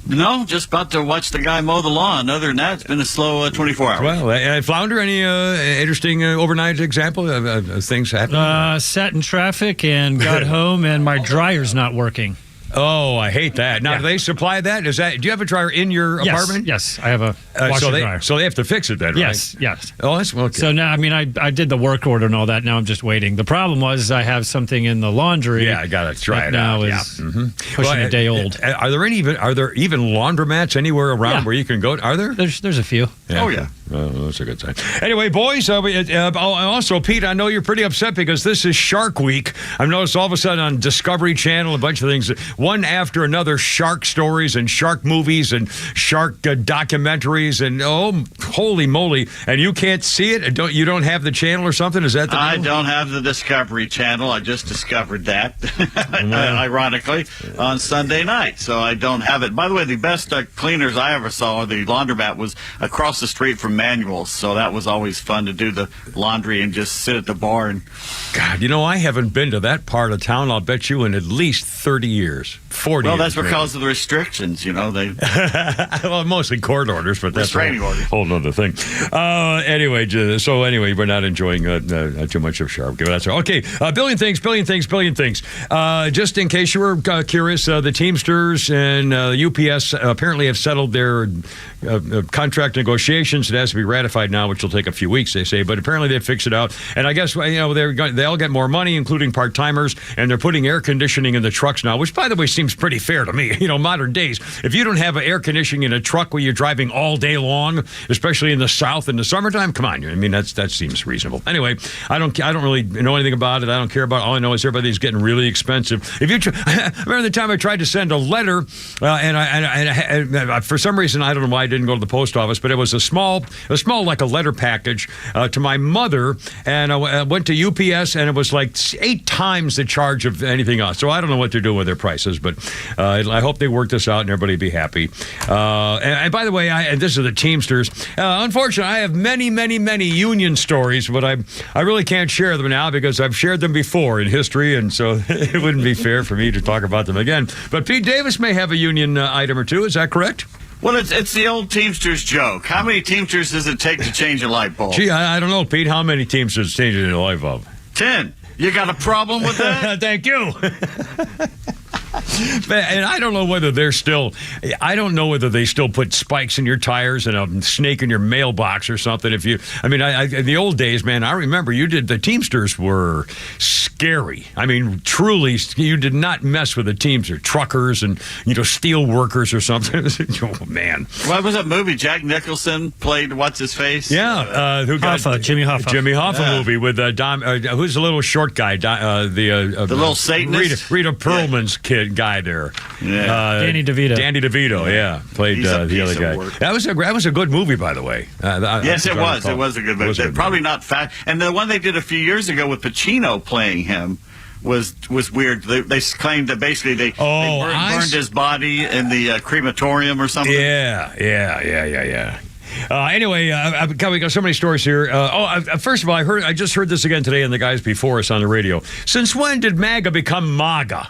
No, just about to watch the guy mow the lawn. Other than that, it's been a slow 24 hours. Well, Flounder, any interesting overnight example of things happening? Sat in traffic and got home, and my dryer's not working. Oh, I hate that. Now, do they supply that? Do you have a dryer in your apartment? Yes, I have a washer dryer. So they have to fix it then, right? Yes. Oh, that's okay. So now, I did the work order and all that. Now I'm just waiting. The problem was I have something in the laundry. Yeah, I got to try it now out. Is pushing a day old. Are there even laundromats anywhere around where you can go? Are there? There's a few. Yeah. Oh, yeah. Oh, that's a good sign. Anyway, boys, also, Pete, I know you're pretty upset because this is Shark Week. I've noticed all of a sudden on Discovery Channel, a bunch of things, one after another, shark stories and shark movies and shark documentaries, and oh, holy moly. And you can't see it? You don't have the channel or something? Is that the deal? I don't have the Discovery Channel. I just discovered that, ironically, on Sunday night. So I don't have it. By the way, the best cleaners I ever saw, the laundromat, was across the street from Manual's. So that was always fun to do the laundry and just sit at the bar. And God, I haven't been to that part of town, I'll bet you, in at least 30 years. 40 Well, years. that's because of the restrictions, they well, mostly court orders, but that's restraining orders. Whole other thing. Anyway, we're not enjoying too much of Sharp. That's okay. Billion things. Just in case you were curious, the Teamsters and UPS apparently have settled their contract negotiations. It has to be ratified now, which will take a few weeks, they say, but apparently they fixed it out. And I guess they all get more money, including part-timers, and they're putting air conditioning in the trucks now, which, by the way, seems pretty fair to me. Modern days, if you don't have air conditioning in a truck where you're driving all day long, especially in the South in the summertime, come on. That seems reasonable. Anyway, I don't really know anything about it. I don't care about it. All I know is everything's getting really expensive. I remember the time I tried to send a letter, and for some reason, I don't know why I didn't go to the post office, but it was a small like a letter package to my mother, and I went to UPS, and it was like 8 times the charge of anything else. So I don't know what they're doing with their prices, but I hope they work this out and everybody be happy. And by the way, and this is the Teamsters. Unfortunately, I have many, many, many union stories, but I really can't share them now because I've shared them before in history, and so it wouldn't be fair for me to talk about them again. But Pete Davis may have a union item or two. Is that correct? Well, it's the old Teamsters joke. How many Teamsters does it take to change a light bulb? Gee, I don't know, Pete. How many Teamsters change a light bulb? 10. You got a problem with that? Thank you. And I don't know whether they still put spikes in your tires and a snake in your mailbox or something. In the old days, man, I remember the Teamsters were scary. Truly, you did not mess with the Teamsters, truckers and, steel workers or something. Oh, man. What was that movie? Jack Nicholson played what's his face? Yeah. Jimmy Hoffa. Jimmy Hoffa movie with Dom, who's the little short guy, the little Satanist? Rita Perlman's guy there. Yeah. Danny DeVito. Yeah. Played the other guy. That was a good movie, by the way. Yes, it was. It was a good movie. Probably not fat. And the one they did a few years ago with Pacino playing him was weird. They claimed that basically they burned his body in the crematorium or something. Yeah. Anyway, we got so many stories here. First of all, I just heard this again today and the guys before us on the radio. Since when did MAGA become MAGA?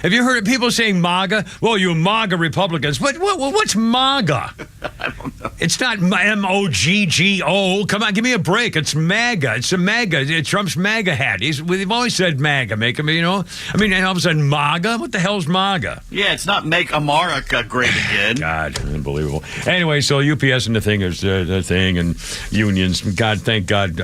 Have you heard of people saying MAGA? Well, you MAGA Republicans. What's MAGA? I don't know. It's not MOGGO. Come on, give me a break. It's MAGA. It's a MAGA. It's Trump's MAGA hat. We've always said MAGA. Make him, and all of a sudden MAGA? What the hell's MAGA? Yeah, it's not Make America Great Again. God, unbelievable. Anyway, so UPS and the thing is the thing, and unions. God, thank God.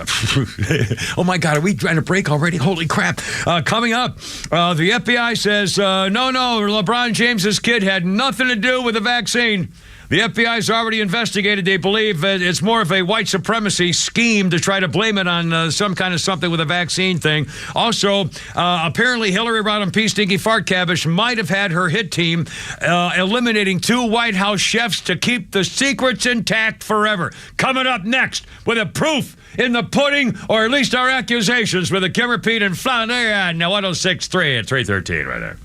Oh, my God, are we trying to break already? Holy crap. Coming up, the FBI says, no, LeBron James's kid had nothing to do with the vaccine. The FBI's already investigated. They believe it's more of a white supremacy scheme to try to blame it on some kind of something with a vaccine thing. Also, apparently Hillary Rodham P. Stinky Fart Cabbage might have had her hit team eliminating 2 White House chefs to keep the secrets intact forever. Coming up next with a proof in the pudding, or at least our accusations, with a Kimmer, Pete, and Flounder. And 106.3 at 3:13 right there.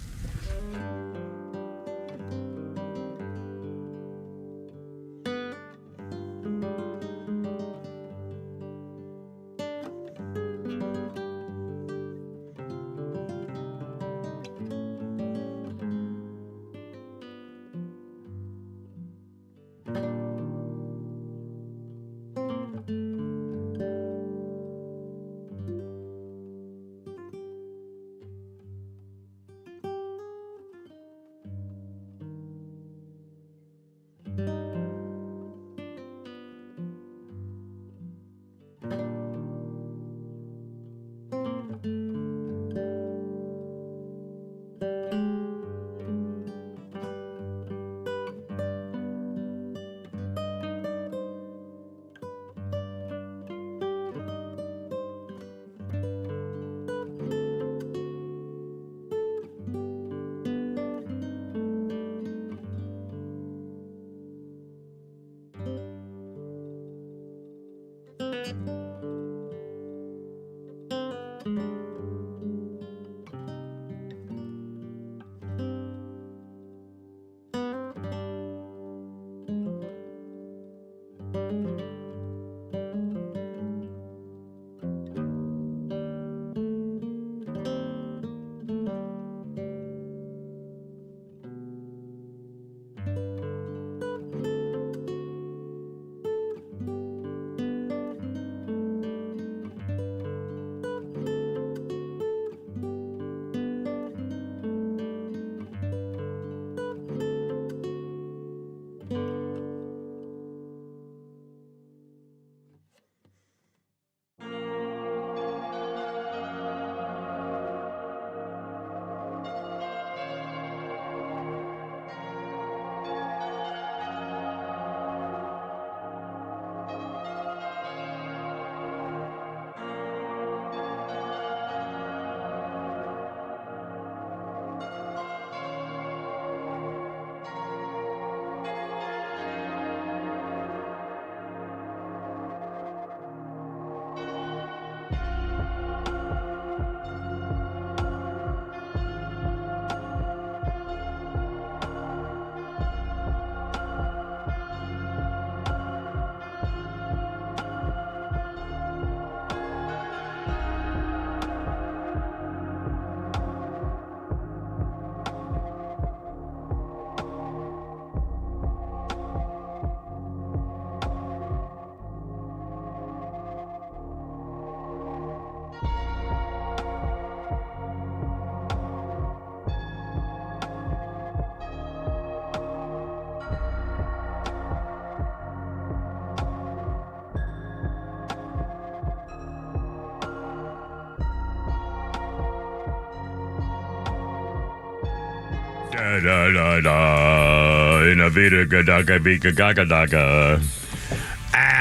In a vida gadaga bika gaga daga.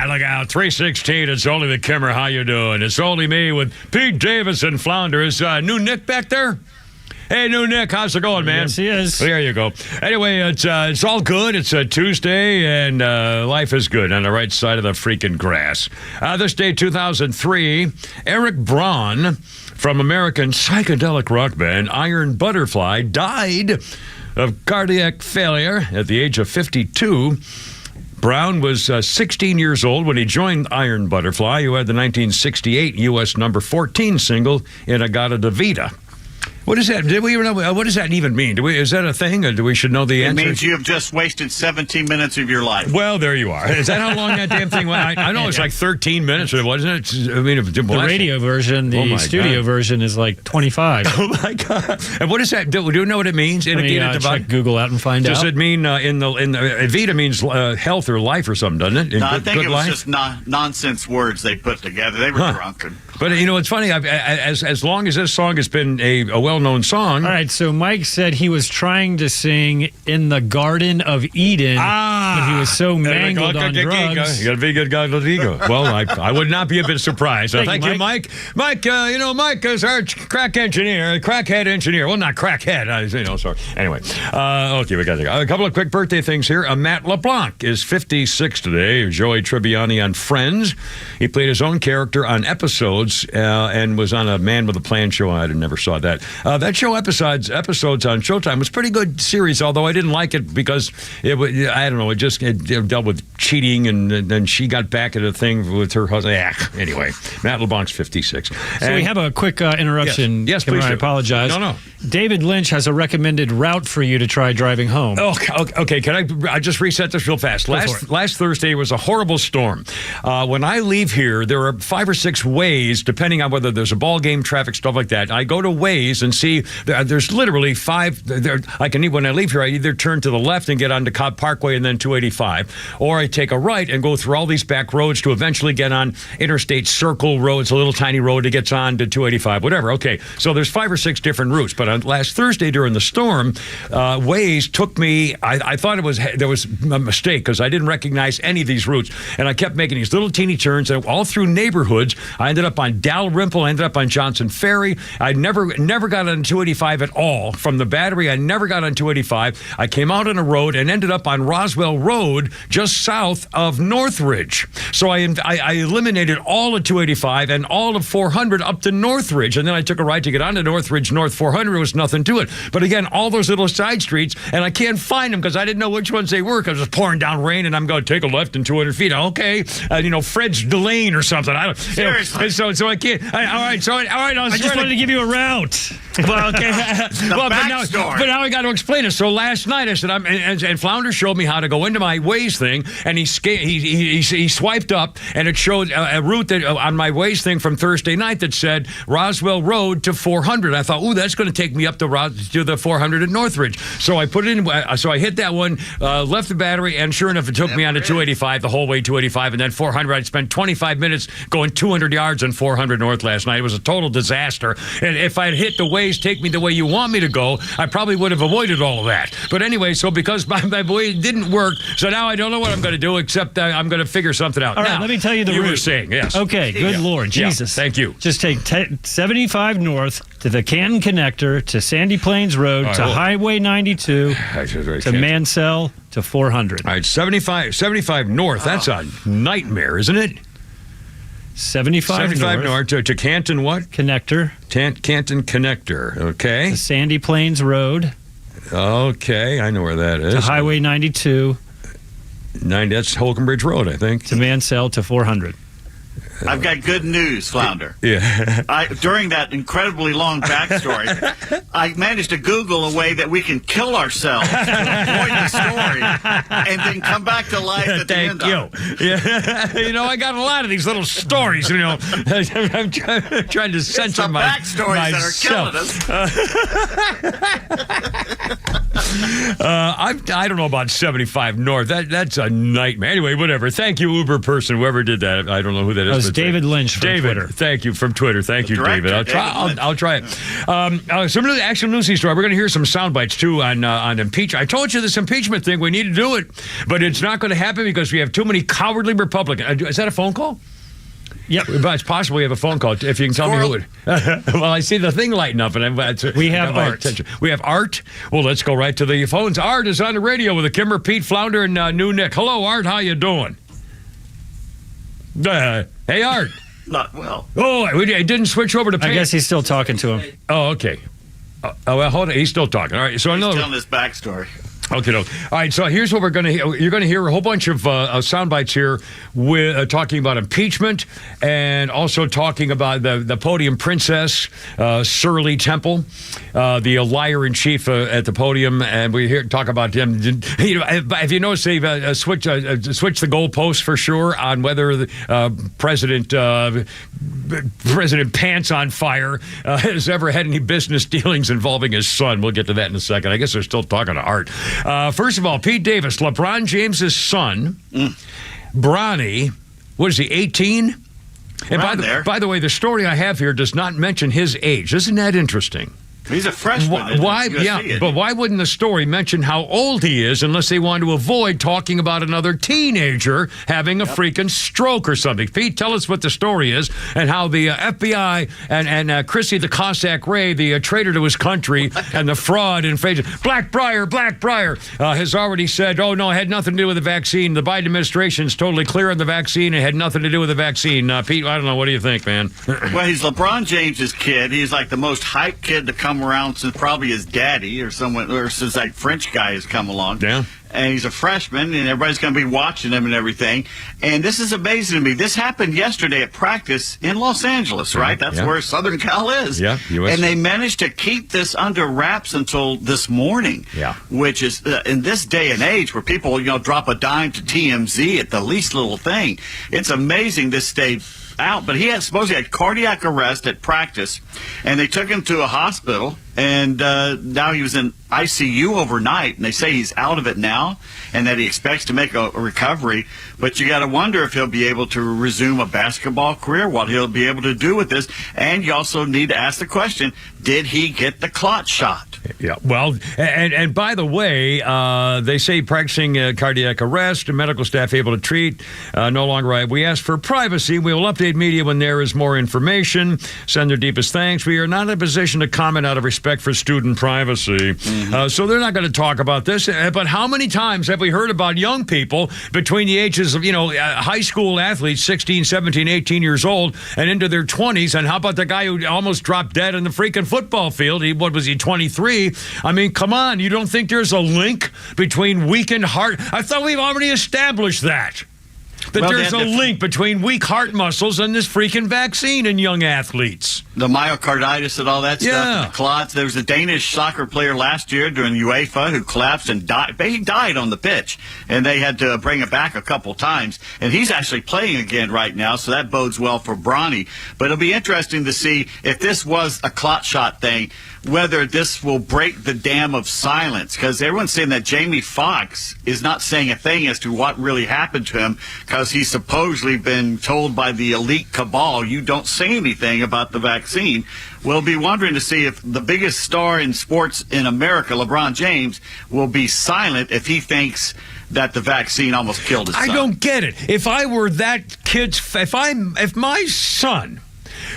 Look out, 316. It's only the Kimmer. How you doing? It's only me with Pete Davis and Flounder. Is new Nick back there? Hey, new Nick, how's it going, man? Yes, he is. There you go. Anyway, it's all good. It's a Tuesday, and life is good on the right side of the freaking grass. This day, 2003, Eric Braun from American psychedelic rock band Iron Butterfly died of cardiac failure at the age of 52. Brown was 16 years old when he joined Iron Butterfly, who had the 1968 U.S. number 14 single, Inagata de Vida. What is that? Did we even know? What does that even mean? Is that a thing, or do we should know the answer? It means you have just wasted 17 minutes of your life. Well, there you are. Is that how long that damn thing went? I know it's like 13 minutes, wasn't it? I mean, the radio version, the studio version is like 25. Oh my God! And what does that do? Do you know what it means? Check Google out and find out. Does it mean in the Vita means health or life or something, doesn't it? No, I think it was just nonsense words they put together. They were drunk. But you know, it's funny. As long as this song has been a well-known song. All right, so Mike said he was trying to sing "In the Garden of Eden," but he was so mangled on drugs. You got a very good guy, Lodigo. Well, I would not be a bit surprised. Thank you, Mike. Mike, Mike is our crackhead engineer. Well, not crackhead. Sorry. Anyway, okay, we got a couple of quick birthday things here. Matt LeBlanc is 56 today. Joey Tribbiani on Friends. He played his own character on Episodes. And was on a Man with a Plan show. I never saw that. That show episodes on Showtime was a pretty good series, although I didn't like it because it dealt with cheating, and then she got back at a thing with her husband. Anyway, Matt LeBlanc's 56. So we have a quick interruption. Yes, please. I apologize. No. David Lynch has a recommended route for you to try driving home. Okay. Can I just reset this real fast? Last Thursday was a horrible storm. When I leave here, there are 5 or 6 ways, depending on whether there's a ball game, traffic, stuff like that. I go to Waze and see there's literally 5. When I leave here, I either turn to the left and get onto Cobb Parkway and then 285, or I take a right and go through all these back roads to eventually get on Interstate Circle Road. It's a little tiny road that gets on to 285, whatever. Okay, so there's 5 or 6 different routes. But on last Thursday during the storm, Waze took me. I thought there was a mistake because I didn't recognize any of these routes, and I kept making these little teeny turns and all through neighborhoods. I ended up on Dalrymple, I ended up on Johnson Ferry. I never got on 285 at all. From the Battery, I never got on 285. I came out on a road and ended up on Roswell Road, just south of Northridge. So I eliminated all of 285 and all of 400 up to Northridge, and then I took a right to get onto Northridge, North 400. There was nothing to it. But again, all those little side streets, and I can't find them because I didn't know which ones they were because it was pouring down rain, and I'm going to take a left in 200 feet. Okay, Fred's Delane or something. Seriously. So I can't. All right. I just wanted to give you a route. Well, okay. But now I got to explain it. So last night I said, and Flounder showed me how to go into my Waze thing, and he swiped up, and it showed a route that on my Waze thing from Thursday night that said Roswell Road to 400. I thought, that's going to take me up to the 400 at Northridge. So I put it in. So I hit that one, left the Battery, and sure enough, it took me on to 285 the whole way 285, and then 400. I'd spent 25 minutes going 200 yards on 400 North last night. It was a total disaster. And if I had hit the Waze, take me the way you want me to go, I probably would have avoided all of that. But anyway, so because my Waze didn't work, so now I don't know what I'm going to do except I'm going to figure something out. All right, let me tell you the route. You were saying, yes. Okay, good Lord, Jesus. Thank you. Just take 75 north to the Canton Connector, to Sandy Plains Road, to Highway 92, to Mansell, to 400. All right, 75 north. That's a nightmare, isn't it? 75 north to Canton what? Connector. Canton Connector, okay. To Sandy Plains Road. Okay, I know where that is. To Highway 92. That's Holcomb Bridge Road, I think. To Mansell, to 400. I've got good news, Flounder. Yeah. During that incredibly long backstory, I managed to Google a way that we can kill ourselves to avoid the story and then come back to life at the end of it. Yeah. I got a lot of these little stories, I'm trying to censor it's the backstories that are killing us. I don't know about 75 North. That's a nightmare. Anyway, whatever. Thank you, Uber person, whoever did that. I don't know who that is. That was David Lynch from Twitter. Thank you from Twitter. Thank you, David. I'll try it. Some actual newsy story. We're going to hear some sound bites too on impeachment. I told you this impeachment thing. We need to do it, but it's not going to happen because we have too many cowardly Republicans. Is that a phone call? Yep. But it's possible we have a phone call. If you can tell me who it. Well, I see the thing lighting up, and we have Art. We have Art. Well, let's go right to the phones. Art is on the radio with the Kimmer, Pete, Flounder, and New Nick. Hello, Art. How you doing? Hey, Art. Not well. Oh, it didn't switch over to Pete. I guess he's still talking to him. Oh, okay. Well, hold on. He's still talking. All right. So he's telling his backstory. Okay, no. All right, so here's what we're going to hear. You're going to hear a whole bunch of sound bites here with talking about impeachment and also talking about the podium princess, Shirley Temple, the liar-in-chief at the podium, and we talk about them. Have you noticed they've switched the goalposts for sure on whether President Pants on Fire has ever had any business dealings involving his son? We'll get to that in a second. I guess they're still talking to Art. First of all, Pete Davis, LeBron James's son, Bronny, what is he, 18? And by the way, the story I have here does not mention his age. Isn't that interesting? He's a freshman. Why? Yeah, but why wouldn't the story mention how old he is unless they want to avoid talking about another teenager having a freaking stroke or something? Pete, tell us what the story is and how the FBI and Chrissy the Cossack Ray, the traitor to his country and the fraud and Blackbriar has already said, oh, no, it had nothing to do with the vaccine. The Biden administration is totally clear on the vaccine. It had nothing to do with the vaccine. Pete, I don't know. What do you think, man? Well, he's LeBron James's kid. He's like the most hyped kid to come around since probably his daddy or since that French guy has come along. Yeah. And he's a freshman, and everybody's going to be watching him and everything. And this is amazing to me. This happened yesterday at practice in Los Angeles, right? That's where Southern Cal is. Yeah, US. And they managed to keep this under wraps until this morning. Yeah. Which is, in this day and age where people, drop a dime to TMZ at the least little thing, it's amazing this stayed out. But he had cardiac arrest at practice, and they took him to a hospital, and now he was in ICU overnight, and they say he's out of it now and that he expects to make a recovery. But you got to wonder if he'll be able to resume a basketball career, what he'll be able to do with this. And you also need to ask the question, did he get the clot shot? Yeah, well, and by the way, they say practicing cardiac arrest and medical staff able to treat, no longer right. We ask for privacy. We will update media when there is more information. Send their deepest thanks. We are not in a position to comment out of respect for student privacy. So they're not going to talk about this. But how many times have we heard about young people between the ages of, high school athletes, 16, 17, 18 years old, and into their 20s? And how about the guy who almost dropped dead in the freaking football field? What was he, 23? I mean, come on. You don't think there's a link between weakened heart? I thought we've already established that. There's a link between weak heart muscles and this freaking vaccine in young athletes. The myocarditis and all that stuff, and the clots. There was a Danish soccer player last year during UEFA who collapsed and died. He died on the pitch, and they had to bring him back a couple times. And he's actually playing again right now, so that bodes well for Bronny. But it'll be interesting to see if this was a clot shot thing, whether this will break the dam of silence, because everyone's saying that Jamie Foxx is not saying a thing as to what really happened to him, because he's supposedly been told by the elite cabal, you don't say anything about the vaccine. We'll be wondering to see if the biggest star in sports in America, LeBron James, will be silent if he thinks that the vaccine almost killed his son. I don't get it. If I were that kid's, if my son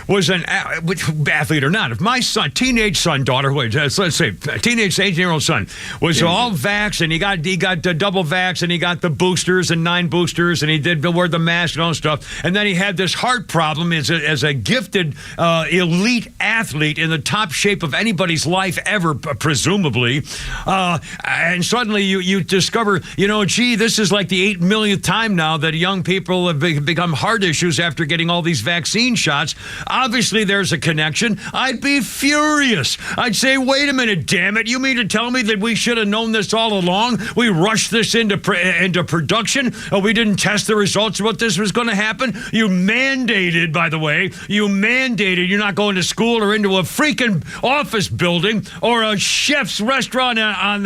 was an athlete or not, if my son, teenage son, daughter, let's say teenage 18-year-old son was all vaxxed, and he got the double vax, and he got the boosters and 9 boosters, and he did wear the mask and all that stuff, and then he had this heart problem as a gifted elite athlete in the top shape of anybody's life ever, presumably, and suddenly you discover, this is like the 8 millionth time now that young people have become heart issues after getting all these vaccine shots. Obviously, there's a connection. I'd be furious. I'd say, wait a minute, damn it. You mean to tell me that we should have known this all along? We rushed this into production. We didn't test the results of what this was going to happen. You mandated, by the way, you're not going to school or into a freaking office building or a chef's restaurant on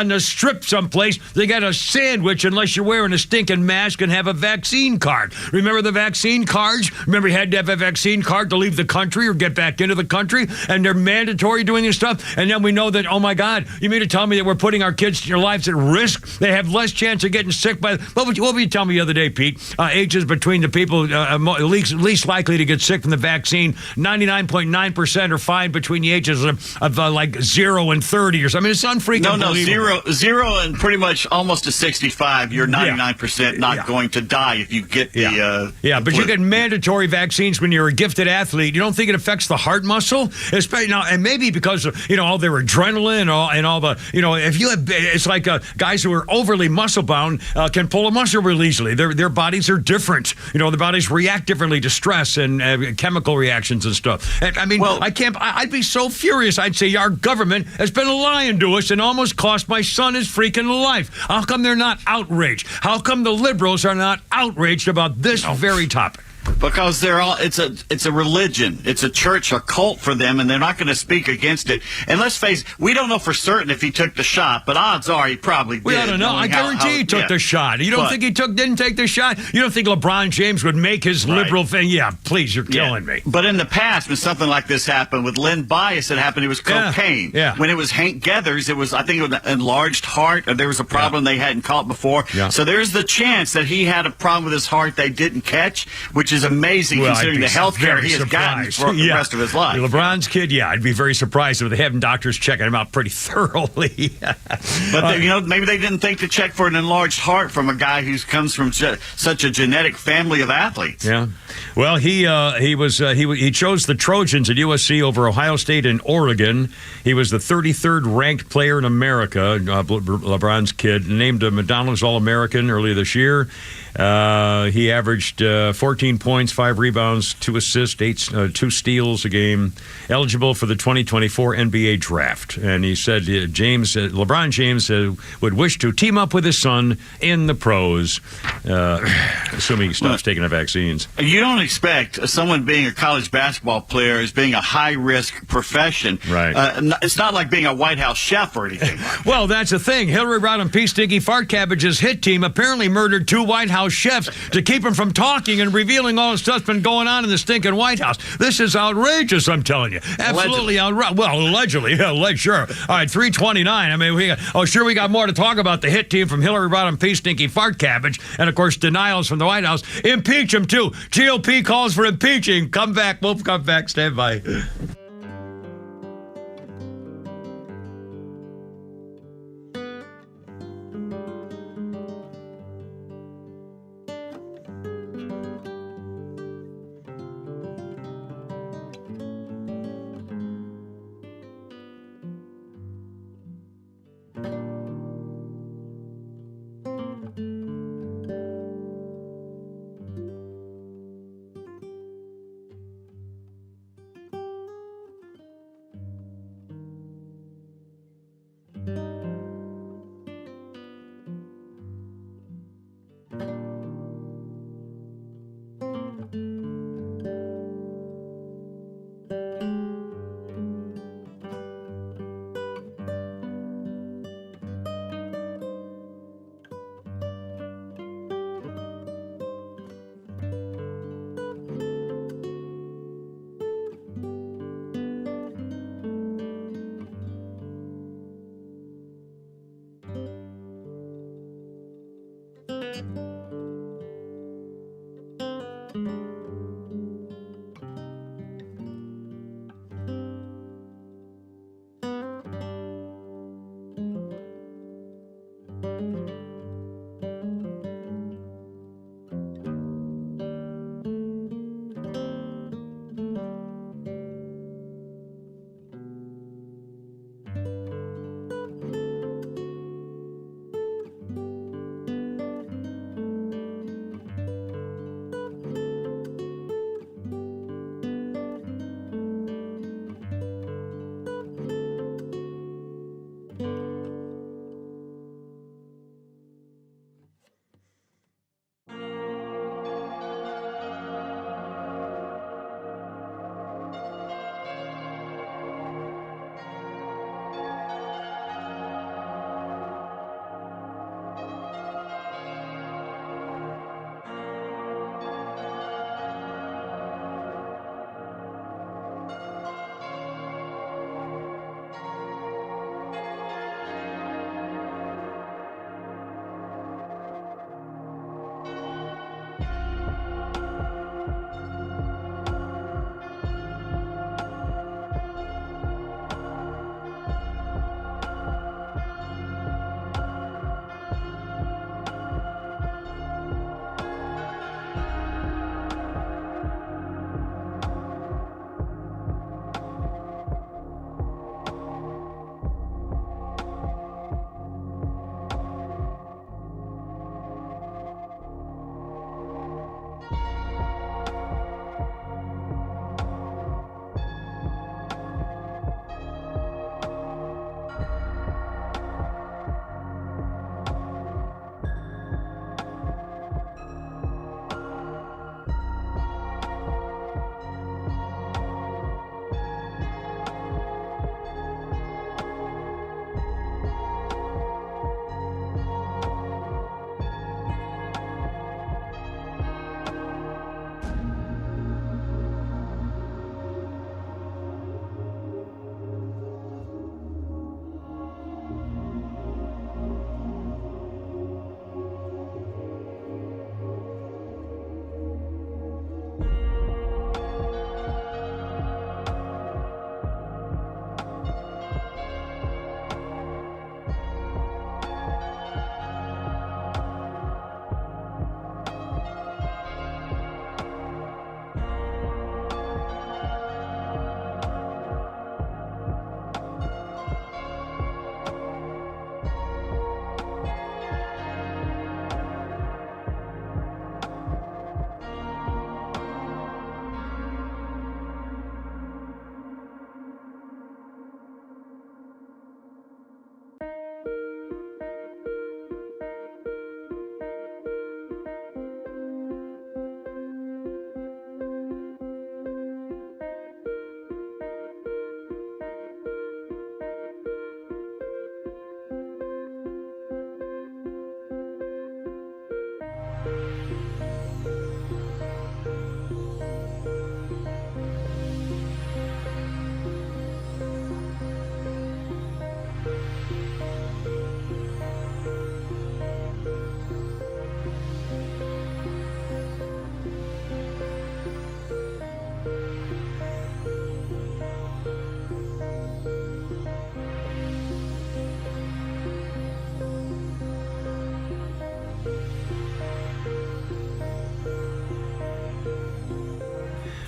the strip someplace. They got a sandwich unless you're wearing a stinking mask and have a vaccine card. Remember the vaccine cards? Remember you had to have a vaccine card to leave the country or get back into the country? And they're mandatory doing this stuff. And then we know that, oh my God, you mean to tell me that we're putting our kids' lives at risk? They have less chance of getting sick by... What would you tell me the other day, Pete? Ages between the people least likely to get sick from the vaccine, 99.9% are fine between the ages of like 0 and 30 or something. It's unfreaking believable. Zero and pretty much almost to 65. You're 99% not going to die if you get the... but you get mandatory vaccines when you're a gifted athlete. You don't think it affects the heart muscle? Especially now, and maybe because of, all their adrenaline and all the, if you have, it's like guys who are overly muscle bound can pull a muscle real easily. Their bodies are different. Their bodies react differently to stress and chemical reactions and stuff. And, I'd be so furious. I'd say our government has been lying to us and almost cost my son his freaking life. How come they're not outraged? How come the liberals are not outraged about this very topic? Because it's a religion, it's a church, a cult for them, and they're not going to speak against it. And let's face it, we don't know for certain if he took the shot, but odds are he probably did. We don't know. I guarantee he took the shot. You don't think he didn't take the shot? You don't think LeBron James would make his liberal thing? Yeah, please, you're killing me. But in the past, when something like this happened with Lynn Bias, it happened. It was cocaine. Yeah. When it was Hank Gathers, it was an enlarged heart. There was a problem they hadn't caught before. Yeah. So there's the chance that he had a problem with his heart they didn't catch, which is amazing considering the health care he has gotten for the rest of his life. LeBron's kid, I'd be very surprised if they have doctors checking him out pretty thoroughly. But maybe they didn't think to check for an enlarged heart from a guy who comes from such a genetic family of athletes. Yeah. Well, he chose the Trojans at USC over Ohio State and Oregon. He was the 33rd ranked player in America. LeBron's kid, named a McDonald's All-American earlier this year. He averaged 14 points, 5 rebounds, 2 assists, 2 steals a game, eligible for the 2024 NBA draft. And he said LeBron James would wish to team up with his son in the pros, assuming he stops taking the vaccines. You don't expect someone being a college basketball player as being a high-risk profession. Right. It's not like being a White House chef or anything. Well, that's the thing. Hillary Rodham P. Stinky Fart Cabbage's hit team apparently murdered 2 White House chefs to keep them from talking and revealing all the stuff's been going on in the stinking White House. This is outrageous, I'm telling you. Absolutely outrageous. Well, allegedly. Yeah, sure. All right, 329. I mean, we got more to talk about the hit team from Hillary Rodham P. Stinky Fart Cabbage. And, of course, denials from the White House. Impeach him, too. GOP calls for impeaching. Come back. We'll come back. Stand by.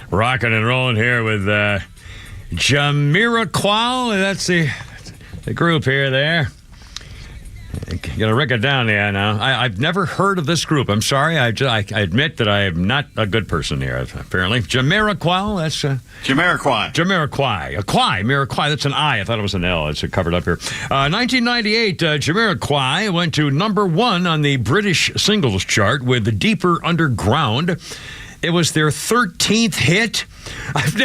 rocking and rolling here with Jamiroquai. That's the group here there. Gonna wreck it down there now. I've never heard of this group. I'm sorry. I admit that I am not a good person here, apparently. Jamiroquai, that's... Jamiroquai. Jamiroquai, that's an I. I thought it was an L. It's covered up here. 1998, Jamiroquai went to number 1 on the British singles chart with Deeper Underground. It was their 13th hit. I've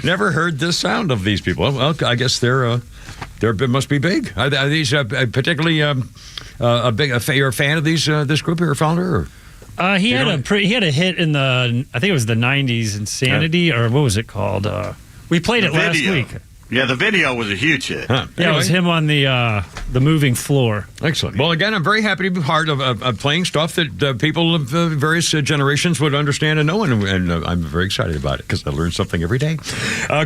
never heard this sound of these people. Well, I guess they're must be big. Are these particularly you're a fan of this group here, founder? Or? He had a hit in the, I think it was the 90s, Insanity, or what was it called? We played it last week. Yeah, the video was a huge hit. Huh. Yeah, anyway. It was him on the moving floor. Excellent. Well, again, I'm very happy to be part of playing stuff that people of various generations would understand and know, and I'm very excited about it because I learn something every day.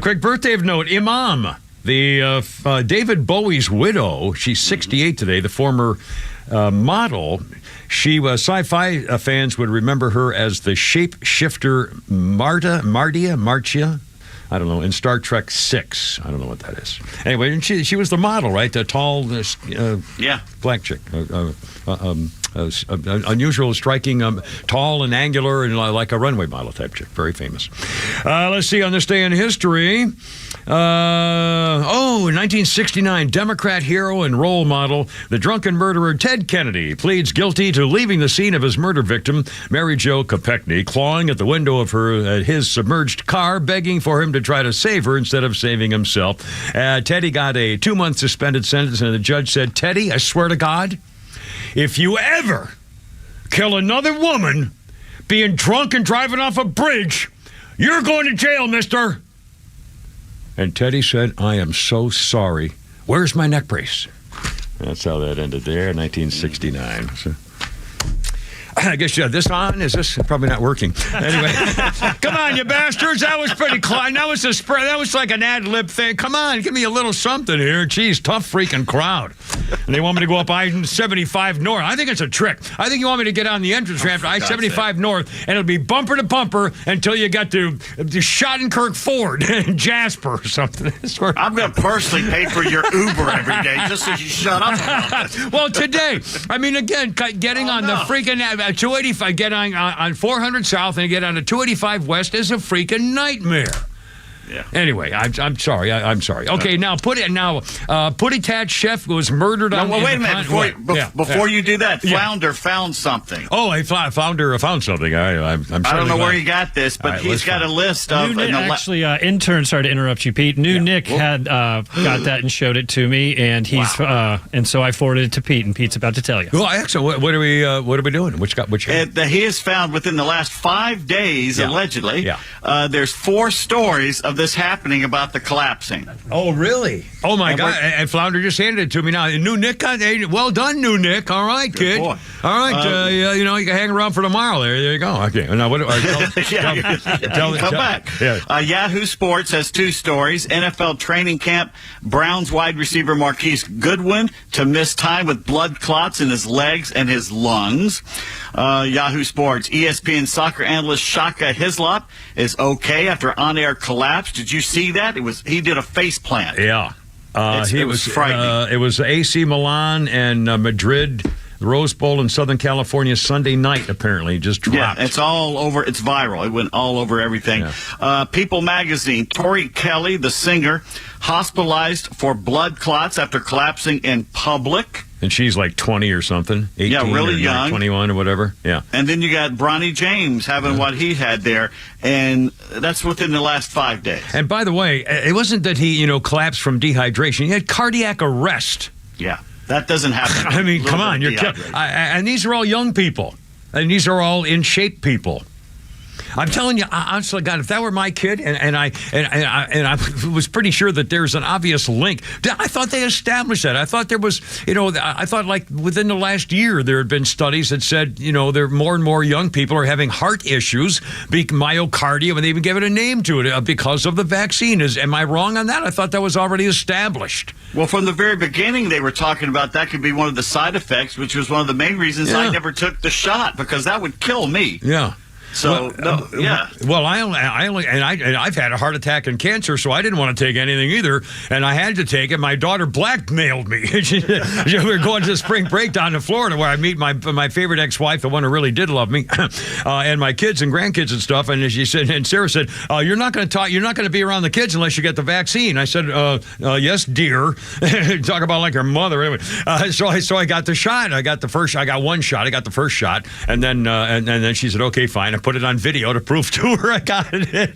Quick birthday of note, Imam. The David Bowie's widow, she's 68 today, the former model. She was sci-fi fans would remember her as the shapeshifter Martia. I don't know, in Star Trek 6. I don't know what that is. Anyway, and she was the model, right? The tall, black chick. Unusual, striking, tall and angular, and like a runway model type chick. Very famous. Let's see, on this day in history. 1969, Democrat hero and role model, the drunken murderer Ted Kennedy pleads guilty to leaving the scene of his murder victim, Mary Jo Kopechne, clawing at the window of his submerged car, begging for him to try to save her instead of saving himself. Teddy got a 2-month suspended sentence, and the judge said, Teddy, I swear to God, if you ever kill another woman being drunk and driving off a bridge, you're going to jail, mister. And Teddy said, I am so sorry. Where's my neck brace? That's how that ended there, 1969. So, I guess you have this on. Is this probably not working? Anyway, come on, you bastards. That was pretty close. That was like an ad lib thing. Come on, give me a little something here. Geez, tough freaking crowd. And they want me to go up I-75 North. I think it's a trick. I think you want me to get on the entrance ramp to I-75 North, and it'll be bumper to bumper until you get to Schottenkirk Ford in Jasper or something. I'm going to personally pay for your Uber every day just so you shut up about this. Well, today, I mean, again, getting on the freaking 285, get on 400 South and get on to 285 West is a freaking nightmare. Yeah. Anyway, I'm sorry. I'm sorry. Okay, now Putty Tat Chef was murdered on. Well, wait a minute. Before you do that, Flounder found something. Oh, Flounder found something. I'm I don't know where he got this, but he's got a list of. Intern. Sorry to interrupt you, Pete. Nick had got that and showed it to me, and he's and so I forwarded it to Pete, and Pete's about to tell you. Well, actually, what are we doing? Which? He has found within the last 5 days, allegedly. Yeah. There's 4 stories of this happening about the collapsing. Oh, really? Oh, my God. And Flounder just handed it to me now. New Nick, well done, New Nick. All right, kid. Boy. All right. You can hang around for tomorrow there. There you go. Okay. Now, come back. Yeah. Yahoo Sports has 2 stories. NFL training camp, Browns wide receiver Marquise Goodwin to miss time with blood clots in his legs and his lungs. Yahoo Sports, ESPN soccer analyst Shaka Hislop is okay after on-air collapse. Did you see that? He did a face plant. Yeah. It was frightening. It was AC Milan and Madrid, the Rose Bowl in Southern California Sunday night, apparently. Just dropped. Yeah, it's all over. It's viral. It went all over everything. Yeah. People magazine, Tori Kelly, the singer, hospitalized for blood clots after collapsing in public. And she's like 20 or something. 18 yeah, really young. 21 or whatever. Yeah. And then you got Bronny James having what he had there. And that's within the last 5 days. And by the way, it wasn't that he, collapsed from dehydration. He had cardiac arrest. Yeah. That doesn't happen. I mean, come on. And these are all young people. And these are all in shape people. I'm telling you, honestly, God, if that were my kid, and I was pretty sure that there's an obvious link. I thought they established that. I thought there was, I thought like within the last year there had been studies that said, there more and more young people are having heart issues, myocardia, and they even gave it a name to it because of the vaccine. Am I wrong on that? I thought that was already established. Well, from the very beginning, they were talking about that could be one of the side effects, which was one of the main reasons I never took the shot because that would kill me. Yeah. So, yeah. Well, I've had a heart attack and cancer, so I didn't want to take anything either, and I had to take it. My daughter blackmailed me. We were going to spring break down to Florida, where I meet my favorite ex-wife, the one who really did love me, and my kids and grandkids and stuff. And she said, and Sarah said, "You're not going to be around the kids unless you get the vaccine." I said, "Yes, dear." Talk about like her mother. Anyway, so I got the shot. I got one shot. I got the first shot, and then she said, "Okay, fine." I put it on video to prove to her I got it.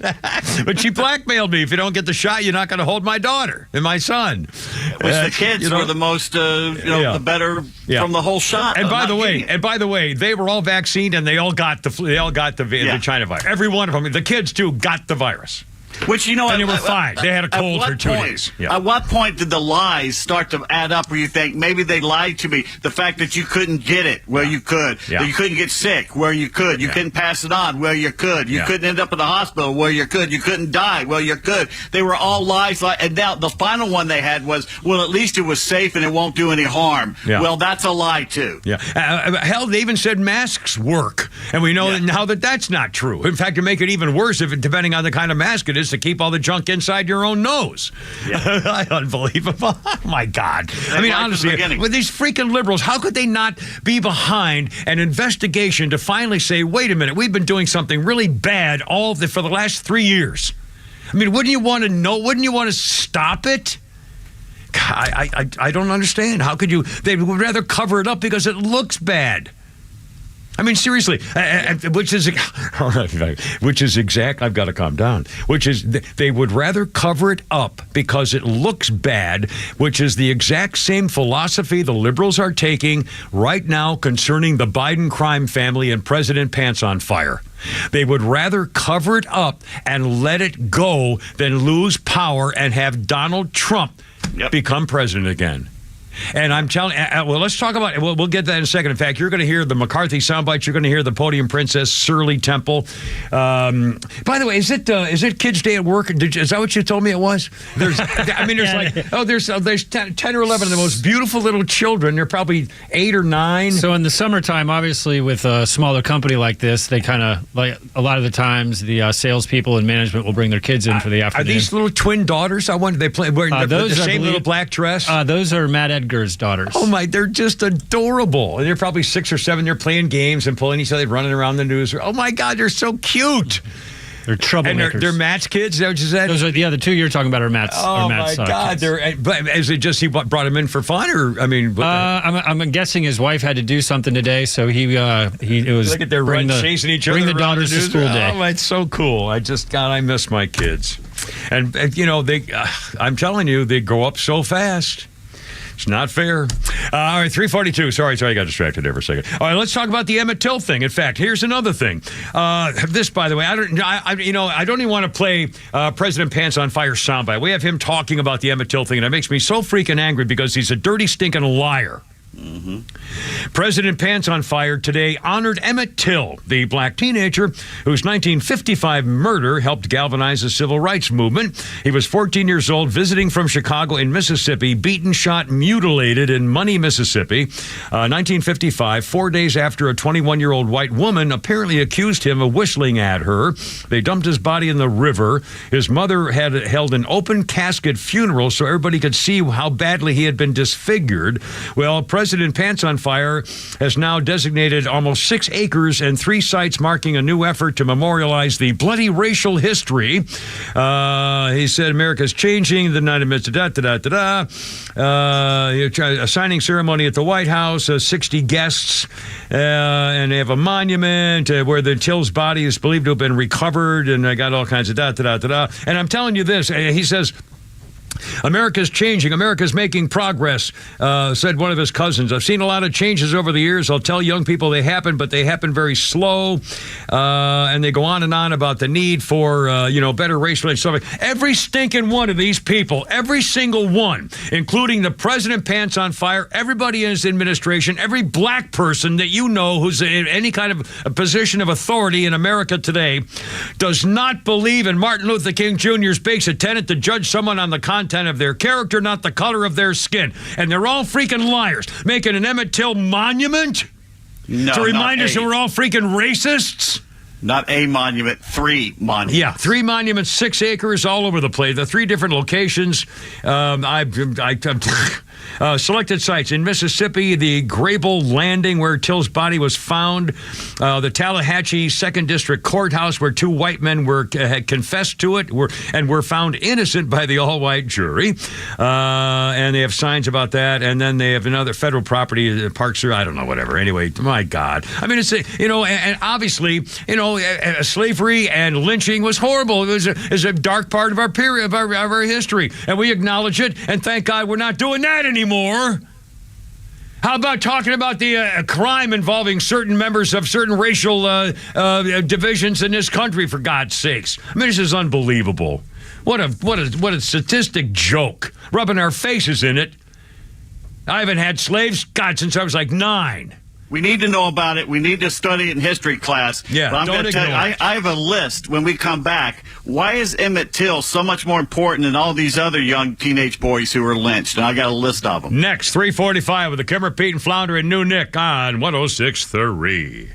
But she blackmailed me. If you don't get the shot, you're not going to hold my daughter and my son. Which the kids were the most, the better from the whole shot. And by the way, they were all vaccinated and they all got the China virus. Every one of them, the kids too, got the virus. Which, and they were fine. They had a cold for 2 days. Yeah. At what point did the lies start to add up where you think, maybe they lied to me? The fact that you couldn't get it where you could. Yeah. You couldn't get sick where you could. You couldn't pass it on where you could. You couldn't end up in the hospital where you could. You couldn't die where you could. They were all lies. And now the final one they had was, well, at least it was safe and it won't do any harm. Yeah. Well, that's a lie, too. Yeah. Hell, they even said masks work. And we know now that that's not true. In fact, to make it even worse, depending on the kind of mask it is, to keep all the junk inside your own nose. Yeah. Unbelievable. Oh, my God. I mean, honestly, with these freaking liberals, how could they not be behind an investigation to finally say, wait a minute, we've been doing something really bad for the last 3 years? I mean, wouldn't you want to know? Wouldn't you want to stop it? God, I don't understand. How could you? They would rather cover it up because it looks bad. I mean, seriously, which is exact. I've got to calm down. Which is, they would rather cover it up because it looks bad, which is the exact same philosophy the liberals are taking right now concerning the Biden crime family and President Pants on Fire. They would rather cover it up and let it go than lose power and have Donald Trump become president again. And I'm telling well, let's talk about it. We'll get that in a second. In fact, you're going to hear the McCarthy soundbites. You're going to hear the Podium Princess, Shirley Temple. By the way, is it Kids' Day at work? Is that what you told me it was? There's 10 or 11 of the most beautiful little children. They're probably 8 or 9. So in the summertime, obviously, with a smaller company like this, they kind of, like a lot of the times, the salespeople and management will bring their kids in for the afternoon. Are these little twin daughters? I wonder, they play wearing the same little black dress? Those are Matt Edgar's daughters. Oh my, they're just adorable. And they're probably 6 or 7. They're playing games and pulling each other, running around the news. Oh my God, they're so cute. They're troublemakers. And they're Matt's kids, is that what you said? Those are the two you're talking about are Matt's. Oh Matt's, my God. But is it just he brought him in for fun, or I mean? I'm guessing his wife had to do something today, so he was. Look at their chasing each other. Bring the daughters to school day. Oh, it's so cool. I miss my kids, and I'm telling you, they grow up so fast. It's not fair. All right, 342. Sorry, I got distracted there for a second. All right, let's talk about the Emmett Till thing. In fact, here's another thing. This, by the way, I don't even want to play President Pants on Fire soundbite. We have him talking about the Emmett Till thing, and it makes me so freaking angry because he's a dirty, stinking liar. Mm-hmm. President Pants on Fire today honored Emmett Till, the black teenager whose 1955 murder helped galvanize the civil rights movement. He was 14 years old, visiting from Chicago in Mississippi, beaten, shot, mutilated in Money, Mississippi. 1955, 4 days after a 21-year-old white woman apparently accused him of whistling at her. They dumped his body in the river. His mother had held an open casket funeral so everybody could see how badly he had been disfigured. Well, President Pants on Fire has now designated almost 6 acres and 3 sites, marking a new effort to memorialize the bloody racial history. He said America's changing. The night amidst a signing ceremony at the White House, 60 guests, and they have a monument where the Till's body is believed to have been recovered, and I got all kinds of And I'm telling you this, he says, America's changing. America's making progress, said one of his cousins. I've seen a lot of changes over the years. I'll tell young people they happen, but they happen very slow. And they go on and on about the need for, better racial stuff. Every stinking one of these people, every single one, including the President Pants on Fire, everybody in his administration, every black person that you know who's in any kind of a position of authority in America today, does not believe in Martin Luther King Jr.'s basic tenet to judge someone on the content of their character, not the color of their skin. And they're all freaking liars. Making an Emmett Till monument to remind us that we're all freaking racists. Not a monument, 3 monuments. Yeah, 3 monuments, 6 acres, all over the place. The 3 different locations. Selected sites in Mississippi, the Grable Landing, where Till's body was found, the Tallahatchie 2nd District Courthouse, where 2 white men had confessed to it and were found innocent by the all-white jury. And they have signs about that. And then they have another federal property, parks, or I don't know, whatever. Anyway, my God. I mean, it's, and obviously, slavery and lynching was horrible. It was a dark part of our period, of our history. And we acknowledge it. And thank God we're not doing that anymore. How about talking about the crime involving certain members of certain racial divisions in this country, for God's sakes? I mean, this is unbelievable. What a statistic joke. Rubbing our faces in it. I haven't had slaves, God, since I was like 9. We need to know about it. We need to study it in history class. Yeah, but I'm going to tell you, I have a list when we come back. Why is Emmett Till so much more important than all these other young teenage boys who were lynched? And I got a list of them. Next, 3:45 with the Kimmer, Pete, and Flounder and New Nick on 106.3.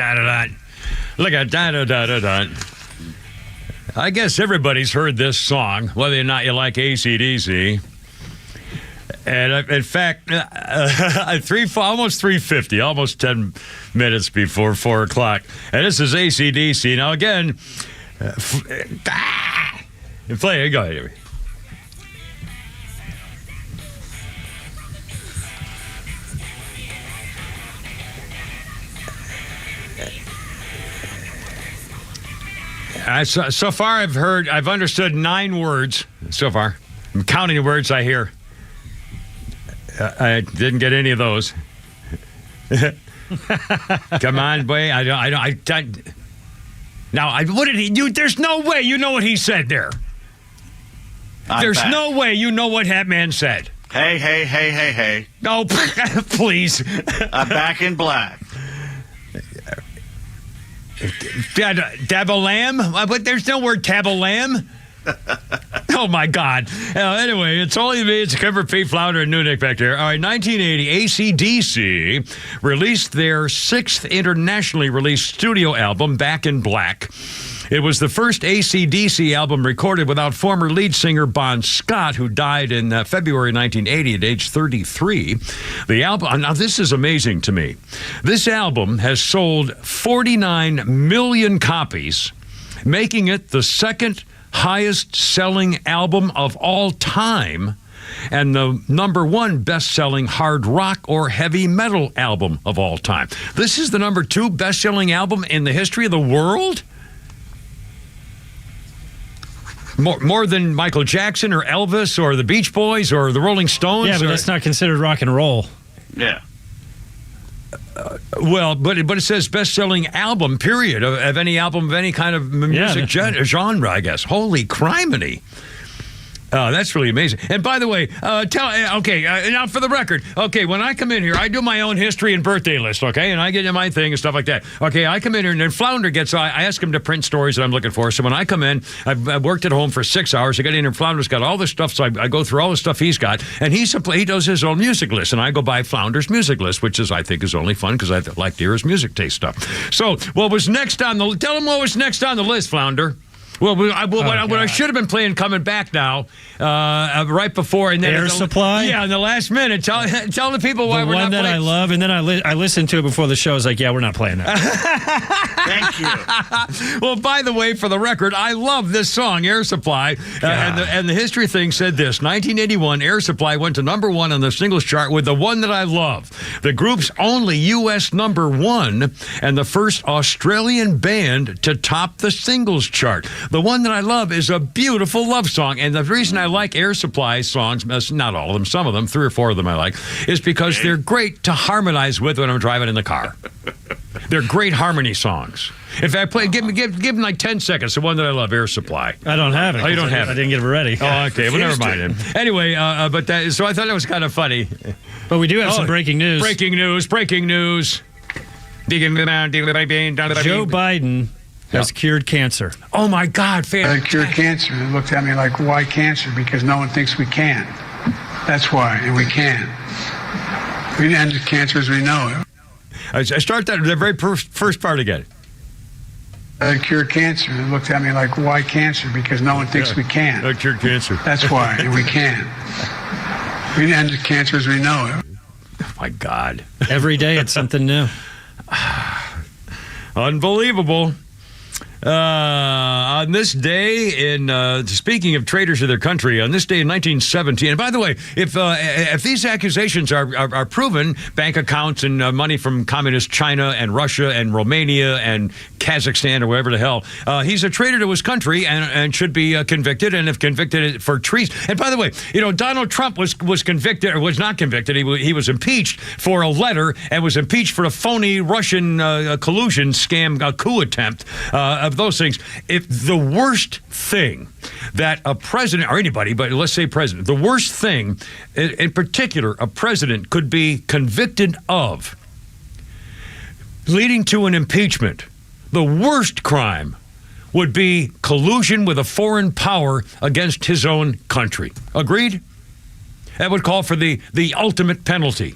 da-da-da. Look at da-da-da-da-da. I guess everybody's heard this song, whether or not you like AC/DC. And in fact, almost 3:50, almost 10 minutes before 4 o'clock. And this is AC/DC. Now, again, play it. Go ahead. So far, I've understood 9 words so far. I'm counting the words I hear. I didn't get any of those. Come on, boy. What did he do? There's no way you know what he said there. There's no way you know what that man said. Hey, hey, hey, hey, hey. No, please. I'm back in black. Dabalam? But there's no word tabalam. Oh, my God. Anyway, it's only me. It's Kemper, Pete Flounder, and New Nick back there. All right, 1980, AC/DC released their 6th internationally released studio album, Back in Black. It was the first AC/DC album recorded without former lead singer Bon Scott, who died in February 1980 at age 33. The album, now this is amazing to me. This album has sold 49 million copies, making it the second highest selling album of all time and the number 1 best-selling hard rock or heavy metal album of all time. This is the number 2 best-selling album in the history of the world? More than Michael Jackson or Elvis or the Beach Boys or the Rolling Stones? Yeah, but that's not considered rock and roll. Yeah. Well, but it says best-selling album, period, of any album of any kind of music genre, I guess. Holy criminy. That's really amazing. And by the way, now for the record, okay, when I come in here, I do my own history and birthday list, okay, and I get in my thing and stuff like that. Okay, I come in here, and then Flounder gets, I ask him to print stories that I'm looking for. So when I come in, I've worked at home for 6 hours. I get in here, and Flounder's got all this stuff, so I go through all the stuff he's got, and he does his own music list, and I go by Flounder's music list, which I think is only fun because I like to hear his music taste stuff. So what was next on the, tell him what was next on the list, Flounder. Well, what I should have been playing coming back now, right before. And then Air Supply? Yeah, in the last minute. Tell the people why we're not playing. The one that I love, and then I listened to it before the show. I was like, yeah, we're not playing that. Thank you. Well, by the way, for the record, I love this song, Air Supply. And the history thing said this. 1981, Air Supply went to number 1 on the singles chart with The One That I Love, the group's only U.S. number 1 and the first Australian band to top the singles chart. The One That I Love is a beautiful love song, and the reason I like Air Supply songs, not all of them, some of them, 3 or 4 of them I like, is because they're great to harmonize with when I'm driving in the car. They're great harmony songs. If I play, give them like 10 seconds. The One That I Love, Air Supply. I don't have it. Oh, you don't have it. I didn't get it ready. Oh, okay. Well, never mind then. Anyway, so I thought that was kind of funny. But we do have some breaking news. Breaking news. Joe Biden has cured cancer. Oh, my God. I cured cancer. They looked at me like, why cancer? Because no one thinks we can. That's why, and we can. We end cancer as we know it. I start the very first part again. I cured cancer. They looked at me like, why cancer? Because no one thinks we can. I cured cancer. That's why, and we can. We end cancer as we know it. Oh, my God. Every day it's something new. Unbelievable. On this day, speaking of traitors to their country, on this day in 1917, and by the way, if these accusations are proven, bank accounts and money from communist China and Russia and Romania and Kazakhstan or wherever the hell, he's a traitor to his country and should be convicted, and if convicted for treason. And by the way, Donald Trump was convicted, or was not convicted, he was impeached for a letter and was impeached for a phony Russian collusion scam, coup attempt, of those things. If the worst thing that a president, or anybody, but let's say president, the worst thing in particular a president could be convicted of, leading to an impeachment, the worst crime would be collusion with a foreign power against his own country. Agreed? That would call for the ultimate penalty.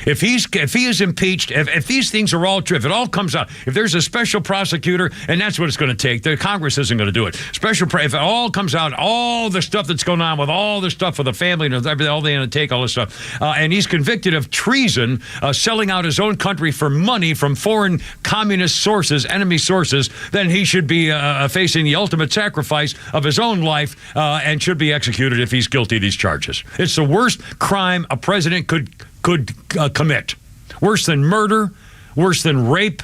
If he is impeached, if these things are all true, if it all comes out, if there's a special prosecutor, and that's what it's going to take, the Congress isn't going to do it. If it all comes out, all the stuff that's going on with all the stuff with the family and everything, all they going to take, all this stuff, and he's convicted of treason, selling out his own country for money from foreign communist sources, enemy sources, then he should be facing the ultimate sacrifice of his own life and should be executed if he's guilty of these charges. It's the worst crime a president could commit. Worse than murder, worse than rape.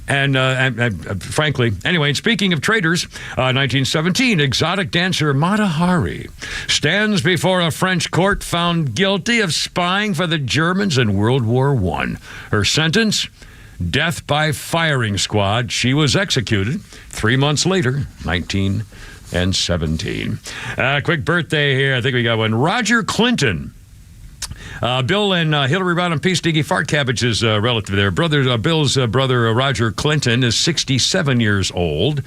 And frankly, anyway, speaking of traitors, 1917, exotic dancer Mata Hari stands before a French court found guilty of spying for the Germans in World War I. Her sentence, death by firing squad. She was executed 3 months later, 1917. Quick birthday here. I think we got one. Roger Clinton. Bill and Hillary Rodham Peace Diggy Fart Cabbage's relative there. Bill's brother Roger Clinton is 67 years old.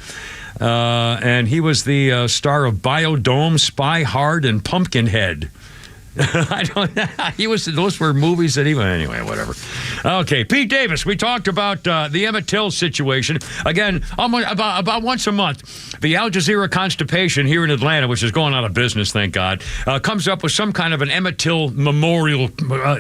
And he was the star of Biodome, Spy Hard, and Pumpkinhead. Those were movies that anyway, whatever. Okay, Pete Davis, we talked about the Emmett Till situation. Again, about once a month, the Al Jazeera Constipation here in Atlanta, which is going out of business, thank God, comes up with some kind of an Emmett Till memorial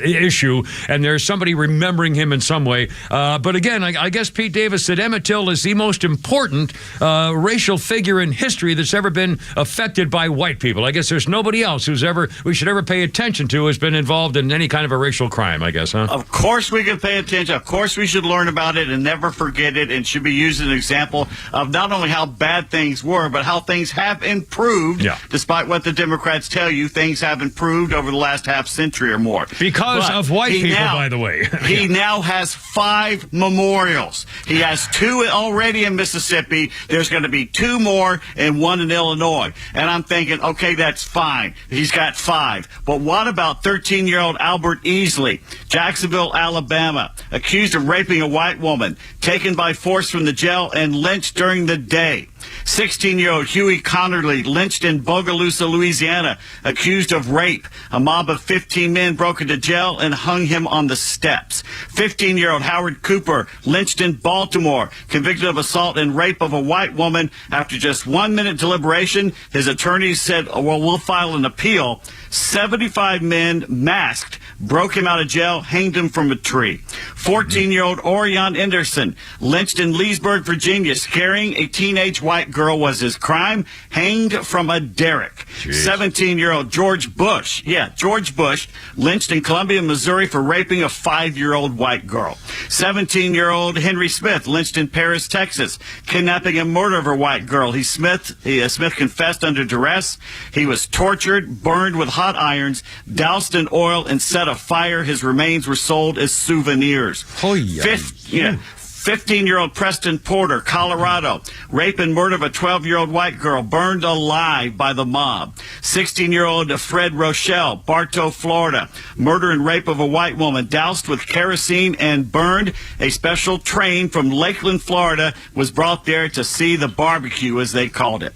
issue, and there's somebody remembering him in some way. But again, I guess Pete Davis said Emmett Till is the most important racial figure in history that's ever been affected by white people. I guess there's nobody else we should ever pay attention to has been involved in any kind of a racial crime, I guess, huh? Of course we can pay attention. Of course we should learn about it and never forget it, and should be used as an example of not only how bad things were, but how things have improved. Yeah. Despite what the Democrats tell you, things have improved over the last half century or more. Because of white people, by the way. He now has 5 memorials. He has 2 already in Mississippi. There's going to be 2 more and 1 in Illinois. And I'm thinking, okay, that's fine. He's got 5. But what about 13-year-old Albert Easley, Jacksonville, Alabama, accused of raping a white woman, taken by force from the jail and lynched during the day? 16-year-old Huey Connerly, lynched in Bogalusa, Louisiana, accused of rape. A mob of 15 men broke into jail and hung him on the steps. 15-year-old Howard Cooper, lynched in Baltimore, convicted of assault and rape of a white woman. After just 1 minute deliberation, his attorneys said, well, we'll file an appeal. 75 men, masked, broke him out of jail, hanged him from a tree. 14-year-old Orion Anderson, lynched in Leesburg, Virginia, scaring a teenage white girl was his crime, hanged from a derrick. 17-year-old George Bush, lynched in Columbia, Missouri for raping a 5-year-old white girl. 17-year-old Henry Smith, lynched in Paris, Texas, kidnapping and murder of a white girl. Smith confessed under duress. He was tortured, burned with hot irons, doused in oil, and set afire. His remains were sold as souvenirs. 15-year-old Preston Porter, Colorado, rape and murder of a 12-year-old white girl, burned alive by the mob. 16-year-old Fred Rochelle, Bartow, Florida, murder and rape of a white woman, doused with kerosene and burned. A special train from Lakeland, Florida, was brought there to see the barbecue, as they called it.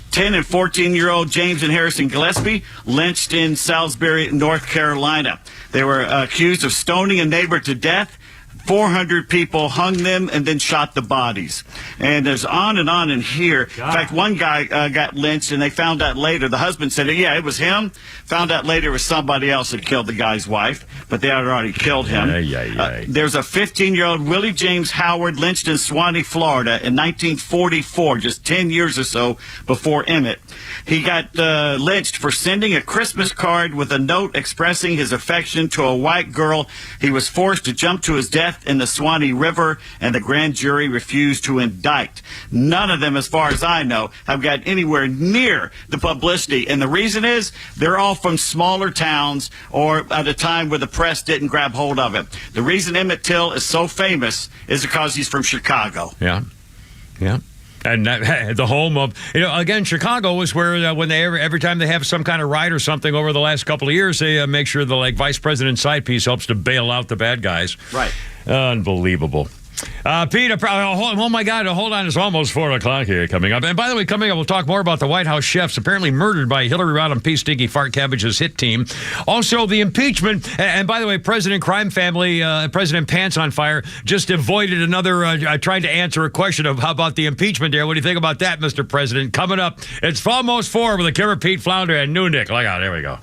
10 and 14-year-old James and Harrison Gillespie, lynched in Salisbury, North Carolina. They were accused of stoning a neighbor to death. 400 people hung them and then shot the bodies. And there's on and on in here. God. In fact, one guy got lynched, and they found out later. The husband said, yeah, it was him. Found out later it was somebody else that killed the guy's wife, but they had already killed him. There's a 15-year-old Willie James Howard, lynched in Suwannee, Florida in 1944, just 10 years or so before Emmett. He got lynched for sending a Christmas card with a note expressing his affection to a white girl. He was forced to jump to his death in the Suwannee River, and the grand jury refused to indict. None of them, as far as I know, have got anywhere near the publicity. And the reason is they're all from smaller towns or at a time where the press didn't grab hold of it. The reason Emmett Till is so famous is because he's from Chicago. Yeah. And the home of, again, Chicago is where when every time they have some kind of riot or something over the last couple of years, they make sure the vice president's side piece helps to bail out the bad guys. Right. Unbelievable. Pete, oh my God, hold on. It's almost 4 o'clock here coming up. And by the way, coming up, we'll talk more about the White House chefs apparently murdered by Hillary Rodham P. Stinky Fart Cabbage's hit team. Also, the impeachment. And by the way, President Crime Family, President Pants on Fire, just avoided another trying to answer a question of how about the impeachment there. What do you think about that, Mr. President? Coming up, it's almost 4 with the Killer Pete Flounder and New Nick. Look out, there we go.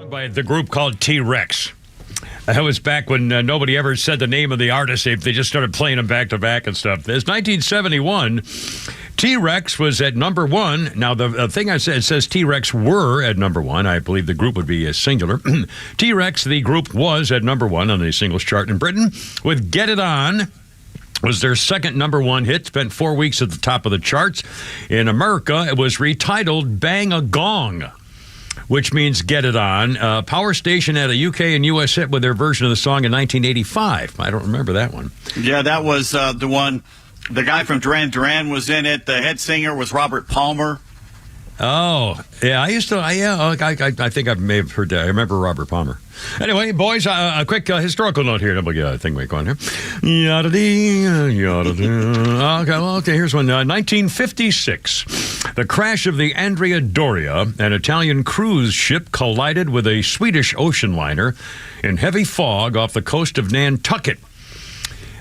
By the group called T-Rex. That was back when nobody ever said the name of the artist. They just started playing them back to back and stuff. It's 1971. T-Rex was at number 1. Now, the thing I said, it says T-Rex were at number 1. I believe the group would be singular. T-Rex, the group, was at number 1 on the singles chart in Britain with Get It On. Was their second number 1 hit, spent 4 weeks at the top of the charts. In America, it was retitled Bang a Gong, which means Get It On. Power Station had a UK and US hit with their version of the song in 1985. I don't remember that one. Yeah, that was the one. The guy from Duran Duran was in it. The head singer was Robert Palmer. Oh, yeah. I think I may have heard that. I remember Robert Palmer. Anyway, boys, a quick historical note here. We'll get a thing going here. Yada-dee, yada-dee. Okay, here's one. 1956. The crash of the Andrea Doria, an Italian cruise ship, collided with a Swedish ocean liner in heavy fog off the coast of Nantucket.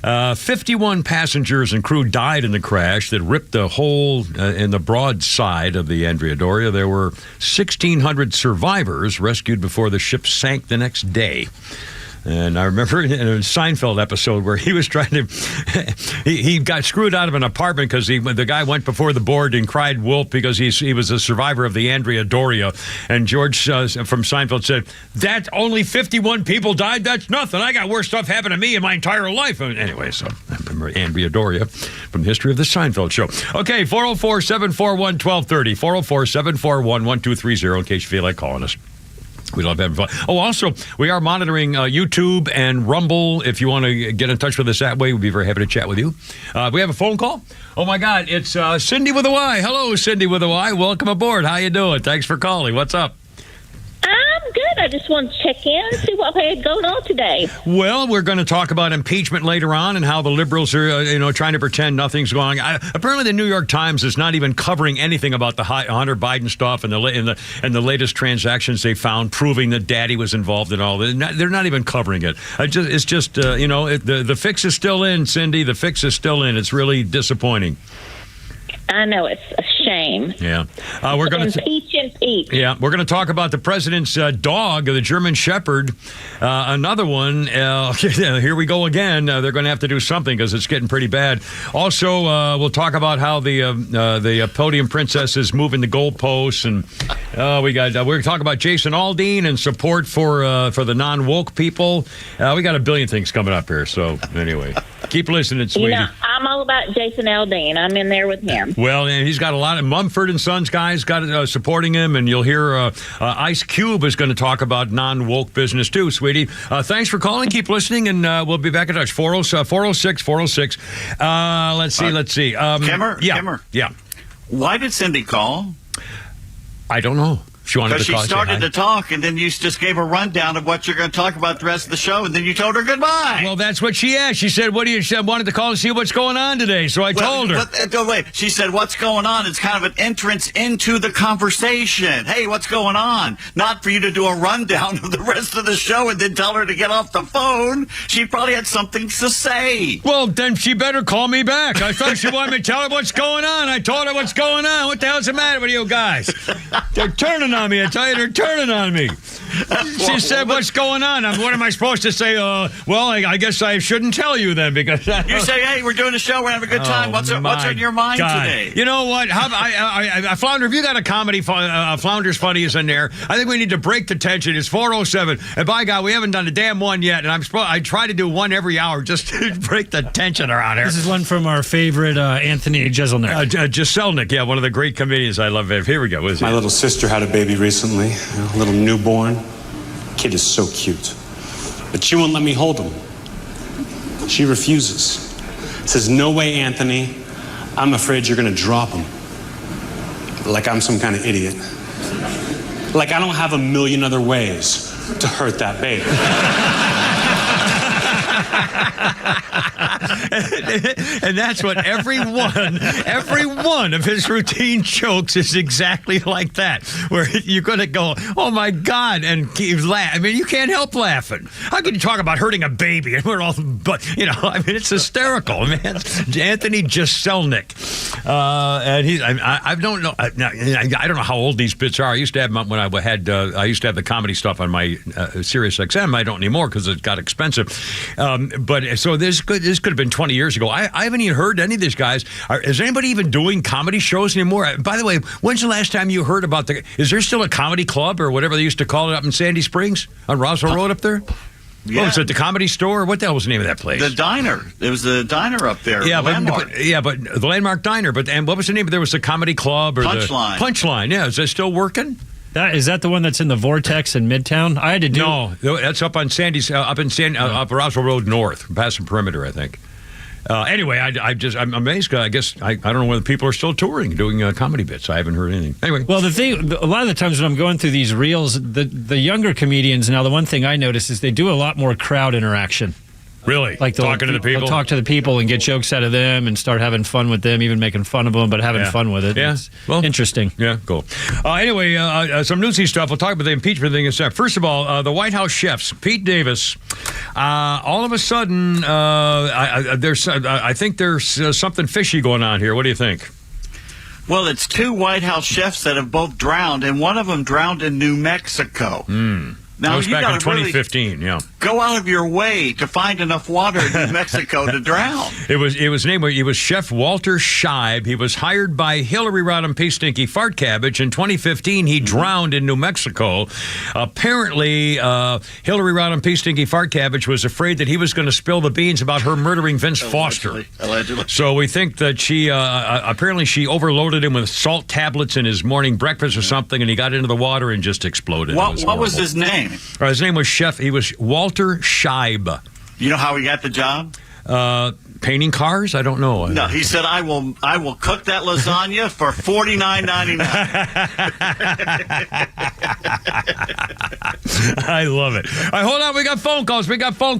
51 passengers and crew died in the crash that ripped a hole in the broad side of the Andrea Doria. There were 1,600 survivors rescued before the ship sank the next day. And I remember in a Seinfeld episode where he was trying to, he got screwed out of an apartment because the guy went before the board and cried wolf because he was a survivor of the Andrea Doria. And George from Seinfeld said, "That only 51 people died? That's nothing. I got worse stuff happen to me in my entire life." And anyway, so I remember Andrea Doria from the history of the Seinfeld show. Okay, 404-741-1230, 404-741-1230 in case you feel like calling us. We love having fun. Oh, also, we are monitoring YouTube and Rumble. If you want to get in touch with us that way, we'd be very happy to chat with you. We have a phone call. Oh, my God. It's Cindy with a Y. Hello, Cindy with a Y. Welcome aboard. How you doing? Thanks for calling. What's up? I'm good. I just wanted to check in and see what we had going on today. Well, we're going to talk about impeachment later on and how the liberals are, trying to pretend nothing's going on. Apparently, the New York Times is not even covering anything about the Hunter Biden stuff and the latest transactions they found proving that Daddy was involved in all this. They're not even covering it. It's just the fix is still in, Cindy. The fix is still in. It's really disappointing. I know, it's a shame. Yeah, we're going to impeach. Yeah, we're going to talk about the president's dog, the German Shepherd. Another one. Here we go again. They're going to have to do something because it's getting pretty bad. Also, we'll talk about how the podium princess is moving the goalposts, and we're going to talk about Jason Aldean and support for the non-woke people. We got a billion things coming up here. So anyway, keep listening, sweetie. I'm all about Jason Aldean. I'm in there with him. Well, and he's got a lot of Mumford and Sons guys supporting him, and you'll hear Ice Cube is going to talk about non-woke business too, sweetie. Thanks for calling. Keep listening, and we'll be back in touch. 406. Let's see. Kimmer? Yeah. Why did Cindy call? I don't know. She wanted to Because she started to talk, and then you just gave a rundown of what you're going to talk about the rest of the show, and then you told her goodbye. Well, that's what she asked. She said, she wanted to call and see what's going on today, so I told her. Wait. She said, what's going on? It's kind of an entrance into the conversation. Hey, what's going on? Not for you to do a rundown of the rest of the show and then tell her to get off the phone. She probably had something to say. Well, then she better call me back. I thought she wanted me to tell her what's going on. I told her what's going on. What the hell's the matter with you guys? They're turning on me. I tell you, they're turning on me. She said, what's going on? What am I supposed to say? I guess I shouldn't tell you then because... You say, hey, we're doing a show. We're having a good time. What's on your mind today? You know what? Flounder, if you got a comedy, Flounder's Funnies in there, I think we need to break the tension. It's 4:07. And by God, we haven't done a damn one yet. And I try to do one every hour just to break the tension around here. This is one from our favorite Anthony Jeselnik. Jeselnik, yeah, one of the great comedians I love. Here we go. My little sister had a baby recently, a little newborn. Kid is so cute, but she won't let me hold him. She refuses. Says, "No way, Anthony. I'm afraid you're gonna drop him." Like I'm some kind of idiot. Like I don't have a million other ways to hurt that baby. And that's what every one of his routine jokes is exactly like that, where you're going to go, oh my God, and keep laughing. I mean, you can't help laughing. How can you talk about hurting a baby? And we're all, it's hysterical, man. Anthony Jeselnik. And I don't know. I don't know how old these bits are. I used to have them when I used to have the comedy stuff on my Sirius XM. I don't anymore because it got expensive. But so this could have been 20 years ago. I haven't even heard any of these guys. Is anybody even doing comedy shows anymore? By the way, when's the last time you heard about is there still a comedy club or whatever they used to call it up in Sandy Springs on Roswell Road up there? Yeah. Oh, is it the Comedy Store? What the hell was the name of that place? The Diner. It was the diner up there. Yeah, Landmark. but the Landmark Diner. And what was the name? There was the Comedy Club or Punchline. Punchline. Yeah, is that still working? Is that the one that's in the Vortex in Midtown? I had to do. No, that's up on Sandy's, up Roswell Road North, past the perimeter, I think. Anyway, I'm amazed. I guess I don't know whether people are still touring, doing comedy bits. I haven't heard anything. Anyway. Well, a lot of the times when I'm going through these reels, the younger comedians now, the one thing I notice is they do a lot more crowd interaction. Really? Like talking to the people? They'll talk to the people and get jokes out of them and start having fun with them, even making fun of them, but having fun with it. Yeah. It's interesting. Yeah, cool. Anyway, some newsy stuff. We'll talk about the impeachment thing in a sec. First of all, the White House chefs, Pete Davis, all of a sudden, I think there's something fishy going on here. What do you think? Well, it's 2 White House chefs that have both drowned, and one of them drowned in New Mexico. Now, that was you back in gotta 2015, really go out of your way to find enough water in New Mexico to drown. It was Chef Walter Scheib. He was hired by Hillary Rodham P. Stinky Fart Cabbage. In 2015, he drowned in New Mexico. Apparently, Hillary Rodham P. Stinky Fart Cabbage was afraid that he was going to spill the beans about her murdering Vince Foster. Allegedly. So we think that she apparently she overloaded him with salt tablets in his morning breakfast or something, and he got into the water and just exploded. What was his name? His name was He was Walter Scheib. You know how he got the job? Painting cars? I don't know. No, he said, I will cook that lasagna for $49.99. I love it. All right, hold on. We got phone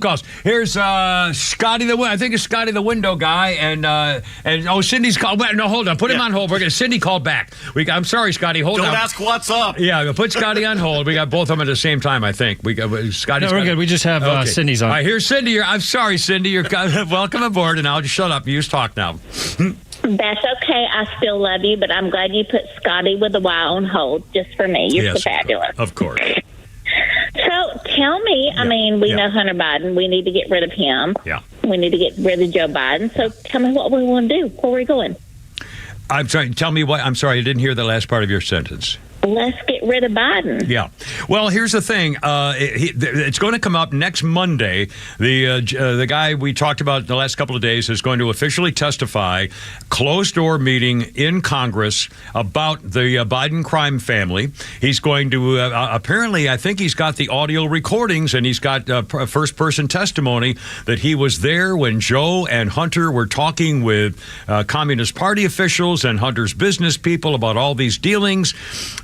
calls. Here's Scotty I think it's Scotty the window guy, and Cindy's called. No, hold on. Put him on hold. Cindy called back. I'm sorry, Scotty. Hold on. Don't ask what's up. Yeah, we'll put Scotty on hold. We got both of them at the same time, I think. We got Scotty. No, we're good. We just have Cindy's on. All right, here's Cindy. I'm sorry, Cindy. You're welcome aboard. And I'll just shut up. You just talk now. That's okay. I still love you, but I'm glad you put Scotty with a Y on hold just for me. You're so fabulous. Of course. So tell me, I mean, we know Hunter Biden. We need to get rid of him. Yeah. We need to get rid of Joe Biden. So tell me what we want to do. Where are we going? I'm sorry. Tell me what. I'm sorry. I didn't hear the last part of your sentence. Let's get rid of Biden. Yeah. Well, here's the thing. It's going to come up next Monday. The guy we talked about the last couple of days is going to officially testify, closed-door meeting in Congress about the Biden crime family. He's going to apparently, I think he's got the audio recordings, and he's got first-person testimony that he was there when Joe and Hunter were talking with Communist Party officials and Hunter's business people about all these dealings.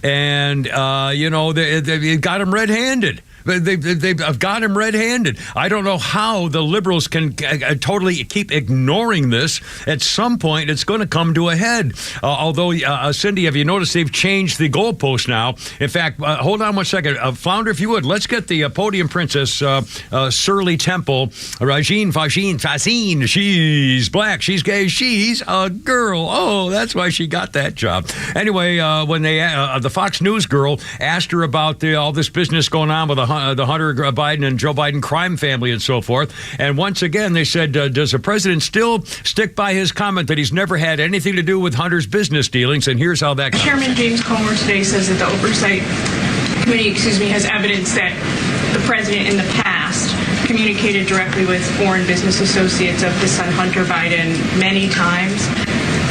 And, they got him red-handed. They've got him red-handed. I don't know how the liberals can totally keep ignoring this. At some point, it's going to come to a head. Although, Cindy, have you noticed they've changed the goalpost now? In fact, hold on one second. Flounder, if you would, let's get the podium princess, Shirley Temple, Rajin Fasine. She's black. She's gay. She's a girl. Oh, that's why she got that job. Anyway, when the Fox News girl asked her about all this business going on with the Hunter Biden and Joe Biden crime family and so forth. And once again, they said, does the president still stick by his comment that he's never had anything to do with Hunter's business dealings? And here's how that goes. Chairman James Comer today says that the Oversight Committee, has evidence that the president in the past communicated directly with foreign business associates of his son Hunter Biden many times.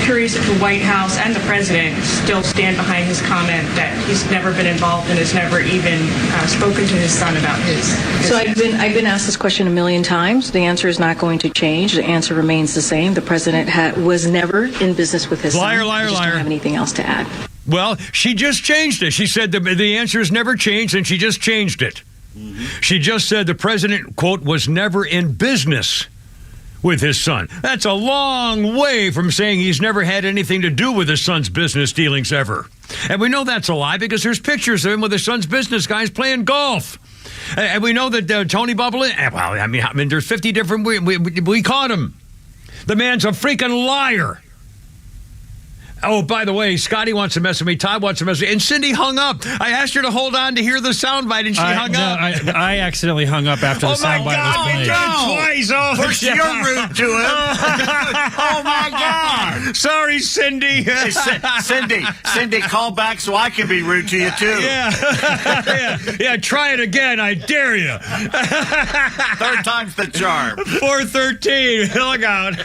Curious if the White House and the president still stand behind his comment that he's never been involved and has never even spoken to his son about his business. So I've been asked this question a million times. The answer is not going to change. The answer remains the same. The president was never in business with his son. Liar. I just don't have anything else to add. Well, she just changed it. She said the answer has never changed, and she just changed it. Mm-hmm. She just said the president, quote, was never in business with his son. That's a long way from saying he's never had anything to do with his son's business dealings ever. And we know that's a lie because there's pictures of him with his son's business guys playing golf. And we know that Tony Bubble, there's 50 different, we caught him. The man's a freaking liar. Oh, by the way, Scotty wants to mess with me. Todd wants to mess with me. And Cindy hung up. I asked her to hold on to hear the soundbite, and she hung up. I accidentally hung up after the soundbite was played. Twice. Oh, first you're rude to him. Oh, my God. Sorry, Cindy. Hey, Cindy, call back so I can be rude to you, too. Yeah, try it again. I dare you. Third time's the charm. 413. Look out.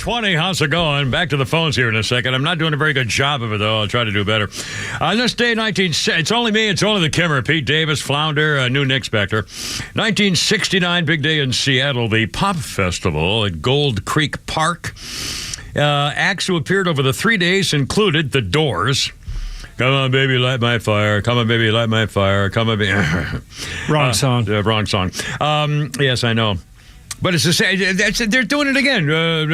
420, how's it going? Back to the phones here in a second. I'm not doing a very good job of it, though. I'll try to do better. On this day, it's only me, it's only the Kimmer, Pete Davis, Flounder, new Nick Spector. 1969, big day in Seattle, the Pop Festival at Gold Creek Park. Acts who appeared over the 3 days included The Doors. Come on, baby, light my fire. Come on, baby, light my fire. Come on, baby. Wrong song. Wrong song. Yes, I know. But it's the same. They're doing it again. It's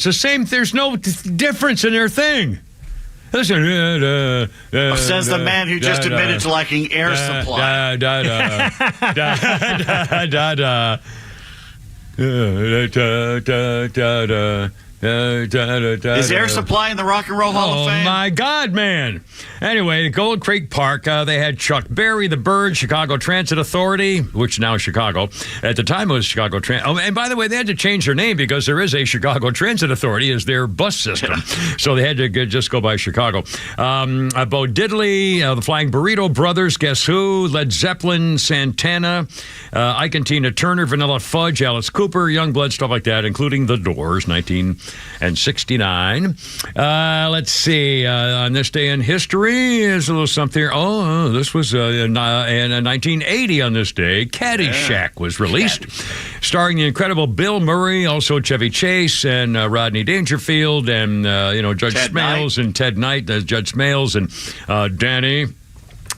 the same. There's no difference in their thing. Listen. Says the man who just admitted to liking Air Supply. Is Air Supply in the Rock and Roll Hall of Fame? Oh, my God, man. Anyway, Gold Creek Park, they had Chuck Berry, the Byrds, Chicago Transit Authority, which now is Chicago. At the time, it was Chicago Transit. Oh, and by the way, they had to change their name because there is a Chicago Transit Authority as their bus system. So they had to just go by Chicago. Bo Diddley, the Flying Burrito Brothers, Guess Who, Led Zeppelin, Santana, Ike and Tina Turner, Vanilla Fudge, Alice Cooper, Youngblood, stuff like that, including The Doors, 1969. Let's see. On this day in history, there's a little something here. Oh, this was in 1980 on this day. Caddyshack was released, starring the incredible Bill Murray, also Chevy Chase and Rodney Dangerfield and, Judge Ted Smales Knight. and Ted Knight, Judge Smales and Danny.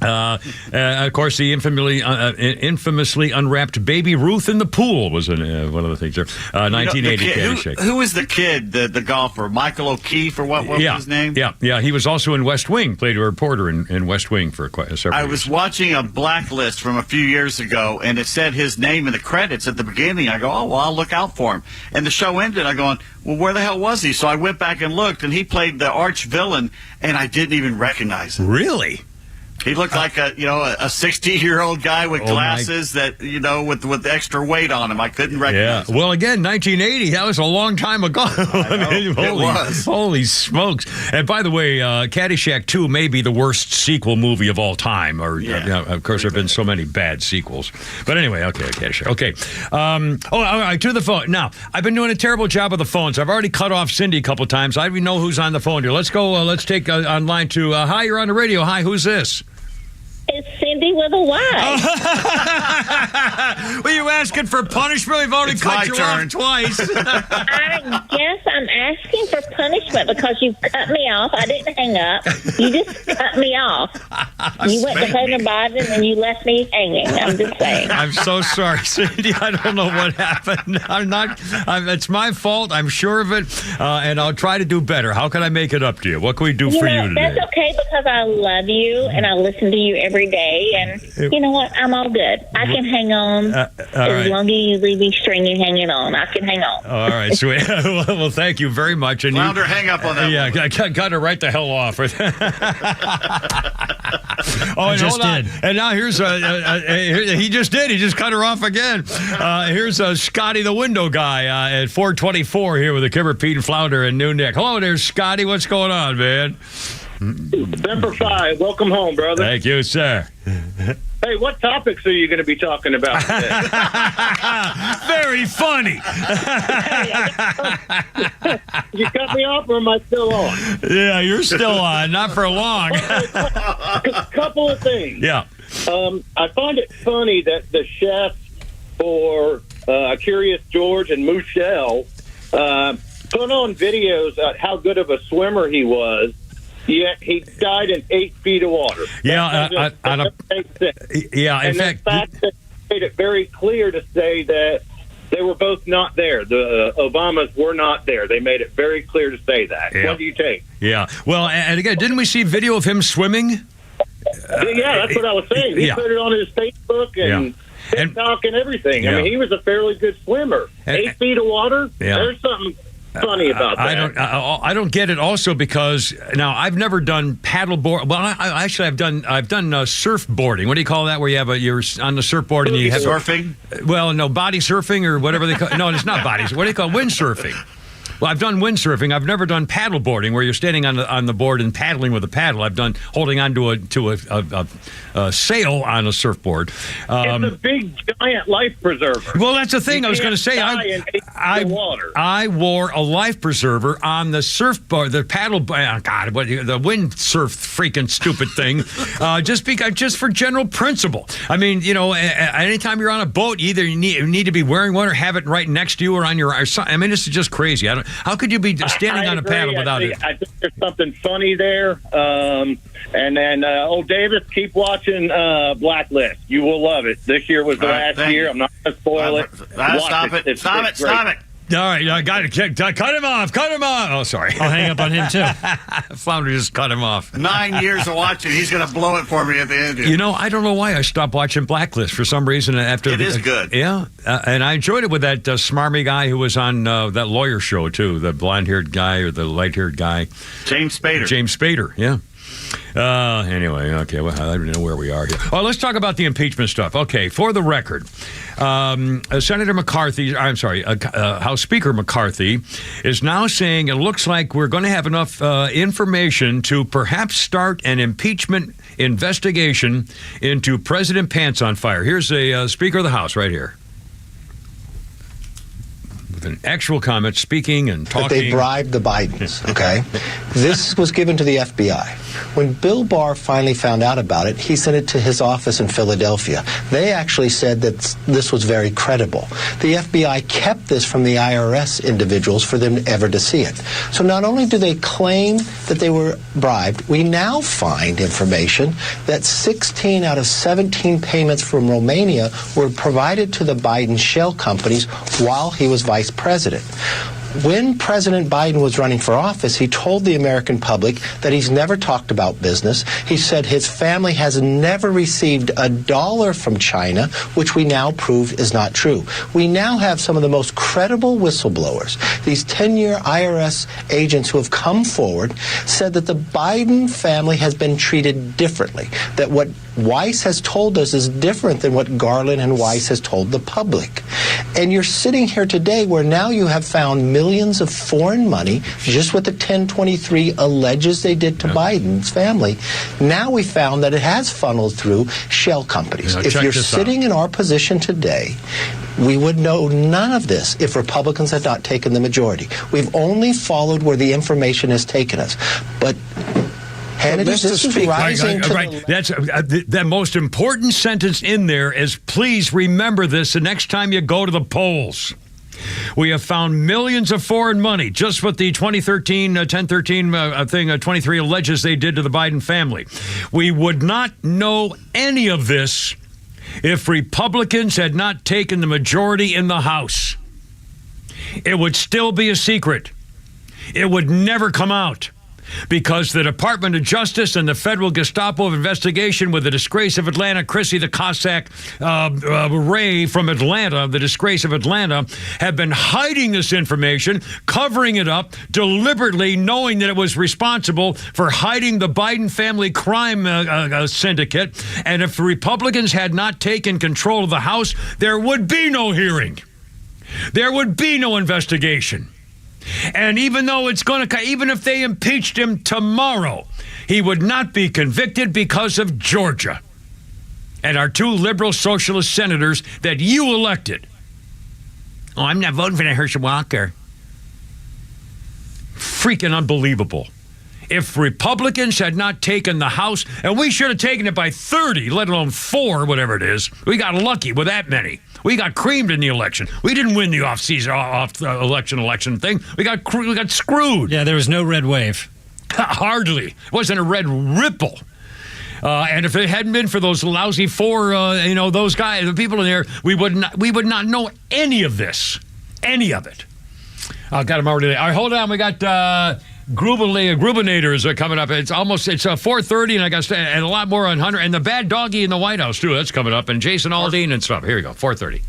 Of course, the infamously unwrapped Baby Ruth in the pool was one of the things there. 1980 Caddyshack. Who was the kid, the golfer? Michael O'Keefe, or what was his name? Yeah. He was also in West Wing, played a reporter in West Wing for several I years. was watching a Blacklist from a few years ago, and it said his name in the credits at the beginning. I go, oh, well, I'll look out for him. And the show ended. I go, well, where the hell was he? So I went back and looked, and he played the arch villain, and I didn't even recognize him. Really? He looked like a 60-year-old guy with glasses that, with extra weight on him. I couldn't recognize him. Well, again, 1980, that was a long time ago. It was. Holy smokes. And by the way, Caddyshack 2 may be the worst sequel movie of all time. Of course, there have been so many bad sequels. But anyway, okay, Caddyshack. Okay. All right, to the phone. Now, I've been doing a terrible job of the phones. I've already cut off Cindy a couple times. I don't even know who's on the phone here. Let's go. Let's take on line two. Hi, you're on the radio. Hi, who's this? It's Cindy with a Y. Were you asking for punishment? We've already cut you off twice. I guess I'm asking for punishment because you cut me off. I didn't hang up. You just cut me off. You went to Hunter Biden and you left me hanging. I'm just saying. I'm so sorry, Cindy. I don't know what happened. It's my fault. I'm sure of it. And I'll try to do better. How can I make it up to you? What can we do for you today? That's okay because I love you and I listen to you every day. And you know what? I'm all good. I can hang on as long as you leave me stringy hanging on. I can hang on. All right, sweet. Well, thank you very much. And Flounder, hang up on that. Yeah, I got to right the hell off. I just did. And now here's he just did. He just cut her off again. Here's Scotty, the window guy, at 424 here with the Kimmer, Pete, and Flounder and New Nick. Hello there, Scotty. What's going on, man? Semper Fi, welcome home, brother. Thank you, sir. Hey, what topics are you going to be talking about today? Very funny. You cut me off, or am I still on? Yeah, you're still on. Not for long. A couple of things. Yeah. I find it funny that the chefs for Curious George and Michelle put on videos of how good of a swimmer he was. Yet he died in 8 feet of water. Yeah, that doesn't make sense. Yeah. In And the fact that they made it very clear to say that they were both not there. The Obamas were not there. They made it very clear to say that. Yeah. What do you take? Yeah. Well, and again, didn't we see video of him swimming? Yeah, that's what I was saying. He put it on his Facebook and TikTok and everything. Yeah. I mean, he was a fairly good swimmer. 8 feet of water. Yeah. There's something funny about that. I don't get it. Also, because now I've never done paddleboard. Well, I've done surfboarding. What do you call that? Where you have you're on the surfboard and you have surfing. Well, no, body surfing or whatever they call. No, it's not body. What do you call windsurfing? Well, I've done windsurfing. I've never done paddle boarding, where you're standing on the board and paddling with a paddle. I've done holding on to a sail on a surfboard. It's a big, giant life preserver. Well, that's the thing I was going to say. I wore a life preserver on the surfboard, the paddle. Oh God, the windsurf freaking stupid thing. Just for general principle. I mean, anytime you're on a boat, either you need to be wearing one or have it right next to you or on your. I mean, this is just crazy. How could you be standing on a paddle without it? I think there's something funny there. And then, Davis, keep watching Blacklist. You will love it. This year was the last year. I'm not going to spoil it. Stop it. Stop it. All right, I got it. Cut him off. Oh, sorry. I'll hang up on him, too. Flounder just cut him off. 9 years of watching. He's going to blow it for me at the end. I don't know why I stopped watching Blacklist for some reason. It is good. Yeah, and I enjoyed it with that smarmy guy who was on that lawyer show, too, the blonde-haired guy or the light-haired guy. James Spader, yeah. Anyway, okay, well, I don't know where we are here. Oh, let's talk about the impeachment stuff. Okay, for the record, Senator McCarthy, House Speaker McCarthy is now saying it looks like we're going to have enough information to perhaps start an impeachment investigation into President Pants on Fire. Here's a Speaker of the House right here. With an actual comment, speaking and talking. That they bribed the Bidens, okay? This was given to the FBI. When Bill Barr finally found out about it, he sent it to his office in Philadelphia. They actually said that this was very credible. The FBI kept this from the IRS individuals for them ever to see it. So not only do they claim that they were bribed, we now find information that 16 out of 17 payments from Romania were provided to the Biden shell companies while he was vice president. When President Biden was running for office, he told the American public that he's never talked about business. He said his family has never received $1 from China, which we now proved is not true. We now have some of the most credible whistleblowers. These 10-year IRS agents who have come forward said that the Biden family has been treated differently, that what Weiss has told us is different than what Garland and Weiss has told the public. And you're sitting here today where now you have found millions of foreign money, just what the 1023 alleges they did to Biden's family. Now we found that it has funneled through shell companies. If you're sitting in our position today, we would know none of this if Republicans had not taken the majority. We've only followed where the information has taken us. But this is rising to the... That's the most important sentence in there is, please remember this the next time you go to the polls. We have found millions of foreign money, just what the 23 alleges they did to the Biden family. We would not know any of this if Republicans had not taken the majority in the House. It would still be a secret. It would never come out. Because the Department of Justice and the federal Gestapo investigation with the disgrace of Atlanta, Chrissy the Cossack Ray from Atlanta, the disgrace of Atlanta, have been hiding this information, covering it up, deliberately knowing that it was responsible for hiding the Biden family crime syndicate. And if the Republicans had not taken control of the House, there would be no hearing. There would be no investigation. And even if they impeached him tomorrow, he would not be convicted because of Georgia and our two liberal socialist senators that you elected. Oh, I'm not voting for that Herschel Walker. Freaking unbelievable. If Republicans had not taken the House, and we should have taken it by 30, let alone 4, whatever it is, we got lucky with that many. We got creamed in the election. We didn't win the election thing. We got screwed. Yeah, there was no red wave. Hardly. It wasn't a red ripple. And if it hadn't been for those lousy 4, those guys, the people in there, we would not know any of this, any of it. Got them already. All right, hold on. We got Grubinators are coming up. It's 4:30, and I got and a lot more on Hunter and the bad doggy in the White House too. That's coming up, and Jason Aldean and stuff. Here we go. 4:30.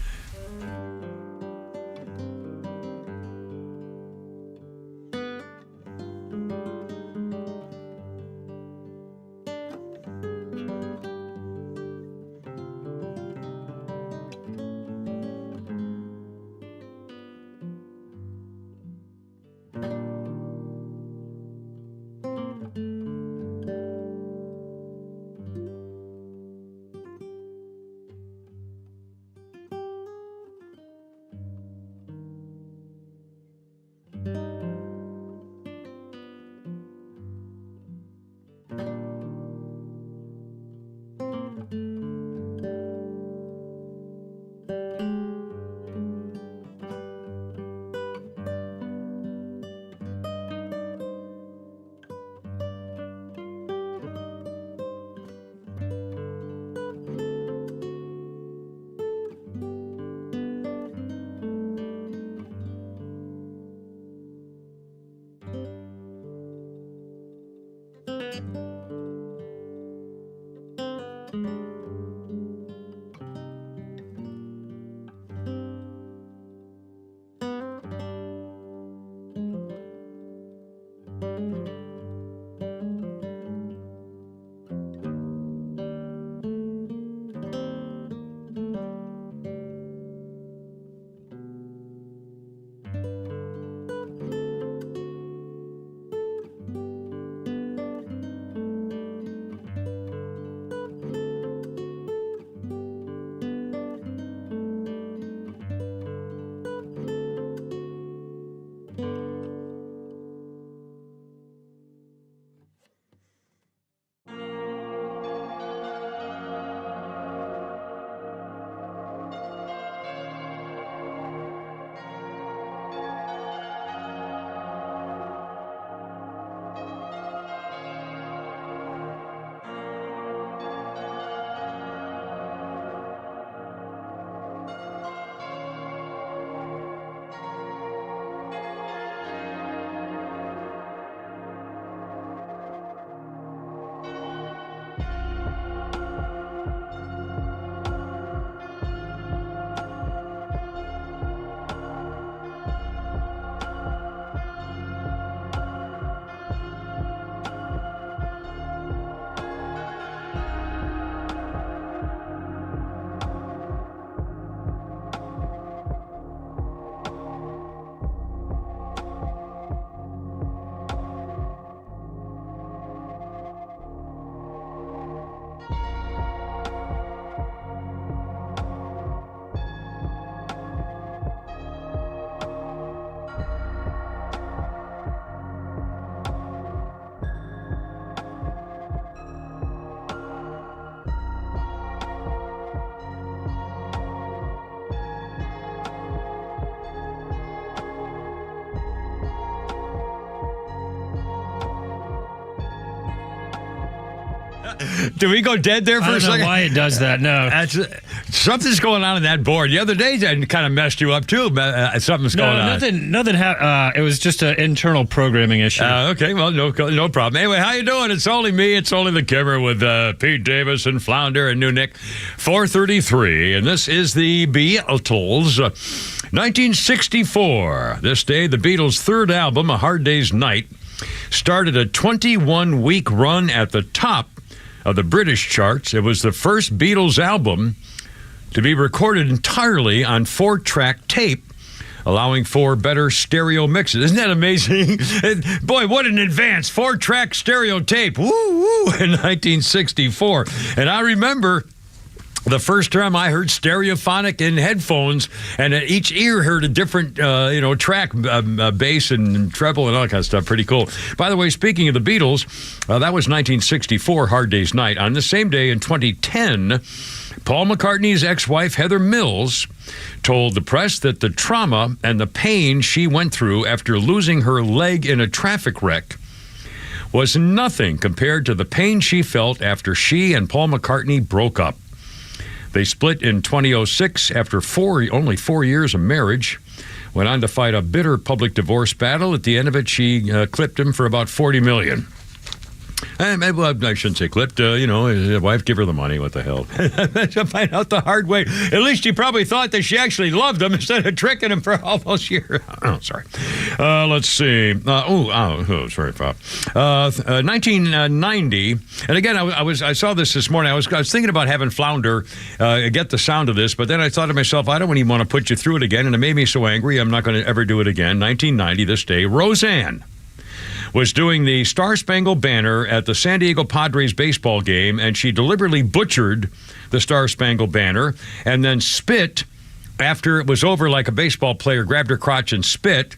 Do we go dead there for a second? I don't know why it does that. No. Something's going on in that board. The other day, that kind of messed you up, too. Something's going on. Nothing. It was just an internal programming issue. Okay, well, no problem. Anyway, how you doing? It's only me. It's only the Kimmer with Pete Davis and Flounder and New Nick. 4:33, and this is the Beatles. 1964. This day, the Beatles' third album, A Hard Day's Night, started a 21-week run at the top of the British charts. It was the first Beatles album to be recorded entirely on 4-track tape, allowing for better stereo mixes. Isn't that amazing? Boy, what an advance. 4-track stereo tape. Woo, woo, in 1964. And I remember the first time I heard stereophonic in headphones, and each ear heard a different, track, bass and treble and all that kind of stuff. Pretty cool. By the way, speaking of the Beatles, that was 1964, Hard Day's Night. On the same day in 2010, Paul McCartney's ex-wife, Heather Mills, told the press that the trauma and the pain she went through after losing her leg in a traffic wreck was nothing compared to the pain she felt after she and Paul McCartney broke up. They split in 2006 after only 4 years of marriage. Went on to fight a bitter public divorce battle. At the end of it, she clipped him for about $40 million. I shouldn't say clipped. His wife, give her the money. What the hell? To find out the hard way. At least she probably thought that she actually loved him instead of tricking him for almost a year. Oh, sorry. Let's see. Sorry, Bob. 1990. And again, I saw this morning. I was thinking about having Flounder get the sound of this, but then I thought to myself, I don't even want to put you through it again, and it made me so angry. I'm not going to ever do it again. 1990, this day, Roseanne was doing the Star-Spangled Banner at the San Diego Padres baseball game, and she deliberately butchered the Star-Spangled Banner and then spit after it was over, like a baseball player grabbed her crotch and spit.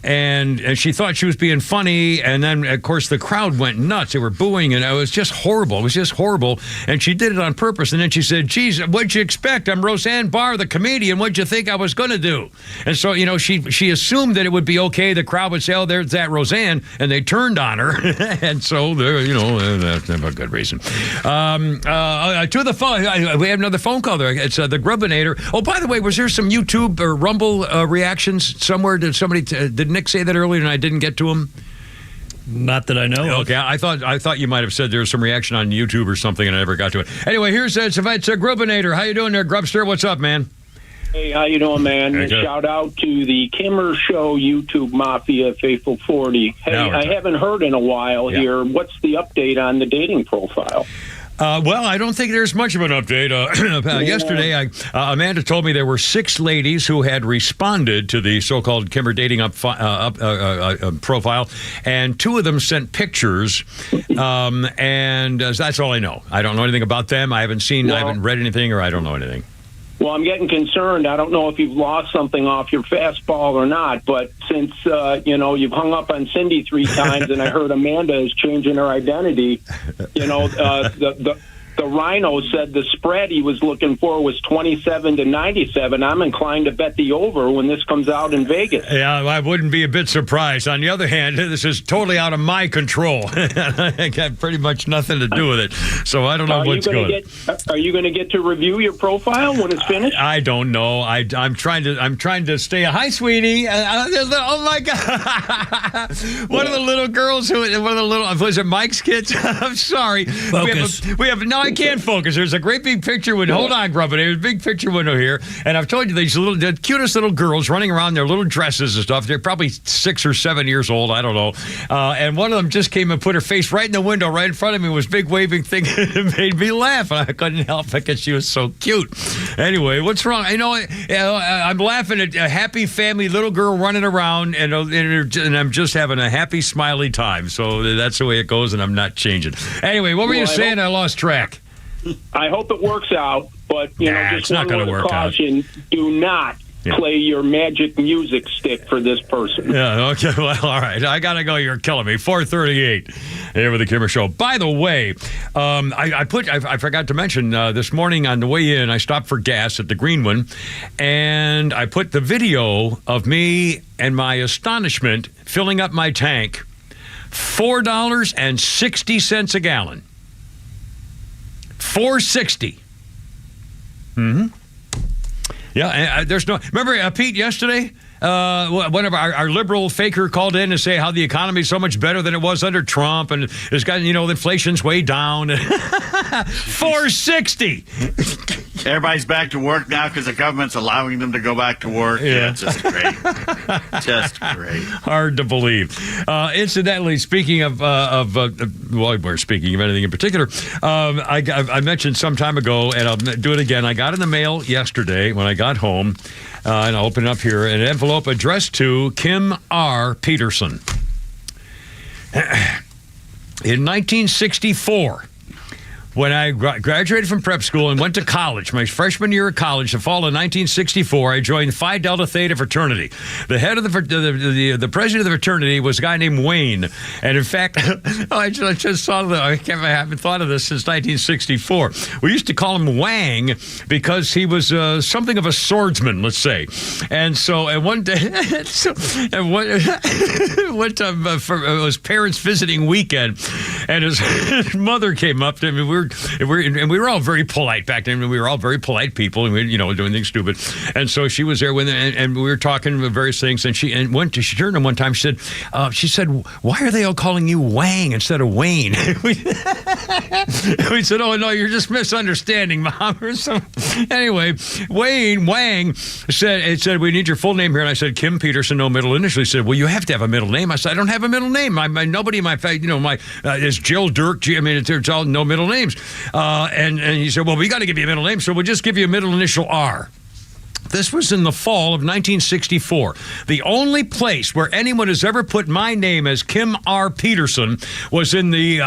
And she thought she was being funny, and then, of course, the crowd went nuts. They were booing, and it was just horrible. It was just horrible, and she did it on purpose. And then she said, geez, what'd you expect? I'm Roseanne Barr, the comedian. What'd you think I was going to do? And so, she assumed that it would be okay. The crowd would say, oh, there's that Roseanne, and they turned on her. And so, that's a good reason. To the phone, we have another phone call there. It's the Grubbinator. Oh, by the way, was there some YouTube or Rumble reactions somewhere? Did somebody... did Nick say that earlier and I didn't get to him? Not that I know. Okay, I thought you might have said there was some reaction on YouTube or something and I never got to it. Anyway, here's it's Grubbinator. How you doing there, Grubster? What's up, man? Hey, how you doing, man? Hey, shout out to the Kimmer Show YouTube Mafia Faithful 40. Hey, I haven't heard in a while here. What's the update on the dating profile? Well, I don't think there's much of an update. Yesterday, Amanda told me there were 6 ladies who had responded to the so-called Kimmer dating profile, and 2 of them sent pictures, and that's all I know. I don't know anything about them. I haven't seen, I haven't read anything, or I don't know anything. Well, I'm getting concerned. I don't know if you've lost something off your fastball or not, but since, you've hung up on Cindy 3 times and I heard Amanda is changing her identity, the Rhino said the spread he was looking for was 27-97. I'm inclined to bet the over when this comes out in Vegas. Yeah, I wouldn't be a bit surprised. On the other hand, this is totally out of my control. I got pretty much nothing to do with it, so I don't know what's going on. Are you going to get to review your profile when it's finished? I don't know. I'm trying to stay. Hi, sweetie. Oh my God! One of the little girls was it Mike's kids? I'm sorry. Focus. We have no. I can't focus. There's a great big picture window. Hold on, Grubbin. There's a big picture window here. And I've told you the cutest little girls running around in their little dresses and stuff. They're probably 6 or 7 years old. I don't know. And one of them just came and put her face right in the window right in front of me. It was big waving thing. It made me laugh. And I couldn't help it because she was so cute. Anyway, what's wrong? I'm laughing at a happy family little girl running around and I'm just having a happy, smiley time. So that's the way it goes and I'm not changing. Anyway, what were you saying? I lost track. I hope it works out, but just it's not going to work caution, do not play your magic music stick for this person. Yeah, okay, well, all right. I got to go. You're killing me. 4:38 here with the Kimmer Show. By the way, I forgot to mention this morning on the way in, I stopped for gas at the Green One, and I put the video of me and my astonishment filling up my tank, $4.60 a gallon. $4.60. Mm-hmm. Yeah, there's no. Remember Pete yesterday? One of our liberal faker called in to say how the economy is so much better than it was under Trump, and it's got the inflation's way down. $4.60. Everybody's back to work now because the government's allowing them to go back to work. Yeah, it's just great. Just great. Hard to believe. Incidentally, speaking of we're speaking of anything in particular, I mentioned some time ago, and I'll do it again. I got in the mail yesterday when I got home, and I'll open it up here, an envelope addressed to Kim R. Peterson. In 1964, when I graduated from prep school and went to college, my freshman year of college, the fall of 1964, I joined Phi Delta Theta fraternity. The head of the president of the fraternity was a guy named Wayne. And in fact, I just saw I haven't thought of this since 1964. We used to call him Wang because he was something of a swordsman, let's say. And one day, one time it was parents visiting weekend, and his mother came up to him. We were all very polite back then. We were all very polite people, and we, doing things stupid. And so she was there with, and we were talking about various things. And she turned to him one time. She said, "Why are they all calling you Wang instead of Wayne?" we said, "Oh no, you're just misunderstanding, Mom." So anyway, Wang said, "We need your full name here." And I said, "Kim Peterson, no middle initial." He said, "Well, you have to have a middle name." I said, "I don't have a middle name. Nobody in my is Jill Dirk. It's all no middle names." And he said, "Well, we got to give you a middle name, so we'll just give you a middle initial R." This was in the fall of 1964. The only place where anyone has ever put my name as Kim R. Peterson was in the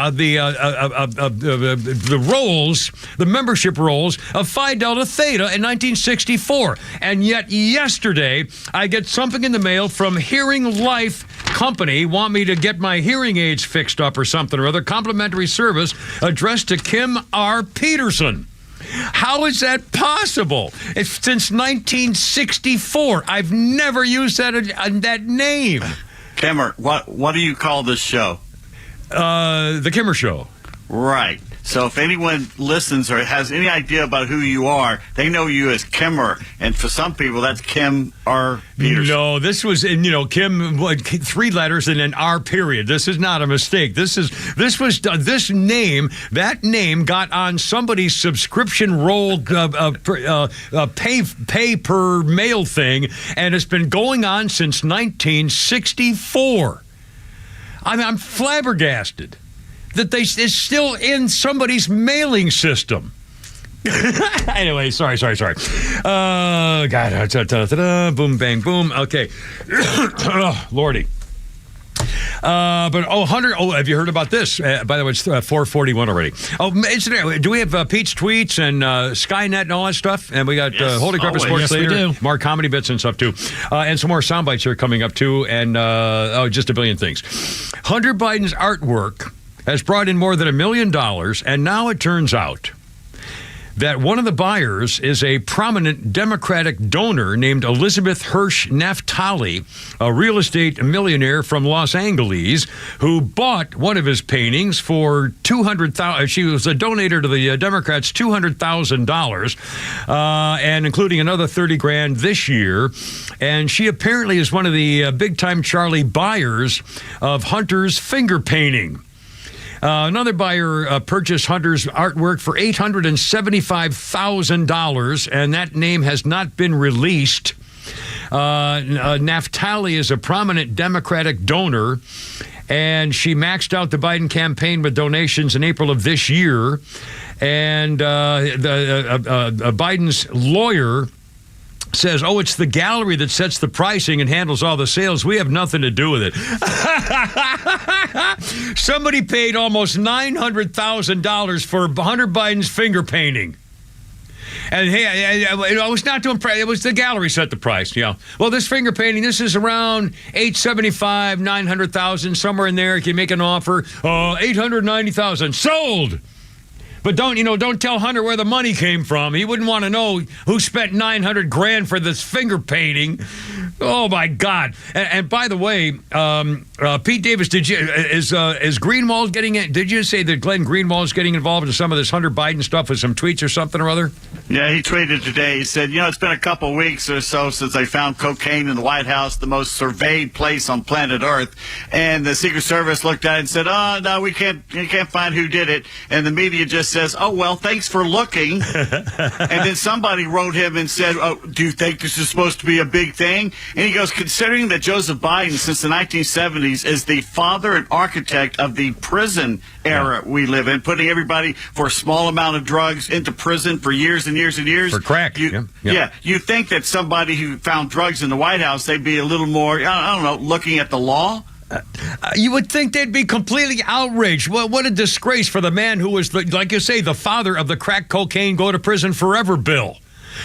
rolls, the membership rolls of Phi Delta Theta in 1964. And yet yesterday, I get something in the mail from Hearing Life Company, want me to get my hearing aids fixed up or something or other, complimentary service addressed to Kim R. Peterson. How is that possible? Since 1964, I've never used that name. Kimmer, what do you call this show? The Kimmer Show. Right. So if anyone listens or has any idea about who you are, they know you as Kimmer. And for some people, that's Kim R. Peterson. No, this was, Kim, 3 letters and then R period. This is not a mistake. That name got on somebody's subscription roll pay per mail thing, and it's been going on since 1964. I'm flabbergasted that it's still in somebody's mailing system. Anyway, sorry. Oh, God. Boom, bang, boom. Okay. Oh, Lordy. Hunter, have you heard about this? By the way, it's 4:41 already. Do we have Pete's tweets and Skynet and all that stuff? And we got Holy Crap Sports later. More comedy bits and stuff, too. And some more sound bites here coming up, too. And, just a billion things. Hunter Biden's artwork has brought in more than $1 million, and now it turns out that one of the buyers is a prominent Democratic donor named Elizabeth Hirsch Naftali, a real estate millionaire from Los Angeles, who bought one of his paintings for $200,000. She was a donator to the Democrats, $200,000, and including another $30,000 this year. And she apparently is one of the big-time Charlie buyers of Hunter's finger painting. Another buyer purchased Hunter's artwork for $875,000, and that name has not been released. Naftali is a prominent Democratic donor, and she maxed out the Biden campaign with donations in April of this year. And Biden's lawyer says, it's the gallery that sets the pricing and handles all the sales. We have nothing to do with it. Somebody paid almost $900,000 for Hunter Biden's finger painting. And hey, I was not to impress. It was the gallery set the price. Yeah. Well, this finger painting, this is around $875,000, $900,000, somewhere in there. If you make an offer, $890,000 sold. But don't tell Hunter where the money came from. He wouldn't want to know who spent $900,000 for this finger painting. Oh my God! And by the way, Pete Davis, is Greenwald getting it? Did you say that Glenn Greenwald is getting involved in some of this Hunter Biden stuff with some tweets or something or other? Yeah, he tweeted today. He said, it's been a couple weeks or so since they found cocaine in the White House, the most surveyed place on planet Earth, and the Secret Service looked at it and said, "Oh no, we can't find who did it." And the media just says, "Oh well, thanks for looking." And then somebody wrote him and said, "Oh, do you think this is supposed to be a big thing?" And he goes, "Considering that Joseph Biden, since the 1970s, is the father and architect of the prison era we live in, putting everybody for a small amount of drugs into prison for years and years and years." For crack. Yeah, you think that somebody who found drugs in the White House, they'd be a little more, I don't know, looking at the law? You would think they'd be completely outraged. What a disgrace for the man who was, like you say, the father of the crack cocaine go to prison forever bill.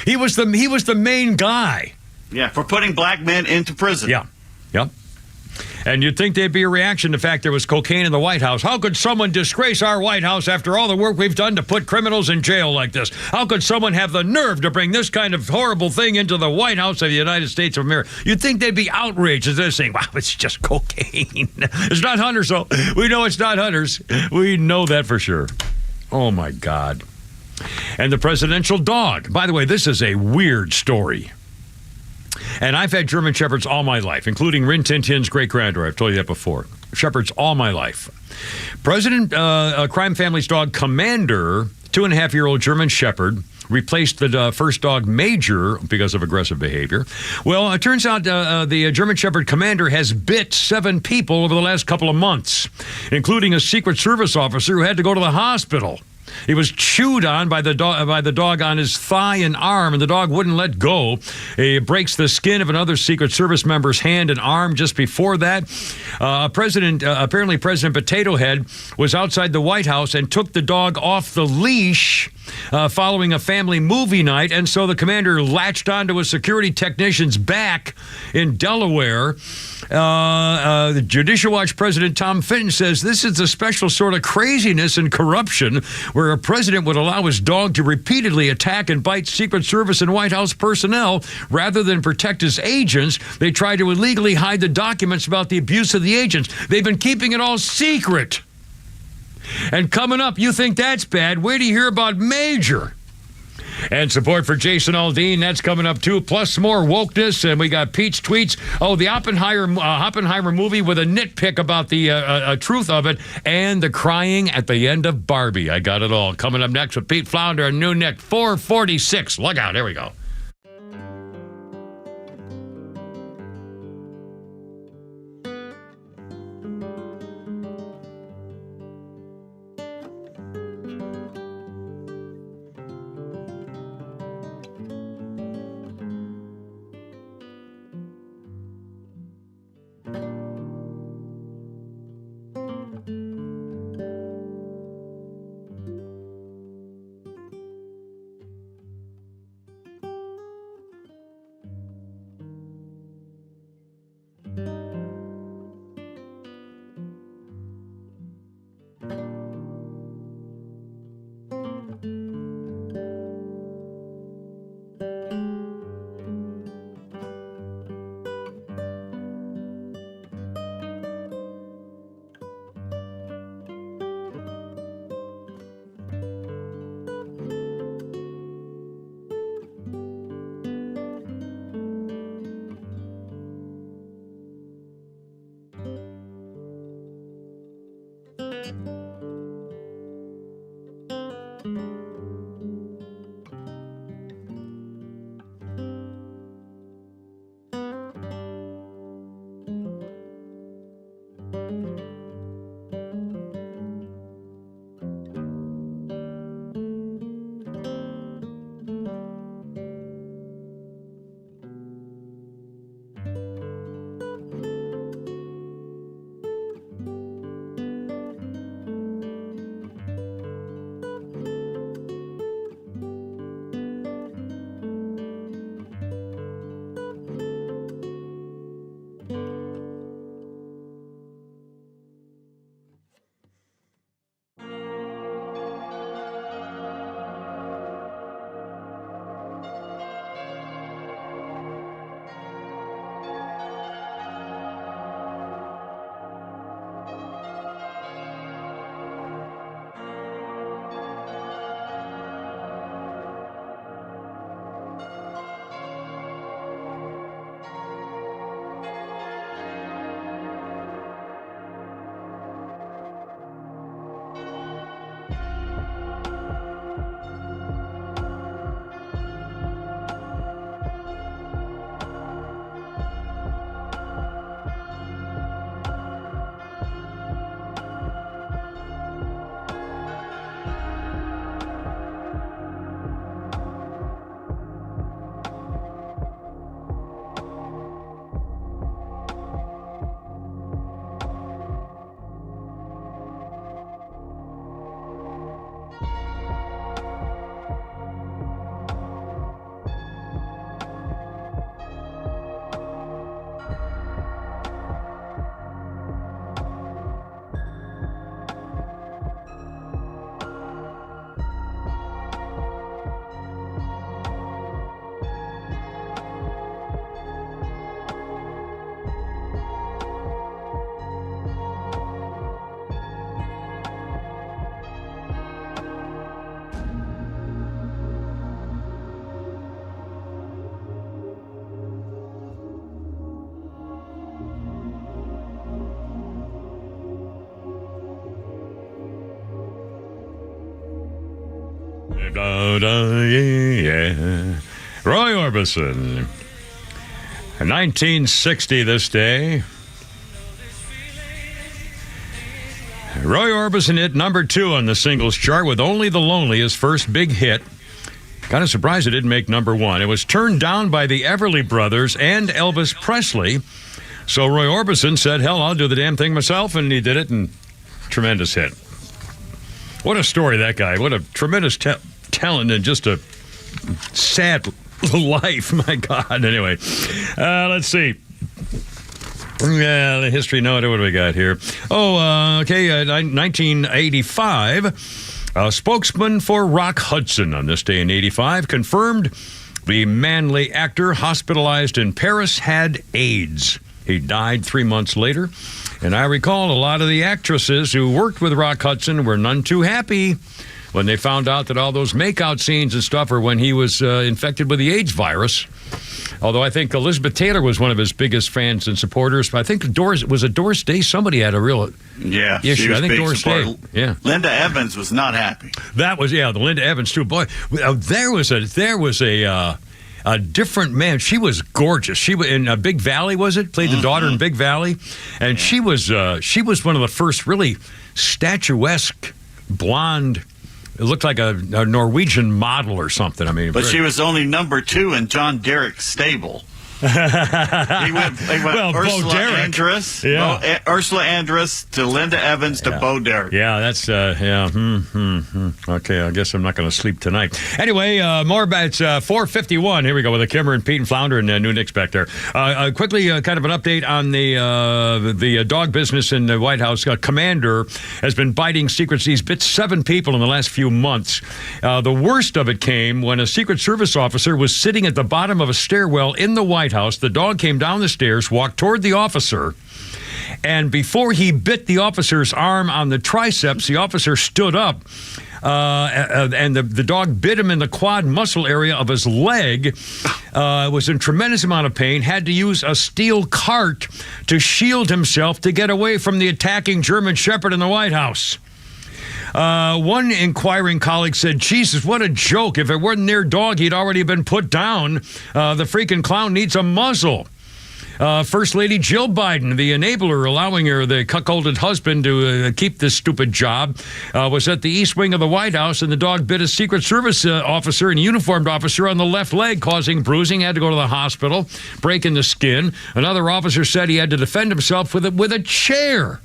He was the main guy. Yeah, for putting black men into prison. Yeah, yep. And you'd think there'd be a reaction to the fact there was cocaine in the White House. How could someone disgrace our White House after all the work we've done to put criminals in jail like this? How could someone have the nerve to bring this kind of horrible thing into the White House of the United States of America? You'd think they'd be outraged as they're saying, wow, it's just cocaine. It's not Hunter's, so we know it's not Hunter's. We know that for sure. Oh, my God. And the presidential dog. By the way, this is a weird story. And I've had German Shepherds all my life, including Rin Tin Tin's great-granddaughter. I've told you that before. Shepherds all my life. President Crime Family's dog, Commander, 2.5-year-old German Shepherd, replaced the first dog, Major, because of aggressive behavior. Well, it turns out the German Shepherd Commander has bit 7 people over the last couple of months, including a Secret Service officer who had to go to the hospital. He was chewed on by the dog on his thigh and arm, and the dog wouldn't let go. He breaks the skin of another Secret Service member's hand and arm just before that. Apparently President Potato Head was outside the White House and took the dog off the leash following a family movie night, and so the commander latched onto a security technician's back in Delaware. The Judicial Watch President Tom Fitton says this is a special sort of craziness and corruption where a president would allow his dog to repeatedly attack and bite Secret Service and White House personnel rather than protect his agents. They try to illegally hide the documents about the abuse of the agents. They've been keeping it all secret. And coming up, you think that's bad? Wait till you hear about Major. And support for Jason Aldean, that's coming up too. Plus more wokeness, and we got Pete's tweets. Oh, the Oppenheimer movie with a nitpick about the truth of it, and the crying at the end of Barbie. I got it all. Coming up next with Pete Flounder and New Nick, 446. Look out, here we go. Yeah. Roy Orbison. 1960 this day. Roy Orbison hit number 2 on the singles chart with Only the Lonely, his first big hit. Kind of surprised it didn't make number 1. It was turned down by the Everly Brothers and Elvis Presley. So Roy Orbison said, hell, I'll do the damn thing myself, and he did it, and tremendous hit. What a story, that guy. What a tremendous talent and just a sad life. My God. Anyway, let's see. The history note. What do we got here? 1985. A spokesman for Rock Hudson on this day in 85 confirmed the manly actor hospitalized in Paris had AIDS. He died 3 months later. And I recall a lot of the actresses who worked with Rock Hudson were none too happy when they found out that all those makeout scenes and stuff are when he was infected with the AIDS virus. Although I think Elizabeth Taylor was one of his biggest fans and supporters. But I think Doris Day. Somebody had a real issue. She was I think big Doris supporter. Day. Yeah, Linda Evans was not happy. That was the Linda Evans too. Boy, there was a different man. She was gorgeous. She was in Big Valley. Was it played the daughter in Big Valley, and she was one of the first really statuesque blonde. It looked like a Norwegian model or something. I mean, but she was only number 2 in John Derrick's stable. He went Ursula Andress, Ursula Andress to Linda Evans to Bo Derrick. Yeah, that's Okay, I guess I'm not going to sleep tonight. Anyway, more about 4:51. Here we go with the Kimmer and Pete and Flounder and New Nick's back there. Quickly, kind of an update on the dog business in the White House. Commander has been biting secrets. He's bit 7 people in the last few months. The worst of it came when a Secret Service officer was sitting at the bottom of a stairwell in the White House. The dog came down the stairs, walked toward the officer, and before he bit the officer's arm on the triceps, the officer stood up, and the dog bit him in the quad muscle area of his leg. Was in tremendous amount of pain, had to use a steel cart to shield himself to get away from the attacking German Shepherd in the White House. One inquiring colleague said, Jesus, what a joke. If it weren't their dog, he'd already been put down. The freaking clown needs a muzzle. First Lady Jill Biden, the enabler allowing the cuckolded husband to keep this stupid job, was at the east wing of the White House, and the dog bit a Secret Service officer and uniformed officer on the left leg, causing bruising. Had to go to the hospital, breaking the skin. Another officer said he had to defend himself with a chair.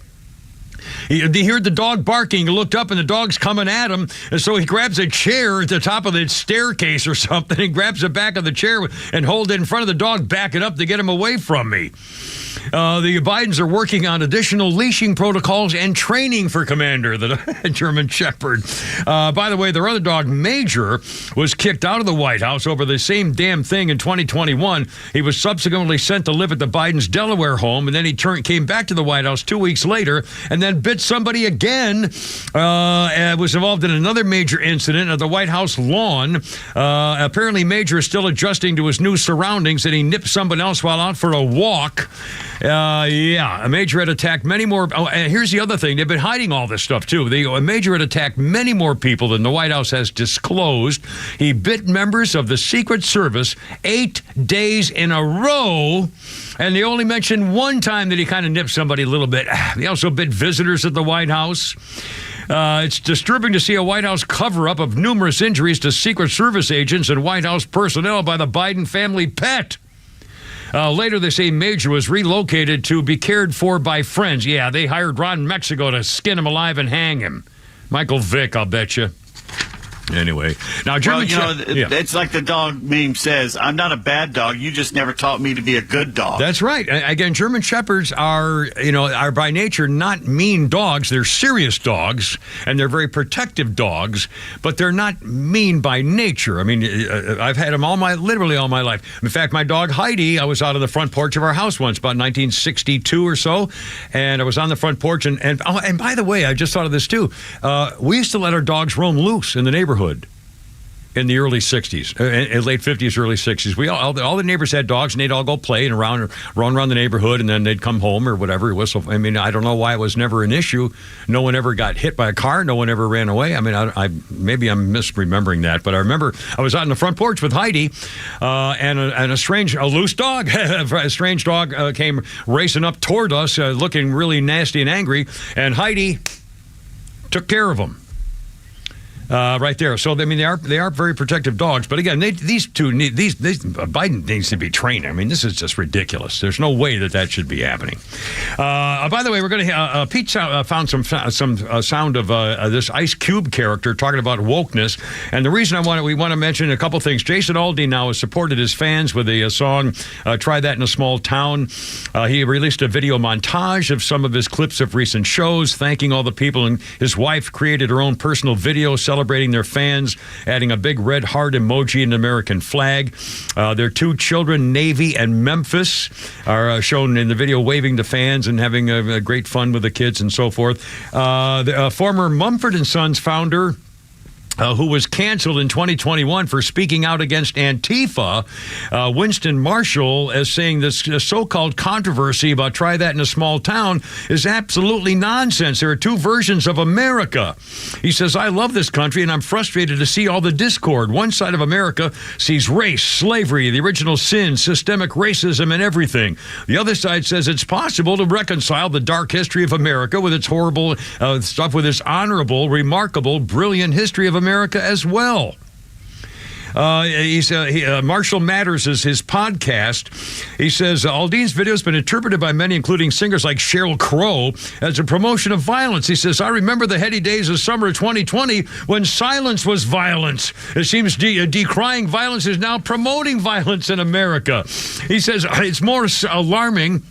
He heard the dog barking. He looked up, and the dog's coming at him. And so he grabs a chair at the top of the staircase or something. He grabs the back of the chair and holds it in front of the dog, back it up to get him away from me. The Bidens are working on additional leashing protocols and training for Commander, the German Shepherd. By the way, their other dog, Major, was kicked out of the White House over the same damn thing in 2021. He was subsequently sent to live at the Bidens' Delaware home, and then he came back to the White House 2 weeks later and then bit somebody again. And was involved in another major incident at the White House lawn. Apparently, Major is still adjusting to his new surroundings, and he nipped someone else while out for a walk. A Major had attacked many more. And here's the other thing. They've been hiding all this stuff, too. A Major had attacked many more people than the White House has disclosed. He bit members of the Secret Service 8 days in a row, and they only mentioned one time that he kind of nipped somebody a little bit. He also bit visitors at the White House. It's disturbing to see a White House cover-up of numerous injuries to Secret Service agents and White House personnel by the Biden family pet. Later, they say Major was relocated to be cared for by friends. Yeah, they hired Ron Mexico to skin him alive and hang him. Michael Vick, I'll bet you. Anyway, now German it's like the dog meme says, I'm not a bad dog, you just never taught me to be a good dog. That's right. Again, German Shepherds are by nature not mean dogs. They're serious dogs, and they're very protective dogs, but they're not mean by nature. I mean, I've had them literally all my life. In fact, my dog Heidi, I was out on the front porch of our house once, about 1962 or so, and I was on the front porch, and by the way, I just thought of this too. We used to let our dogs roam loose in the neighborhood. in the early 60s, late 50s, early 60s. All the neighbors had dogs, and they'd all go play and run around the neighborhood, and then they'd come home or whatever. Whistle. I mean, I don't know why it was never an issue. No one ever got hit by a car. No one ever ran away. I mean, maybe I'm misremembering that, but I remember I was out on the front porch with Heidi, and a loose dog, a strange dog came racing up toward us, looking really nasty and angry, and Heidi took care of him. Right there. So I mean, they are very protective dogs. But again, Biden needs to be trained. I mean, this is just ridiculous. There's no way that should be happening. By the way, we're going to Pete found some sound of this Ice Cube character talking about wokeness. And the reason we want to mention a couple things. Jason Aldean now has supported his fans with a song "Try That in a Small Town." He released a video montage of some of his clips of recent shows, thanking all the people, and his wife created her own personal video celebrating their fans, adding a big red heart emoji and an American flag. Their two children, Navy and Memphis, are shown in the video waving to fans and having great fun with the kids and so forth. The former Mumford & Sons founder, who was canceled in 2021 for speaking out against Antifa, Winston Marshall, is saying this so-called controversy about Try That in a Small Town is absolutely nonsense. There are two versions of America. He says, I love this country, and I'm frustrated to see all the discord. One side of America sees race, slavery, the original sin, systemic racism, and everything. The other side says it's possible to reconcile the dark history of America with its horrible stuff, with its honorable, remarkable, brilliant history of America as well. Marshall Matters is his podcast. He says Aldean's video has been interpreted by many, including singers like Sheryl Crow, as a promotion of violence. He says, I remember the heady days of summer 2020 when silence was violence. It seems decrying violence is now promoting violence in America. He says it's more alarming.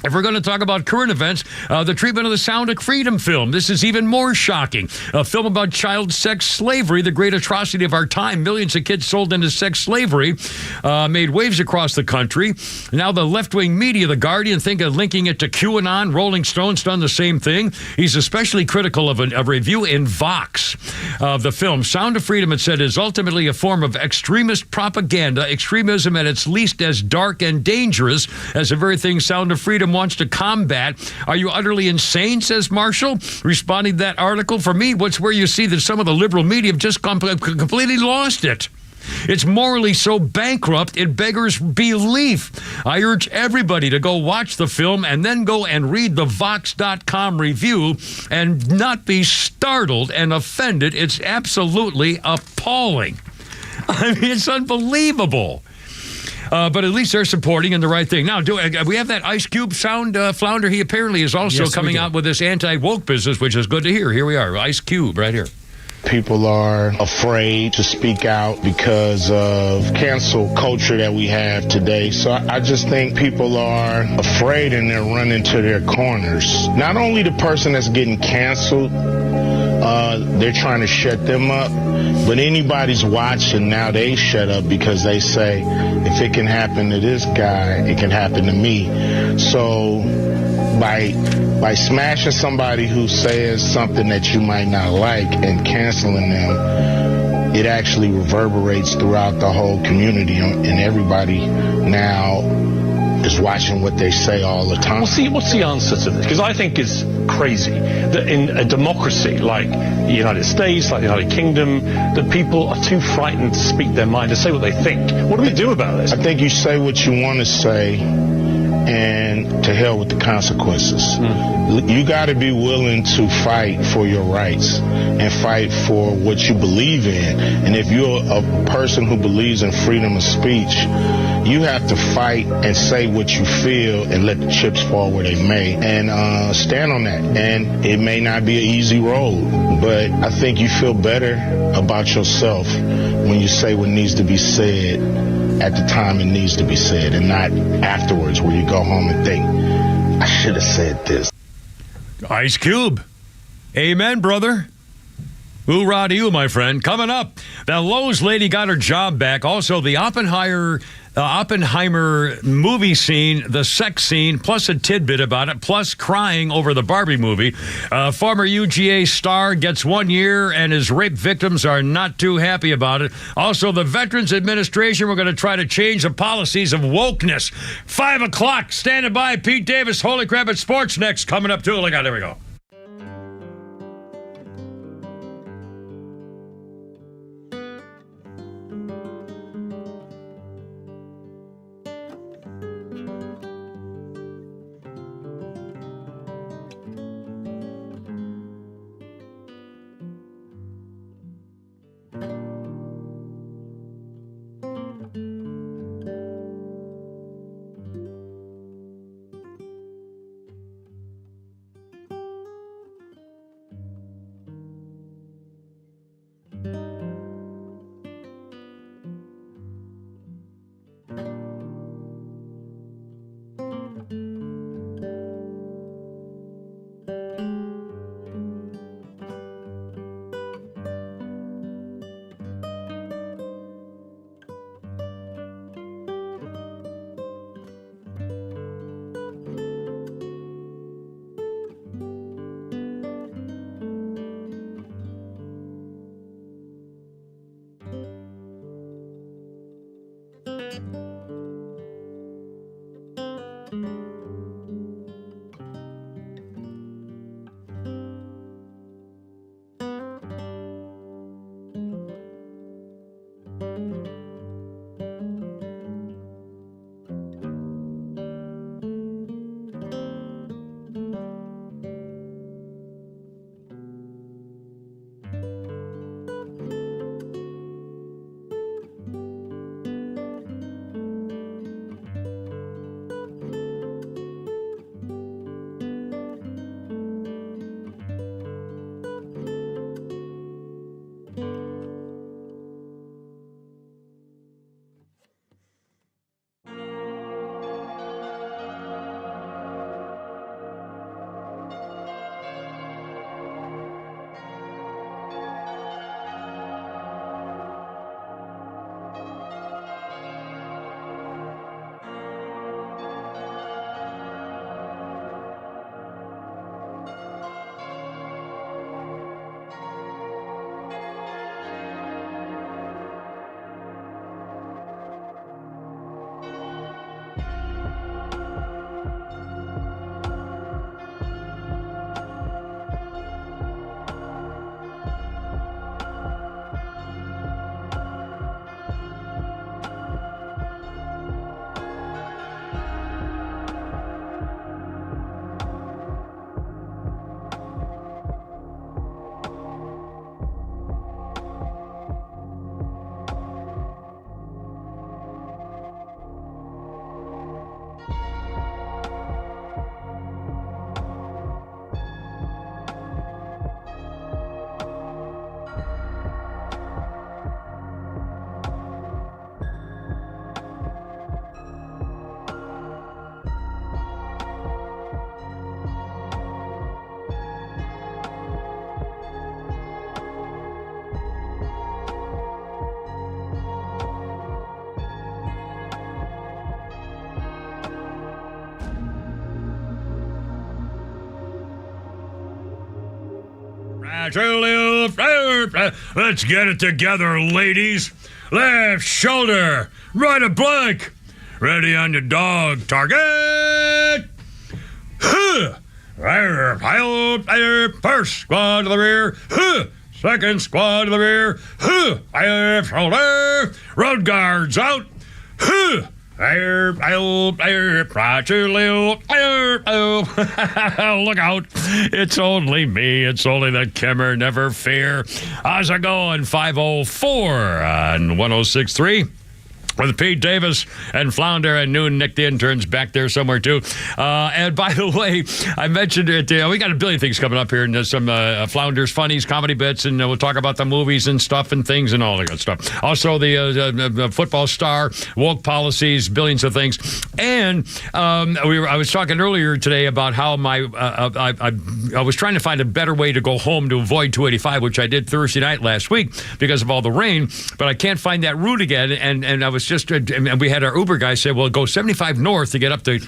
If we're going to talk about current events, the treatment of the Sound of Freedom film. This is even more shocking. A film about child sex slavery, the great atrocity of our time. Millions of kids sold into sex slavery, made waves across the country. Now the left-wing media, The Guardian, think of linking it to QAnon. Rolling Stone's done the same thing. He's especially critical of a review in Vox of the film. Sound of Freedom, it said, is ultimately a form of extremist propaganda, extremism at its least as dark and dangerous as the very thing Sound of Freedom wants to combat. Are you utterly insane, says Marshall, responding to that article. For me, what's where you see that some of the liberal media have just completely lost it. It's morally so bankrupt, it beggars belief. I urge everybody to go watch the film and then go and read the Vox.com review and not be startled and offended. It's absolutely appalling. I mean, it's unbelievable. But at least they're supporting and the right thing. Now, we have that Ice Cube sound, Flounder? He apparently is also coming out with this anti-woke business, which is good to hear. Here we are, Ice Cube right here. People are afraid to speak out because of cancel culture that we have today. So I just think people are afraid and they're running to their corners. Not only the person that's getting canceled, they're trying to shut them up, but anybody's watching now, they shut up because they say, if it can happen to this guy, it can happen to me. So by smashing somebody who says something that you might not like and canceling them, it actually reverberates throughout the whole community, and everybody now is watching what they say all the time. Well, see, what's the answer to this? Because I think it's crazy that in a democracy like the United States, like the United Kingdom, that people are too frightened to speak their mind, to say what they think. What do we do about this? I think you say what you want to say, and to hell with the consequences. You got to be willing to fight for your rights and fight for what you believe in. And if you're a person who believes in freedom of speech, you have to fight and say what you feel and let the chips fall where they may, and stand on that. And it may not be an easy road, but I think you feel better about yourself when you say what needs to be said at the time it needs to be said, and not afterwards where you go home and think, I should have said this. Ice Cube. Amen, brother. Hoorah to you, my friend. Coming up, that Lowe's lady got her job back. Also, the Oppenheimer movie scene, the sex scene, plus a tidbit about it, plus crying over the Barbie movie. Former UGA star gets 1 year, and his rape victims are not too happy about it. Also, the Veterans Administration, we're going to try to change the policies of wokeness. 5 o'clock, standing by. Pete Davis, Holy Crap at Sports next. Coming up, too. Look out, there we go. Let's get it together, ladies. Left shoulder, right a blank. Ready on your dog. Target. First squad to the rear. Second squad to the rear. Left shoulder. Road guards out. Look out. It's only me. It's only the Kimmer. Never fear. How's it going? 504 on 106.3. with Pete Davis and Flounder and Noon. Nick the intern's back there somewhere too. And by the way, I mentioned it. We got a billion things coming up here, and there's some Flounder's funnies, comedy bits, and we'll talk about the movies and stuff and things and all that good stuff. Also, the football star, woke policies, billions of things. And I was talking earlier today about how I was trying to find a better way to go home to avoid 285, which I did Thursday night last week because of all the rain, but I can't find that route again. And I was and we had our Uber guy say, well, go 75 north to get up to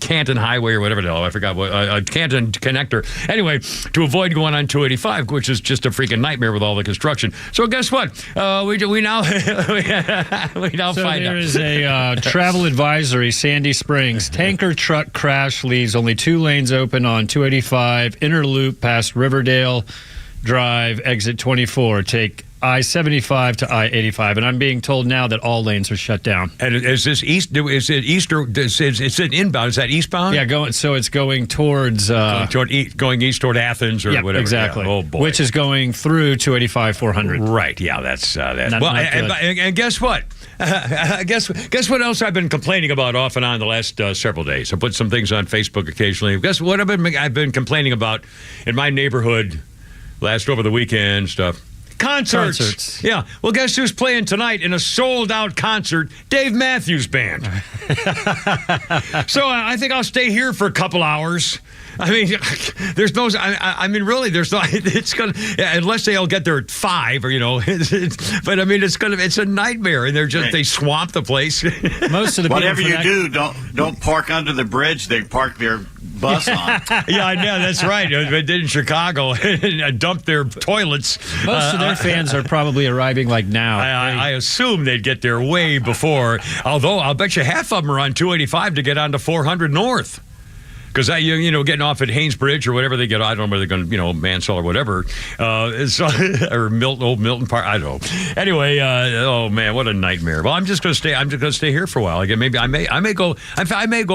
Canton Highway or whatever the hell, I forgot what, Canton Connector. Anyway, to avoid going on 285, which is just a freaking nightmare with all the construction. So guess what? We now find out. There is a travel advisory, Sandy Springs. Tanker truck crash leaves only 2 lanes open on 285, inner loop past Riverdale Drive, exit 24. Take I-75 to I-85, and I'm being told now that all lanes are shut down. And is this east? Is it east or is it inbound? Is that eastbound? Yeah, so it's going towards going east toward Athens or whatever. Exactly. Yeah. Oh boy, which is going through 285 400. Right. Yeah, that's well. And guess what? Guess what else I've been complaining about off and on the last several days. I put some things on Facebook occasionally. Guess what I've been complaining about in my neighborhood over the weekend stuff. Concerts. Yeah. Well, guess who's playing tonight in a sold-out concert? Dave Matthews Band. So I think I'll stay here for a couple hours. I mean, there's no. I mean, really, there's no. It's gonna unless they all get there at 5, or but I mean, it's a nightmare, and they swamp the place. Most of the whatever you do, don't park under the bridge. They park their bus on. Yeah, I know that's right. They did in Chicago and dumped their toilets. Most of their fans are probably arriving like now. I assume they'd get there way before. Although I'll bet you half of them are on 285 to get onto 400 North. Because getting off at Haynes Bridge or whatever they get, I don't know where they're going to, Mansell or whatever, or Milton Park, I don't know. Anyway, oh man, what a nightmare. Well, I'm just going to stay here for a while. Again, maybe I may go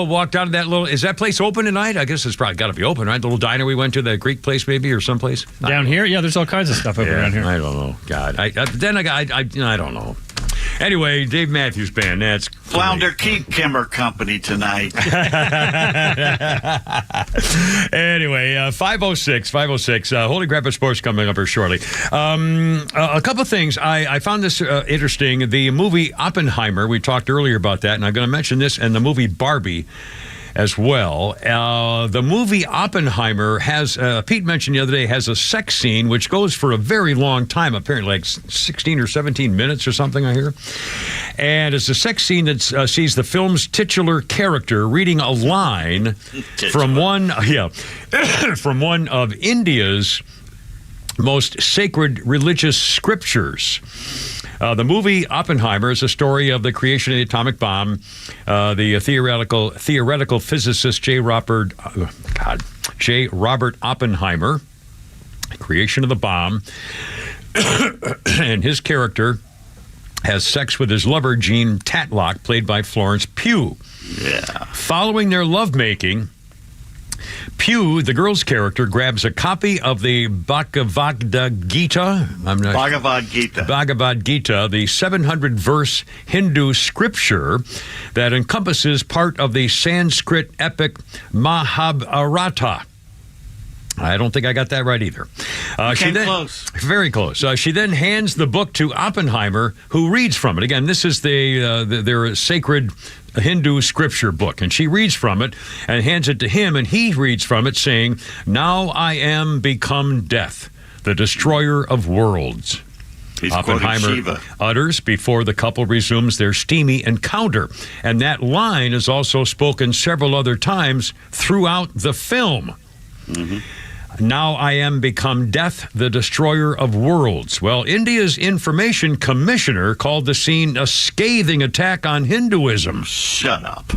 walk down to that little. Is that place open tonight? I guess it's probably got to be open, right? The little diner we went to, the Greek place maybe, or someplace down here. Yeah, there's all kinds of stuff over around here. I don't know. God, I don't know. Anyway, Dave Matthews Band. That's Flounder Keep Kimmer Company tonight. Anyway, 506. Holy Crap at Sports coming up here shortly. A couple of things. I found this interesting. The movie Oppenheimer, we talked earlier about that, and I'm going to mention this, and the movie Barbie as well. The movie Oppenheimer has, Pete mentioned the other day, has a sex scene which goes for a very long time, apparently like 16 or 17 minutes or something, I hear. And it's a sex scene that sees the film's titular character reading a line from one of India's most sacred religious scriptures. The movie Oppenheimer is a story of the creation of the atomic bomb. The theoretical physicist J. Robert Oppenheimer, creation of the bomb, and his character has sex with his lover Jean Tatlock, played by Florence Pugh. Yeah. Following their lovemaking, Pugh, the girl's character, grabs a copy of the Bhagavad Gita, the 700-verse Hindu scripture that encompasses part of the Sanskrit epic Mahabharata. I don't think I got that right either. Close. Very close. She then hands the book to Oppenheimer, who reads from it. Again, this is their sacred Hindu scripture book, and she reads from it and hands it to him, and he reads from it, saying, "Now I am become death, the destroyer of worlds." He's Oppenheimer utters before the couple resumes their steamy encounter, and that line is also spoken several other times throughout the film. Mm-hmm. Now I am become death, the destroyer of worlds. Well, India's information commissioner called the scene a scathing attack on Hinduism. Shut up.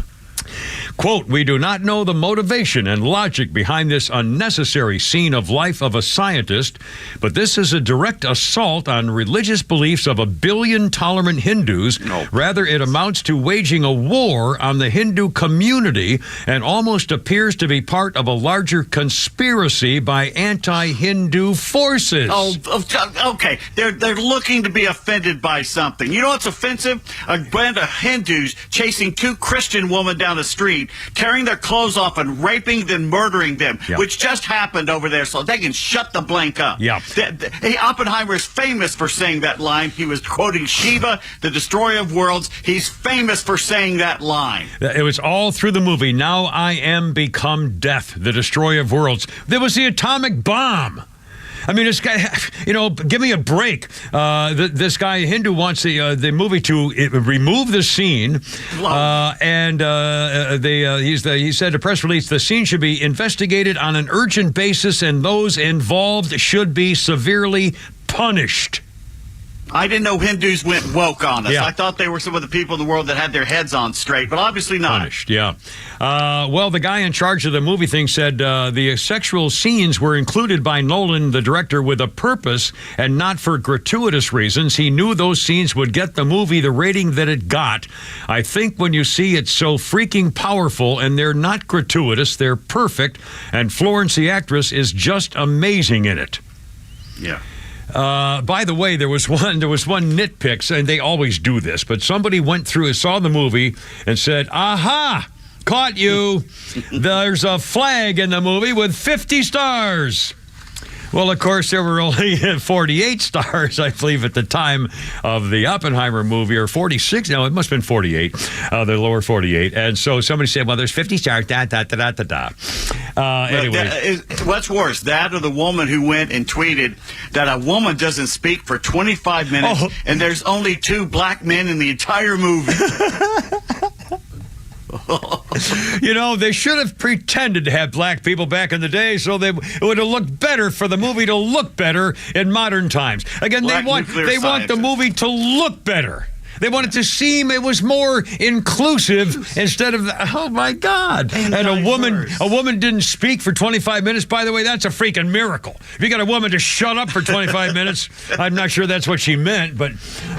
Quote, "We do not know the motivation and logic behind this unnecessary scene of life of a scientist, but this is a direct assault on religious beliefs of 1 billion tolerant Hindus. Rather, it amounts to waging a war on the Hindu community and almost appears to be part of a larger conspiracy by anti-Hindu forces." Okay. They're looking to be offended by something. You know what's offensive? A band of Hindus chasing 2 Christian women down the street, tearing their clothes off and raping them, murdering them, which just happened over there, so they can shut the blank up. Yeah. Oppenheimer is famous for saying that line. He was quoting Shiva, the destroyer of worlds. He's famous for saying that line. It was all through the movie. Now I am become death, the destroyer of worlds. There was the atomic bomb. I mean, this guy, give me a break. This guy, Hindu, wants the movie to remove the scene. He said in a press release, the scene should be investigated on an urgent basis and those involved should be severely punished. I didn't know Hindus went woke on us. Yeah. I thought they were some of the people in the world that had their heads on straight, but obviously not. Punished, yeah. Well, the guy in charge of the movie thing said the sexual scenes were included by Nolan, the director, with a purpose and not for gratuitous reasons. He knew those scenes would get the movie the rating that it got. I think when you see it's so freaking powerful and they're not gratuitous, they're perfect, and Florence, the actress, is just amazing in it. Yeah. By the way, there was one nitpick, and they always do this, but somebody went through and saw the movie and said, aha, caught you. There's a flag in the movie with 50 stars. Well, of course, there were only 48 stars, I believe, at the time of the Oppenheimer movie, or 46. No, it must have been 48, the lower 48. And so somebody said, well, there's 50 stars, anyway. What's worse, that or the woman who went and tweeted that a woman doesn't speak for 25 minutes and there's only 2 black men in the entire movie? They should have pretended to have black people back in the day so it would have looked better for the movie to look better in modern times. Again, they want the movie to look better. They wanted to seem it was more inclusive instead of, oh my God. And a woman didn't speak for 25 minutes. By the way, that's a freaking miracle. If you got a woman to shut up for 25 minutes, I'm not sure that's what she meant. But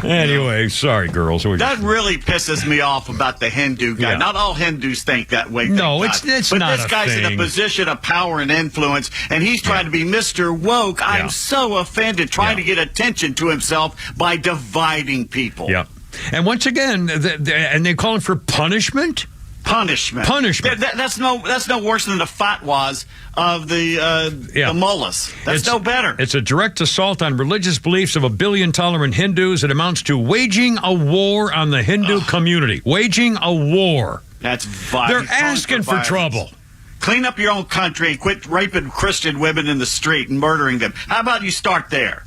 anyway, sorry, girls. That really pisses me off about the Hindu guy. Yeah. Not all Hindus think that way. No, it's not a thing. But this guy's in a position of power and influence, and he's trying to be Mr. Woke. I'm so offended, trying to get attention to himself by dividing people. Yeah. And once again, and they're calling for punishment? Punishment. That's no worse than the fatwas of the mullahs. That's no better. It's a direct assault on religious beliefs of 1 billion tolerant Hindus. It amounts to waging a war on the Hindu community. Waging a war. That's violent. They're asking for trouble. Clean up your own country and quit raping Christian women in the street and murdering them. How about you start there?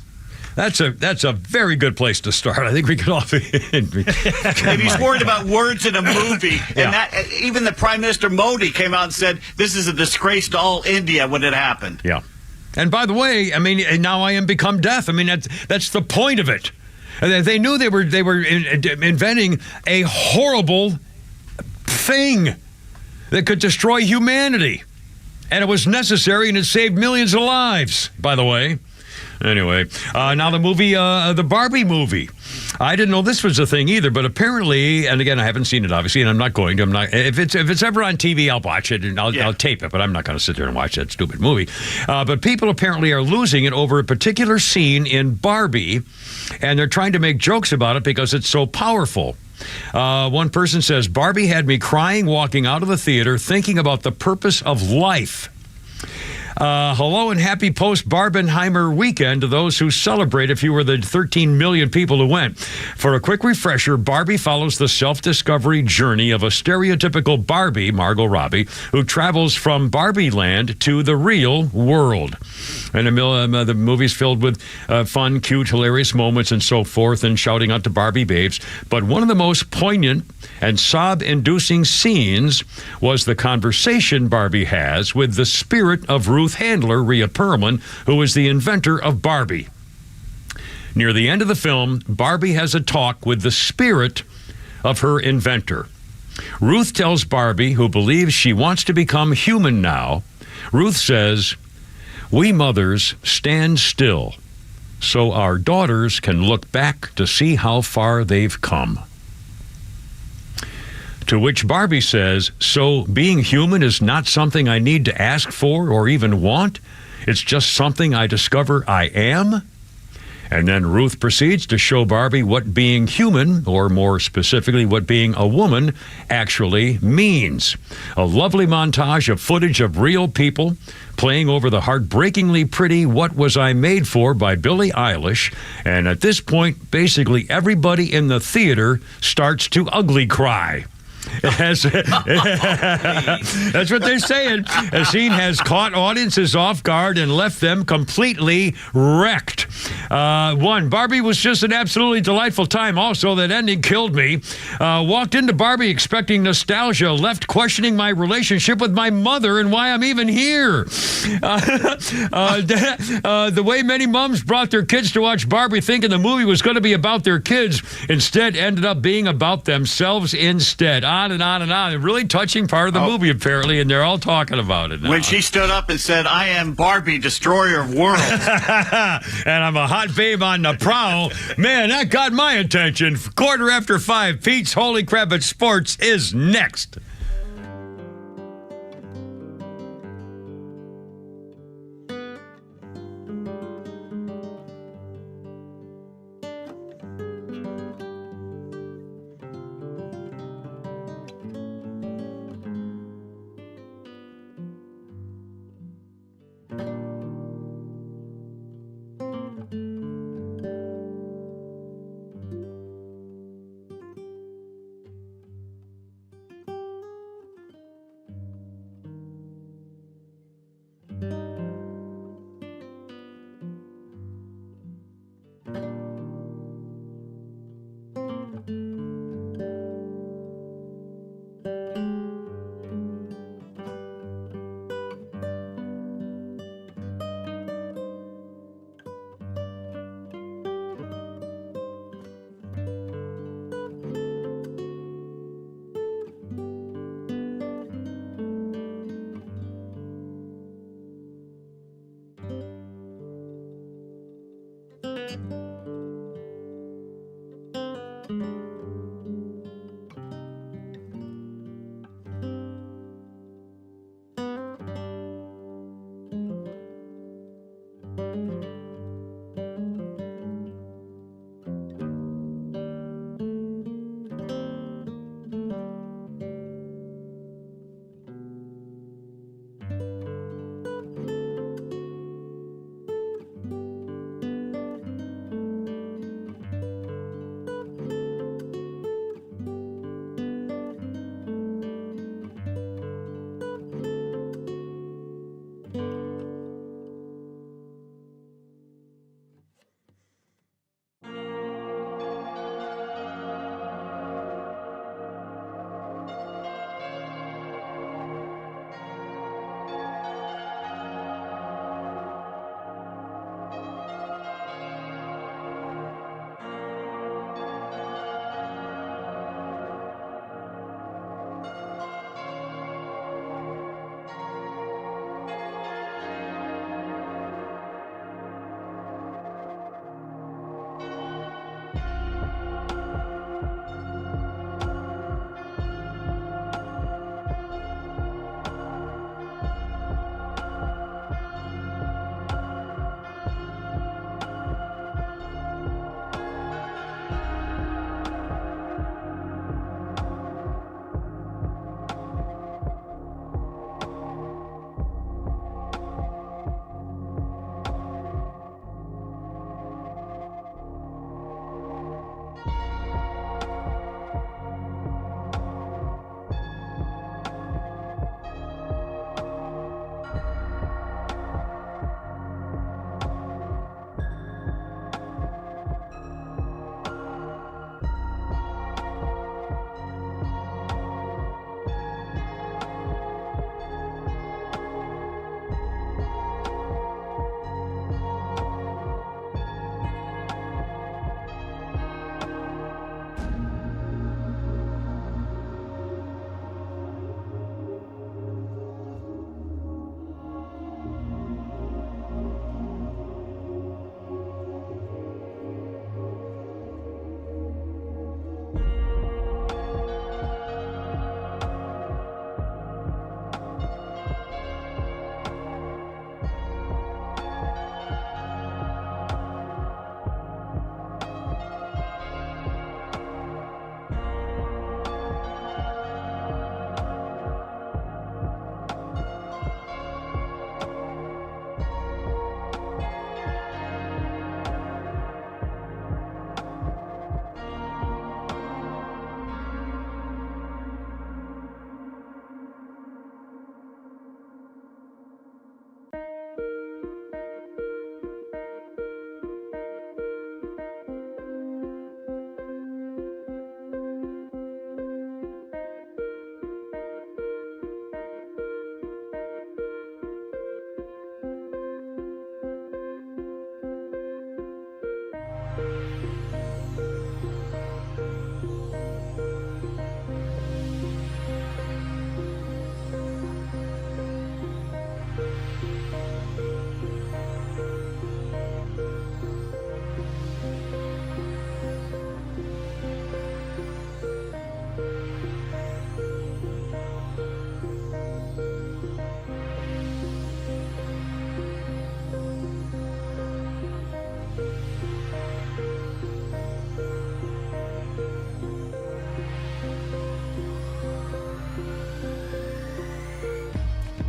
That's a very good place to start. I think we could all be. If he's worried about words in a movie, and that even the Prime Minister Modi came out and said this is a disgrace to all India when it happened. Yeah. And by the way, I mean, now I am become death. I mean, that's the point of it. They knew they were inventing a horrible thing that could destroy humanity, and it was necessary, and it saved millions of lives. By the way. Anyway, now the movie, the Barbie movie. I didn't know this was a thing either, but apparently, and again, I haven't seen it obviously, and I'm not going to. If it's ever on TV, I'll watch it and I'll tape it, but I'm not going to sit there and watch that stupid movie. But people apparently are losing it over a particular scene in Barbie, and they're trying to make jokes about it because it's so powerful. One person says, Barbie had me crying walking out of the theater, thinking about the purpose of life. Hello and happy post-Barbenheimer weekend to those who celebrate if you were the 13 million people who went. For a quick refresher, Barbie follows the self-discovery journey of a stereotypical Barbie, Margot Robbie, who travels from Barbie land to the real world. And the movie's filled with fun, cute, hilarious moments and so forth, and shouting out to Barbie babes. But one of the most poignant and sob-inducing scenes was the conversation Barbie has with the spirit of Ruth Handler, Rhea Perlman, who is the inventor of Barbie. Near the end of the film, Barbie has a talk with the spirit of her inventor. Ruth tells Barbie, who believes she wants to become human now, Ruth says, "We mothers stand still so our daughters can look back to see how far they've come." To which Barbie says, "So being human is not something I need to ask for or even want? It's just something I discover I am?" And then Ruth proceeds to show Barbie what being human, or more specifically, what being a woman, actually means. A lovely montage of footage of real people playing over the heartbreakingly pretty "What Was I Made For" by Billie Eilish. And at this point, basically everybody in the theater starts to ugly cry. That's what they're saying. The scene has caught audiences off guard and left them completely wrecked. Barbie was just an absolutely delightful time. Also, that ending killed me. Walked into Barbie expecting nostalgia, left questioning my relationship with my mother and why I'm even here. The way many moms brought their kids to watch Barbie thinking the movie was going to be about their kids, instead ended up being about themselves instead. On and on and on. A really touching part of the movie, apparently, and they're all talking about it now. When she stood up and said, "I am Barbie, destroyer of worlds." And I'm a hot babe on the prowl. Man, that got my attention. 5:15. Pete's Holy Crap at Sports is next.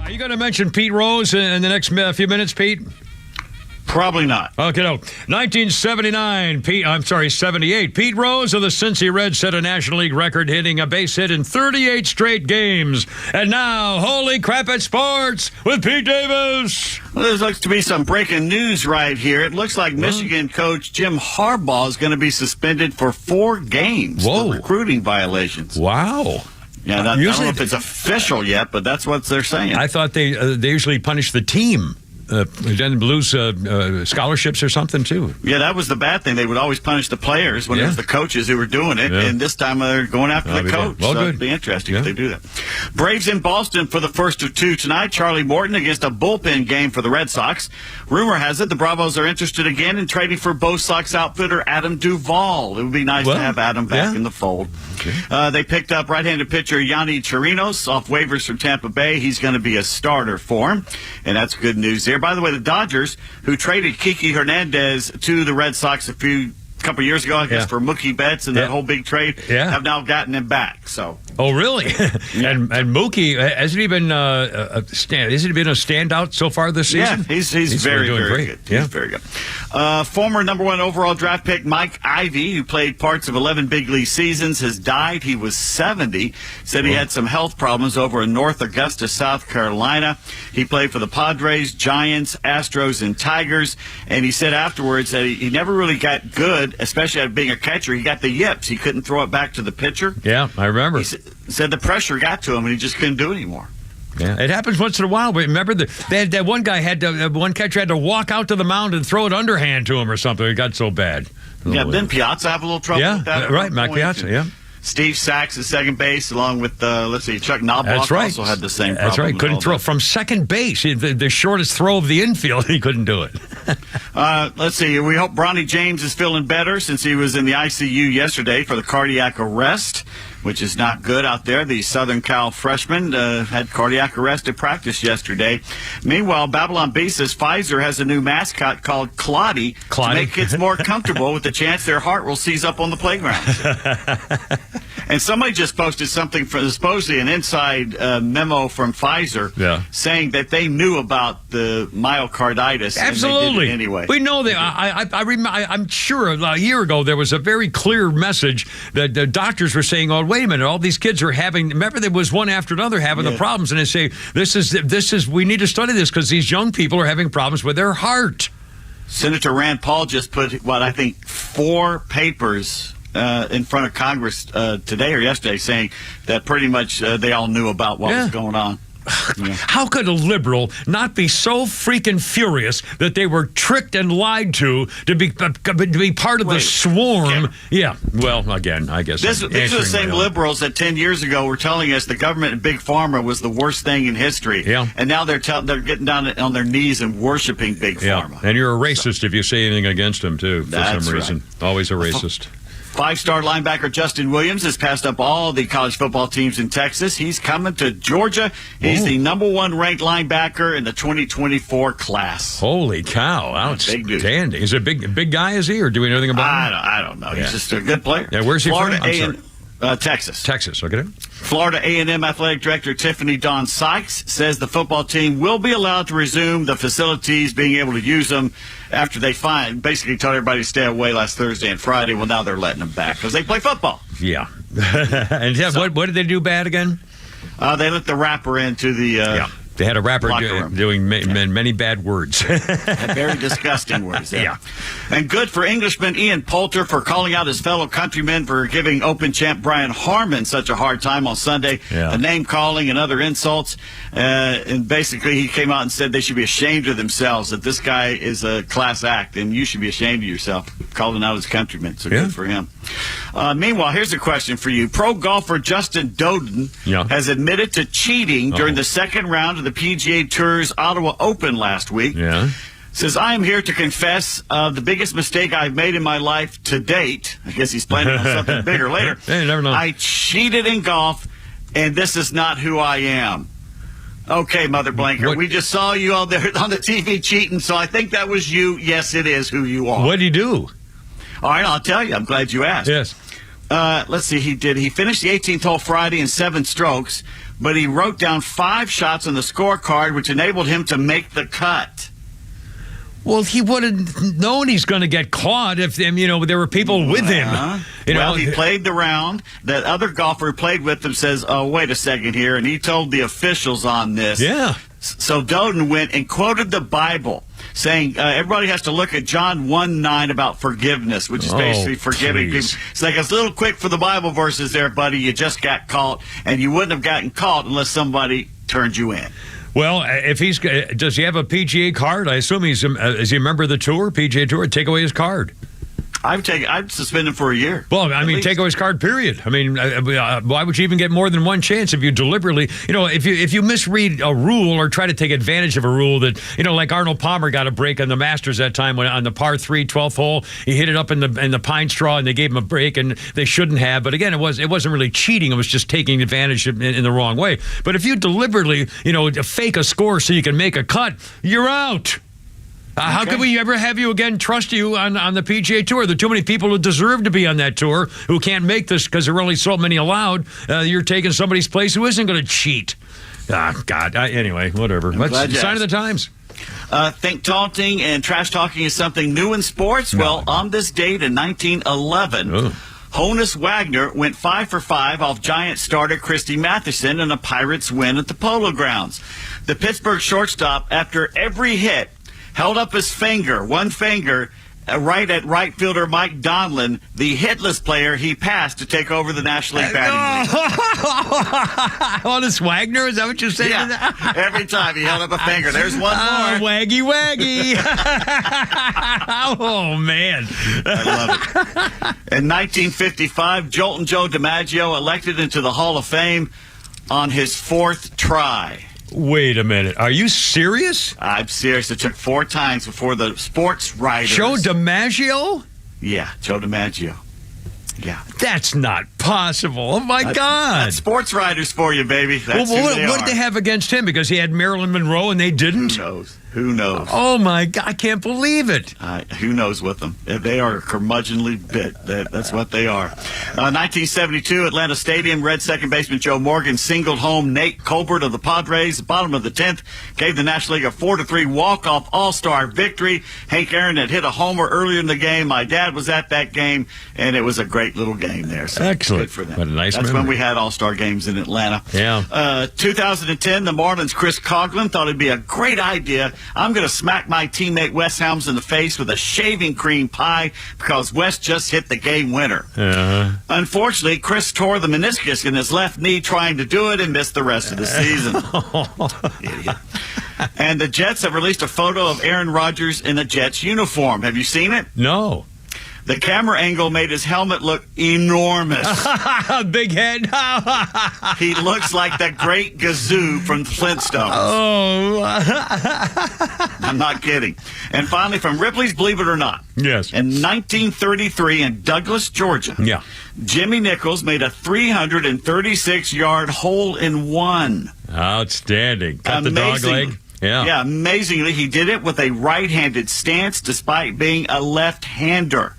Are you going to mention Pete Rose in the next few minutes, Pete? Probably not. Okay, no. 78. Pete Rose of the Cincy Reds set a National League record, hitting a base hit in 38 straight games. And now, holy crap at sports with Pete Davis. Well, there looks to be some breaking news right here. It looks like Michigan coach Jim Harbaugh is going to be suspended for 4 games for recruiting violations. Wow. Yeah, I don't know if it's official yet, but that's what they're saying. I thought they usually punish the team. Then lose scholarships or something, too. Yeah, that was the bad thing. They would always punish the players when it was the coaches who were doing it, and this time they're going after the coach. Well, so good. it'd be interesting if they do that. Braves in Boston for the first of 2 tonight. Charlie Morton against a bullpen game for the Red Sox. Rumor has it the Bravos are interested again in trading for Bo Sox outfitter Adam Duvall. It would be nice to have Adam back in the fold. Okay. They picked up right-handed pitcher Yanni Chirinos off waivers from Tampa Bay. He's going to be a starter for him, and that's good news there. By the way, the Dodgers, who traded Kiki Hernandez to the Red Sox a couple years ago, I guess, for Mookie Betts and that whole big trade, have now gotten him back. So. Oh, really? And Mookie, hasn't he been a standout so far this season? Yeah, he's very, very good. Yeah. He's very good. Former number 1 overall draft pick Mike Ivey, who played parts of 11 big league seasons, has died. He was 70. Said he had some health problems over in North Augusta, South Carolina. He played for the Padres, Giants, Astros, and Tigers. And he said afterwards that he never really got good, especially at being a catcher. He got the yips. He couldn't throw it back to the pitcher. Yeah, I remember. He said the pressure got to him and he just couldn't do it anymore. Yeah, it happens once in a while. But remember that one guy one catcher had to walk out to the mound and throw it underhand to him or something. It got so bad. Yeah, Ben Piazza have a little trouble with that. Right, Mac Piazza, yeah. Steve Sachs is second base, along with, Chuck Knobloch also had the same problem. That's right. Couldn't throw from second base. The shortest throw of the infield, he couldn't do it. Let's see. We hope Bronny James is feeling better since he was in the ICU yesterday for the cardiac arrest, which is not good out there. The Southern Cal freshman had cardiac arrest at practice yesterday. Meanwhile, Babylon B says Pfizer has a new mascot called Clotty to make kids more comfortable with the chance their heart will seize up on the playground. And somebody just posted something from supposedly an inside memo from Pfizer saying that they knew about the myocarditis. Absolutely. And they did it anyway. We know that. I'm sure a year ago there was a very clear message that the doctors were saying, oh, wait a minute, all these kids are having, remember there was one after another having the problems, and they say, this is, we need to study this because these young people are having problems with their heart. Senator Rand Paul just put, I think 4 papers in front of Congress today or yesterday saying that pretty much they all knew about what was going on. How could a liberal not be so freaking furious that they were tricked and lied to be part of the swarm? Yeah. Well, again, I guess these are the same liberals that 10 years ago were telling us the government and big pharma was the worst thing in history. Yeah. And now they're getting down on their knees and worshiping big pharma. And you're a racist if you say anything against them too. For some reason, always a racist. 5-star linebacker Justin Williams has passed up all the college football teams in Texas. He's coming to Georgia. He's the number 1 ranked linebacker in the 2024 class. Holy cow. Outstanding. Is he a big guy, is he? Or do we know anything about him? I don't know. He's just a good player. Yeah, where's he Florida from? Texas. Texas, okay. Florida A&M Athletic Director Tiffany Dawn Sykes says the football team will be allowed to resume the facilities, being able to use them after they basically told everybody to stay away last Thursday and Friday. Well, now they're letting them back because they play football. Yeah. And what did they do bad again? They let the rapper into the... They had a rapper doing many bad words. Very disgusting words. Yeah. And good for Englishman Ian Poulter for calling out his fellow countrymen for giving Open champ Brian Harmon such a hard time on Sunday. The name calling and other insults. And basically he came out and said they should be ashamed of themselves, that this guy is a class act and you should be ashamed of yourself, calling out his countrymen. So good for him. Meanwhile, here's a question for you. Pro golfer Justin Doden has admitted to cheating during the second round of the PGA Tour's Ottawa Open last week. Says, I am here to confess the biggest mistake I've made in my life to date. I guess he's planning on something bigger later. Hey, you never know. I cheated in golf, and this is not who I am. Okay, Mother Blanker, we just saw you on the TV cheating, so I think that was you. Yes, it is who you are. What did he do? All right, I'll tell you. I'm glad you asked. Yes. Let's see. He finished the 18th hole Friday in 7 strokes, but he wrote down 5 shots on the scorecard, which enabled him to make the cut. Well, he would have known he's going to get caught if there were people with him. He played the round. That other golfer who played with him says, "Oh, wait a second here," and he told the officials on this. Yeah. So Doden went and quoted the Bible, saying everybody has to look at John 1:9 about forgiveness, which is basically forgiving people. It's like, it's a little quick for the Bible verses there, buddy. You just got caught, and you wouldn't have gotten caught unless somebody turned you in. Well, if does he have a PGA card? I assume is he a member of the tour, PGA Tour? Take away his card. I'd suspend him for a year. Well, I mean, take away his card, period. I mean, why would you even get more than one chance if you deliberately, if you misread a rule or try to take advantage of a rule that, like Arnold Palmer got a break on the Masters that time when on the par 3 12th hole, he hit it up in the pine straw and they gave him a break and they shouldn't have. But again, it wasn't really cheating. It was just taking advantage in the wrong way. But if you deliberately, fake a score so you can make a cut, you're out. How could we ever have you again trust you on the PGA Tour? There are too many people who deserve to be on that tour who can't make this because there are only so many allowed. You're taking somebody's place who isn't going to cheat. God. Anyway, whatever. That's sign of the times. Think taunting and trash talking is something new in sports? No. Well, on this date in 1911, Honus Wagner went 5 for 5 off Giants starter Christy Mathewson in a Pirates win at the Polo Grounds. The Pittsburgh shortstop, after every hit, held up his one finger, right at right fielder Mike Donlin, the hitless player he passed to take over the National League batting league. Honus Wagner, is that what you're saying? Yeah, every time he held up a finger. There's one more. Waggy. Oh, man. I love it. In 1955, Joltin' Joe DiMaggio elected into the Hall of Fame on his 4th try. Wait a minute. Are you serious? I'm serious. It took 4 times before the sports writers. Joe DiMaggio? Yeah, Joe DiMaggio. Yeah. That's not possible. Oh, my God. That's sports writers for you, baby. That's what did they have against him? Because he had Marilyn Monroe and they didn't? Who knows? Oh, my God. I can't believe it. Who knows with them? They are a curmudgeonly bit. That's what they are. 1972, Atlanta Stadium, Red second baseman Joe Morgan singled home Nate Colbert of the Padres. The bottom of the 10th gave the National League a 4-3 walk-off all-star victory. Hank Aaron had hit a homer earlier in the game. My dad was at that game, and it was a great little game there. So excellent. Good for them. What a nice That's memory. when we had all-star games in Atlanta. Yeah. 2010, the Marlins' Chris Coughlin thought it'd be a great idea. I'm going to smack my teammate Wes Helms in the face with a shaving cream pie because Wes just hit the game winner. Unfortunately, Chris tore the meniscus in his left knee trying to do it and missed the rest of the season. Idiot. And the Jets have released a photo of Aaron Rodgers in a Jets uniform. Have you seen it? No. The camera angle made his helmet look enormous. Big head. He looks like the great Gazoo from Flintstones. Oh. I'm not kidding. And finally, from Ripley's Believe It or Not. Yes. In 1933 in Douglas, Georgia. Yeah. Jimmy Nichols made a 336-yard hole-in-one. Outstanding. Got the dog leg. Yeah, amazingly, he did it with a right-handed stance despite being a left-hander.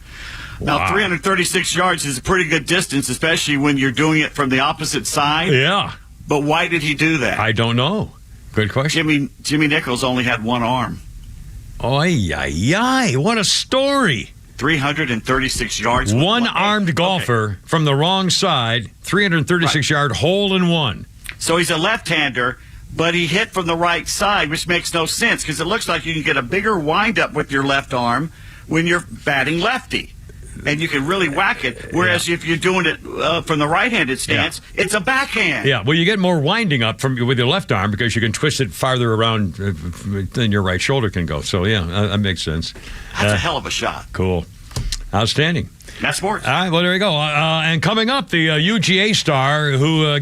Now, 336 yards is a pretty good distance, especially when you're doing it from the opposite side. Yeah. But why did he do that? I don't know. Good question. Jimmy Nichols only had one arm. What a story. 336 yards. One-armed golfer from the wrong side, 336-yard hole-in-one. So he's a left-hander, but he hit from the right side, which makes no sense because it looks like you can get a bigger wind-up with your left arm when you're batting lefty. And you can really whack it, whereas if you're doing it from the right-handed stance, it's a backhand. Yeah, well, you get more winding up with your left arm because you can twist it farther around than your right shoulder can go. So, yeah, that makes sense. That's a hell of a shot. Cool. Outstanding. That's sports. All right, well, there you go. And coming up, the UGA star who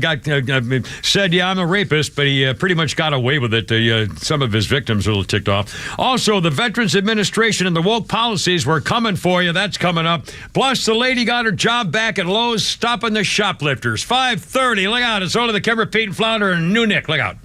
said, I'm a rapist, but he pretty much got away with it. Some of his victims are a little ticked off. Also, the Veterans Administration and the woke policies were coming for you. That's coming up. Plus, the lady got her job back at Lowe's, stopping the shoplifters. 5:30. Look out. It's only the Kimber, Pete, and Flounder and New Nick. Look out.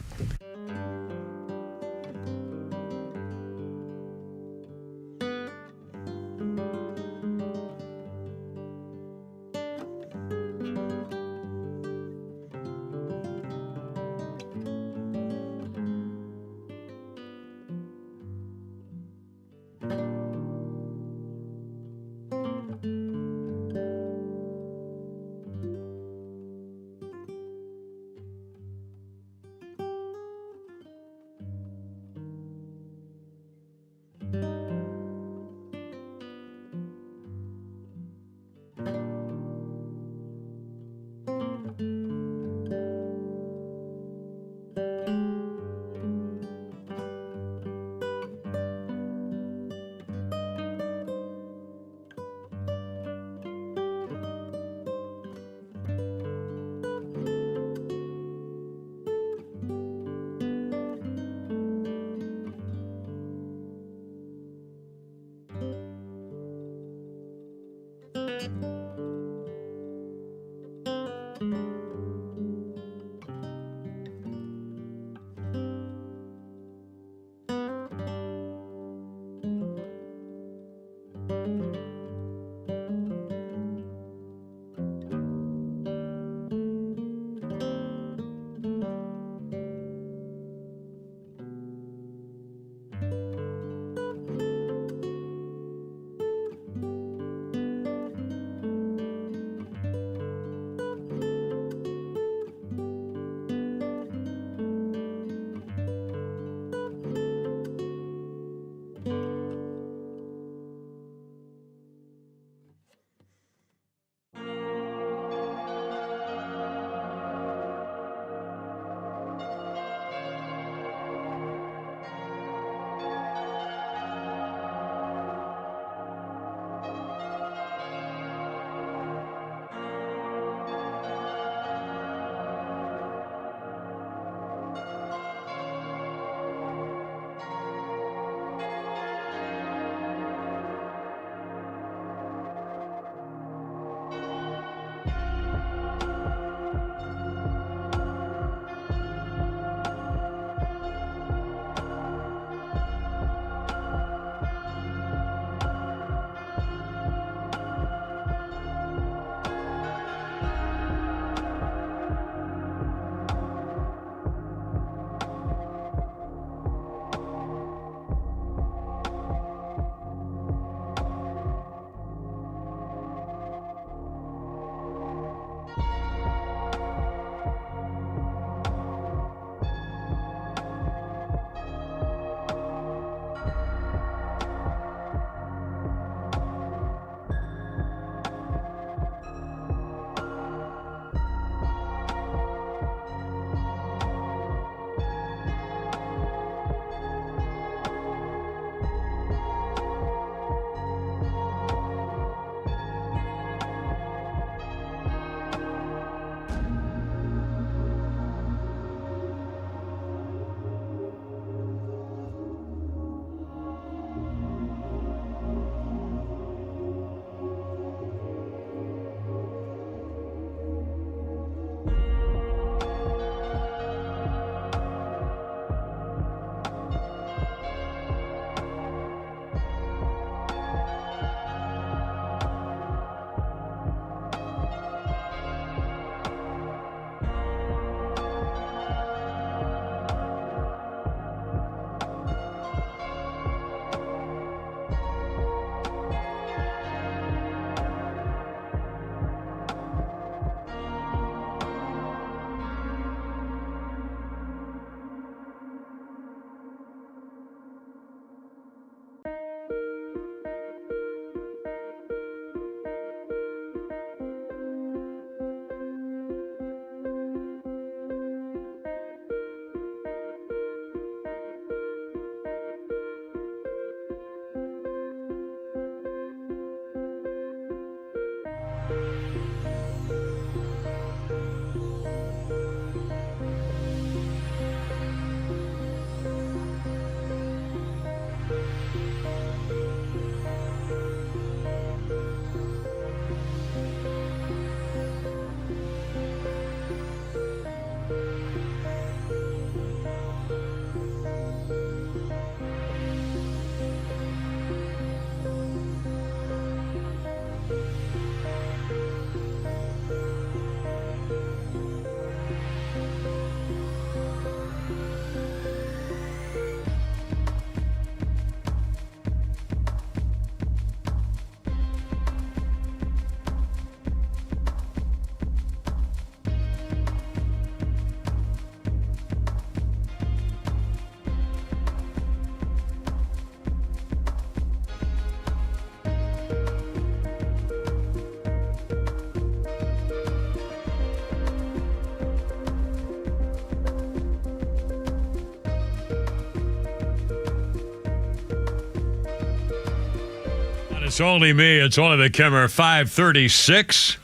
It's only me. It's only the Kimmer 536.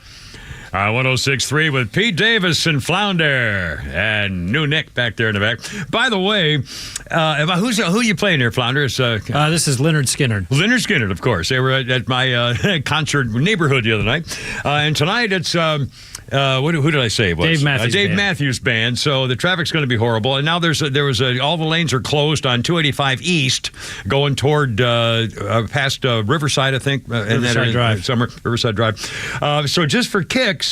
106.3 with Pete Davis and Flounder and new Nick back there in the back. By the way, who are you playing here, Flounder? This is Leonard Skinner. Leonard Skinner, of course. They were at my concert neighborhood the other night. And tonight it's... who did I say it was? Dave Matthews Dave Band. Matthews Band. So the traffic's going to be horrible. And now all the lanes are closed on 285 East, going toward past Riverside, I think. Riverside Drive. Riverside Drive. So just for kicks,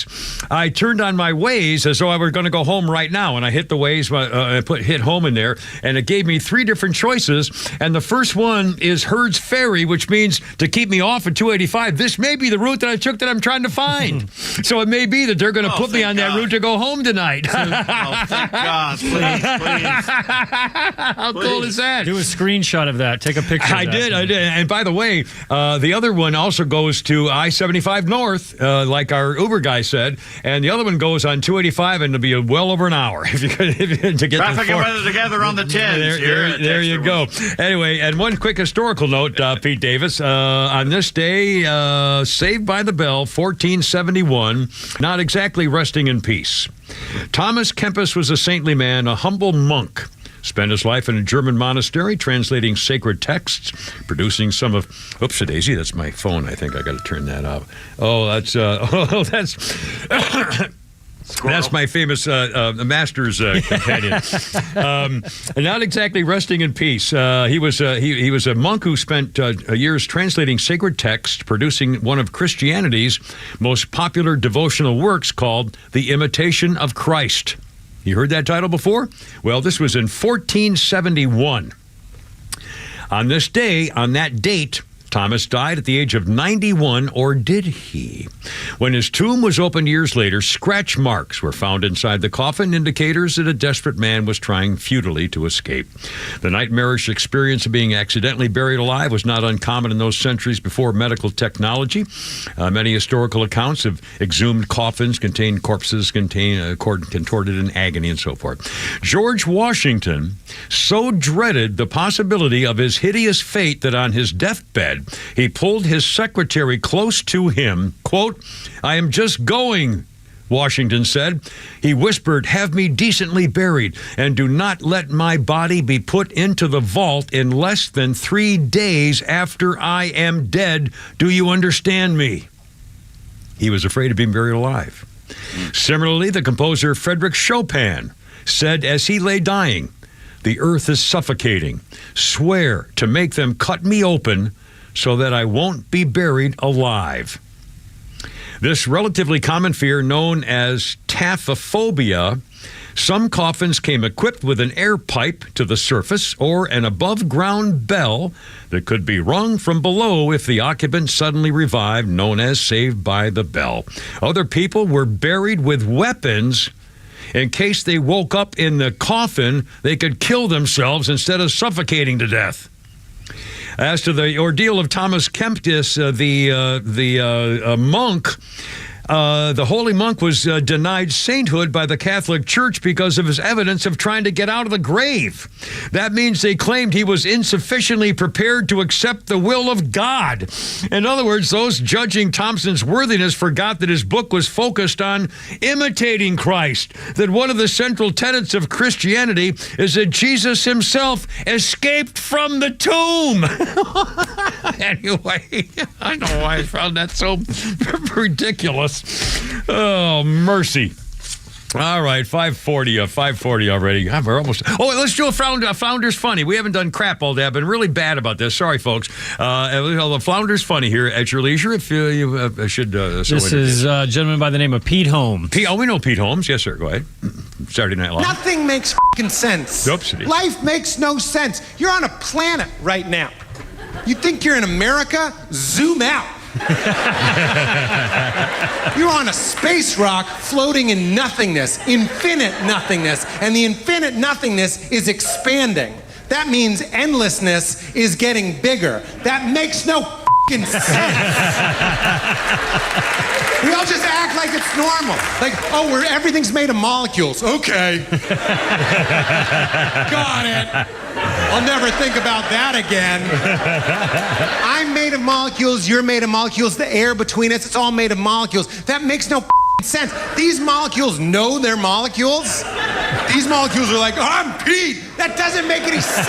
I turned on my Waze as though I were going to go home right now, and I hit the Waze. I hit home in there, and it gave me 3 different choices. And the first one is Herd's Ferry, which means to keep me off at 285. This may be the route that I took that I'm trying to find. So it may be that they're going to put me on that route to go home tonight. Thank God. Please. How cool is that? Do a screenshot of that. Take a picture of I that. did. And by the way, the other one also goes to I-75 North, like our Uber guy said, and the other one goes on 285, and it'll be well over an hour to get Traffic and weather together on the 10s. There you go. Anyway, and one quick historical note, Pete Davis. On this day, Saved by the Bell, 1471, not exactly resting in peace. Thomas Kempis was a saintly man, a humble monk. Spent his life in a German monastery, translating sacred texts, producing some of... Oops-a-daisy, that's my phone. I think I got to turn that off. That's my famous master's companion. And not exactly resting in peace. He was a monk who spent years translating sacred texts, producing one of Christianity's most popular devotional works called The Imitation of Christ. You heard that title before? Well, this was in 1471. On this day, on that date, Thomas died at the age of 91, or did he? When his tomb was opened years later, scratch marks were found inside the coffin, indicators that a desperate man was trying futilely to escape. The nightmarish experience of being accidentally buried alive was not uncommon in those centuries before medical technology. Many historical accounts of exhumed coffins contain corpses contorted in agony and so forth. George Washington so dreaded the possibility of his hideous fate that on his deathbed, he pulled his secretary close to him. Quote, "I am just going," Washington said. He whispered, "Have me decently buried, and do not let my body be put into the vault in less than 3 days after I am dead. Do you understand me?" He was afraid of being buried alive. Similarly, the composer Frédéric Chopin said as he lay dying, "The earth is suffocating. Swear to make them cut me open so that I won't be buried alive." This relatively common fear, known as taphophobia, some coffins came equipped with an air pipe to the surface or an above-ground bell that could be rung from below if the occupant suddenly revived, known as Saved by the Bell. Other people were buried with weapons in case they woke up in the coffin, they could kill themselves instead of suffocating to death. As to the ordeal of Thomas Kempis, the monk, the holy monk was denied sainthood by the Catholic Church because of his evidence of trying to get out of the grave. That means they claimed he was insufficiently prepared to accept the will of God. In other words, those judging Thompson's worthiness forgot that his book was focused on imitating Christ, that one of the central tenets of Christianity is that Jesus himself escaped from the tomb. Anyway, I don't know why I found that so ridiculous. Oh, mercy. All right, 5:40 already. God, we're almost... Oh, let's do a Flounder's Funny. We haven't done crap all day. I've been really bad about this. Sorry, folks. The Flounder's Funny here at your leisure, if you should... This is a gentleman by the name of Pete Holmes. We know Pete Holmes. Yes, sir. Go ahead. Saturday Night Live. Nothing makes f***ing sense. Oops. Life makes no sense. You're on a planet right now. You think you're in America? Zoom out. You're on a space rock floating in nothingness, infinite nothingness, and the infinite nothingness is expanding. That means endlessness is getting bigger. That makes no f***ing sense. We all just act like it's normal. Like, oh, everything's made of molecules. Okay. Got it. I'll never think about that again. I'm made made of molecules, you're made of molecules, the air between us, it's all made of molecules. That makes no sense. These molecules know they're molecules. These molecules are like, I'm Pete. That doesn't make any sense.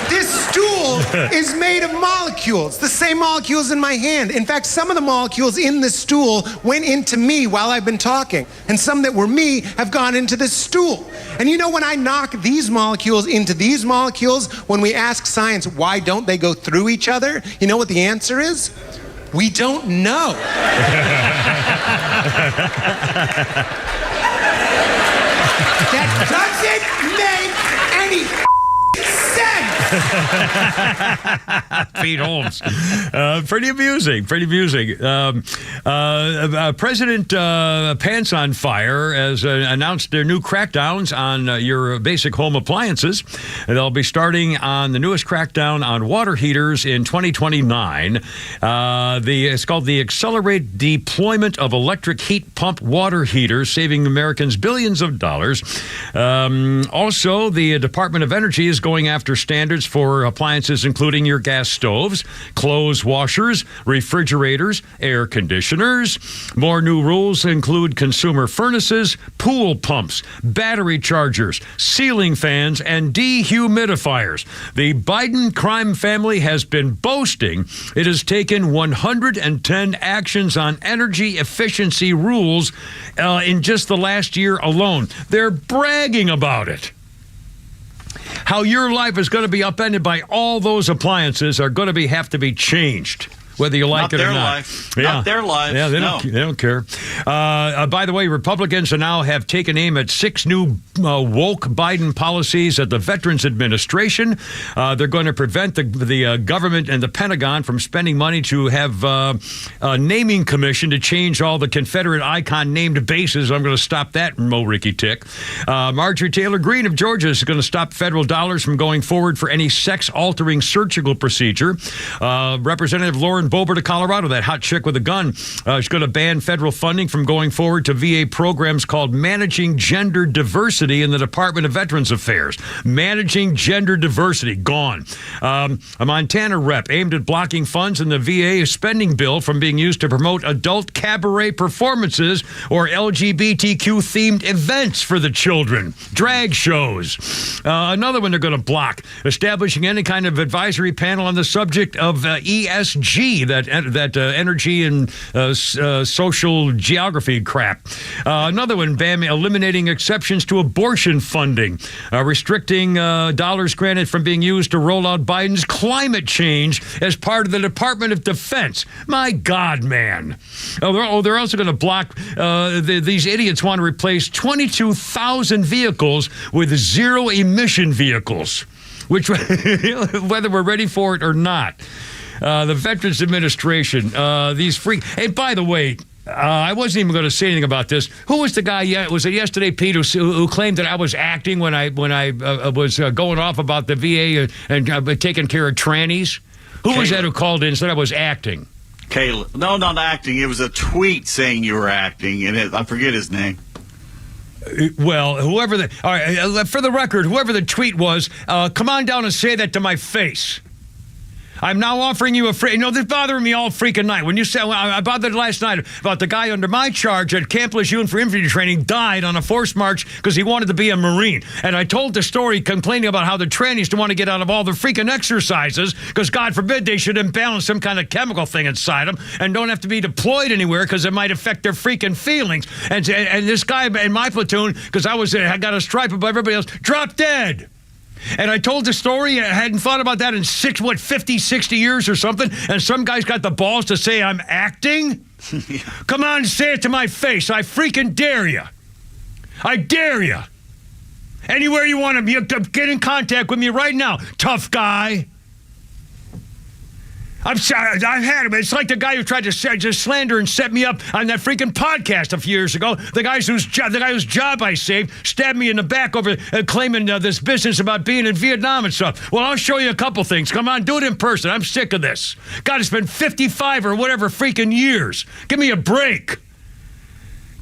This stool is made of molecules, the same molecules in my hand. In fact, some of the molecules in this stool went into me while I've been talking, and some that were me have gone into this stool. And you know, when I knock these molecules into these molecules, when we ask science why don't they go through each other, you know what the answer is? We don't know. That doesn't make any sense. Pete Holmes. Pretty amusing. President Pants on Fire has announced their new crackdowns on your basic home appliances. They'll be starting on the newest crackdown on water heaters in 2029. It's called the Accelerate Deployment of Electric Heat Pump Water Heaters, saving Americans billions of dollars. Also, the Department of Energy is going after standards for appliances including your gas stoves, clothes washers, refrigerators, air conditioners. More new rules include consumer furnaces, pool pumps, battery chargers, ceiling fans, and dehumidifiers. The Biden crime family has been boasting it has taken 110 actions on energy efficiency rules in just the last year alone. They're bragging about it. How your life is going to be upended by all those appliances are going to have to be changed, whether you like it or not. Not their lives. Yeah, they don't care. By the way, Republicans now have taken aim at 6 new woke Biden policies at the Veterans Administration. They're going to prevent the government and the Pentagon from spending money to have a naming commission to change all the Confederate icon named bases. I'm going to stop that, Mo Ricky Tick. Marjorie Taylor Greene of Georgia is going to stop federal dollars from going forward for any sex-altering surgical procedure. Representative Lauren Boebert of Colorado, that hot chick with a gun, is going to ban federal funding from going forward to VA programs called Managing Gender Diversity in the Department of Veterans Affairs. Managing Gender Diversity, gone. A Montana rep aimed at blocking funds in the VA spending bill from being used to promote adult cabaret performances or LGBTQ-themed events for the children. Drag shows. Another one they're going to block, establishing any kind of advisory panel on the subject of ESG, that energy and social geography crap. Another one, eliminating exceptions to abortion funding, restricting dollars granted from being used to roll out Biden's climate change as part of the Department of Defense. My God, man. They're also going to block, these idiots want to replace 22,000 vehicles with zero-emission vehicles, which, whether we're ready for it or not. The Veterans Administration, these freak. Hey, by the way, I wasn't even going to say anything about this. Who was the guy? Was it yesterday, Pete, who claimed that I was acting when I was going off about the VA and taking care of trannies? Who was that who called in and said I was acting? Caleb. No, not acting. It was a tweet saying you were acting, and I forget his name. Well, all right, for the record, whoever the tweet was, come on down and say that to my face. I'm now offering you a free. This bothered me all freaking night. When you said, I bothered last night about the guy under my charge at Camp Lejeune for infantry training died on a forced march because he wanted to be a Marine. And I told the story complaining about how the trannies don't want to get out of all the freaking exercises because, God forbid, they should imbalance some kind of chemical thing inside them and don't have to be deployed anywhere because it might affect their freaking feelings. And this guy in my platoon, because I got a stripe above everybody else, dropped dead. And I told the story. I hadn't thought about that in 50, 60 years or something. And some guy's got the balls to say I'm acting? Come on and say it to my face. I freaking dare you. I dare you. Anywhere you want to get in contact with me right now, tough guy. I'm sorry, I've had him. It's like the guy who tried to just slander and set me up on that freaking podcast a few years ago. The guy whose job I saved stabbed me in the back over claiming this business about being in Vietnam and stuff. Well, I'll show you a couple things. Come on, do it in person. I'm sick of this. God, it's been 55 or whatever freaking years. Give me a break.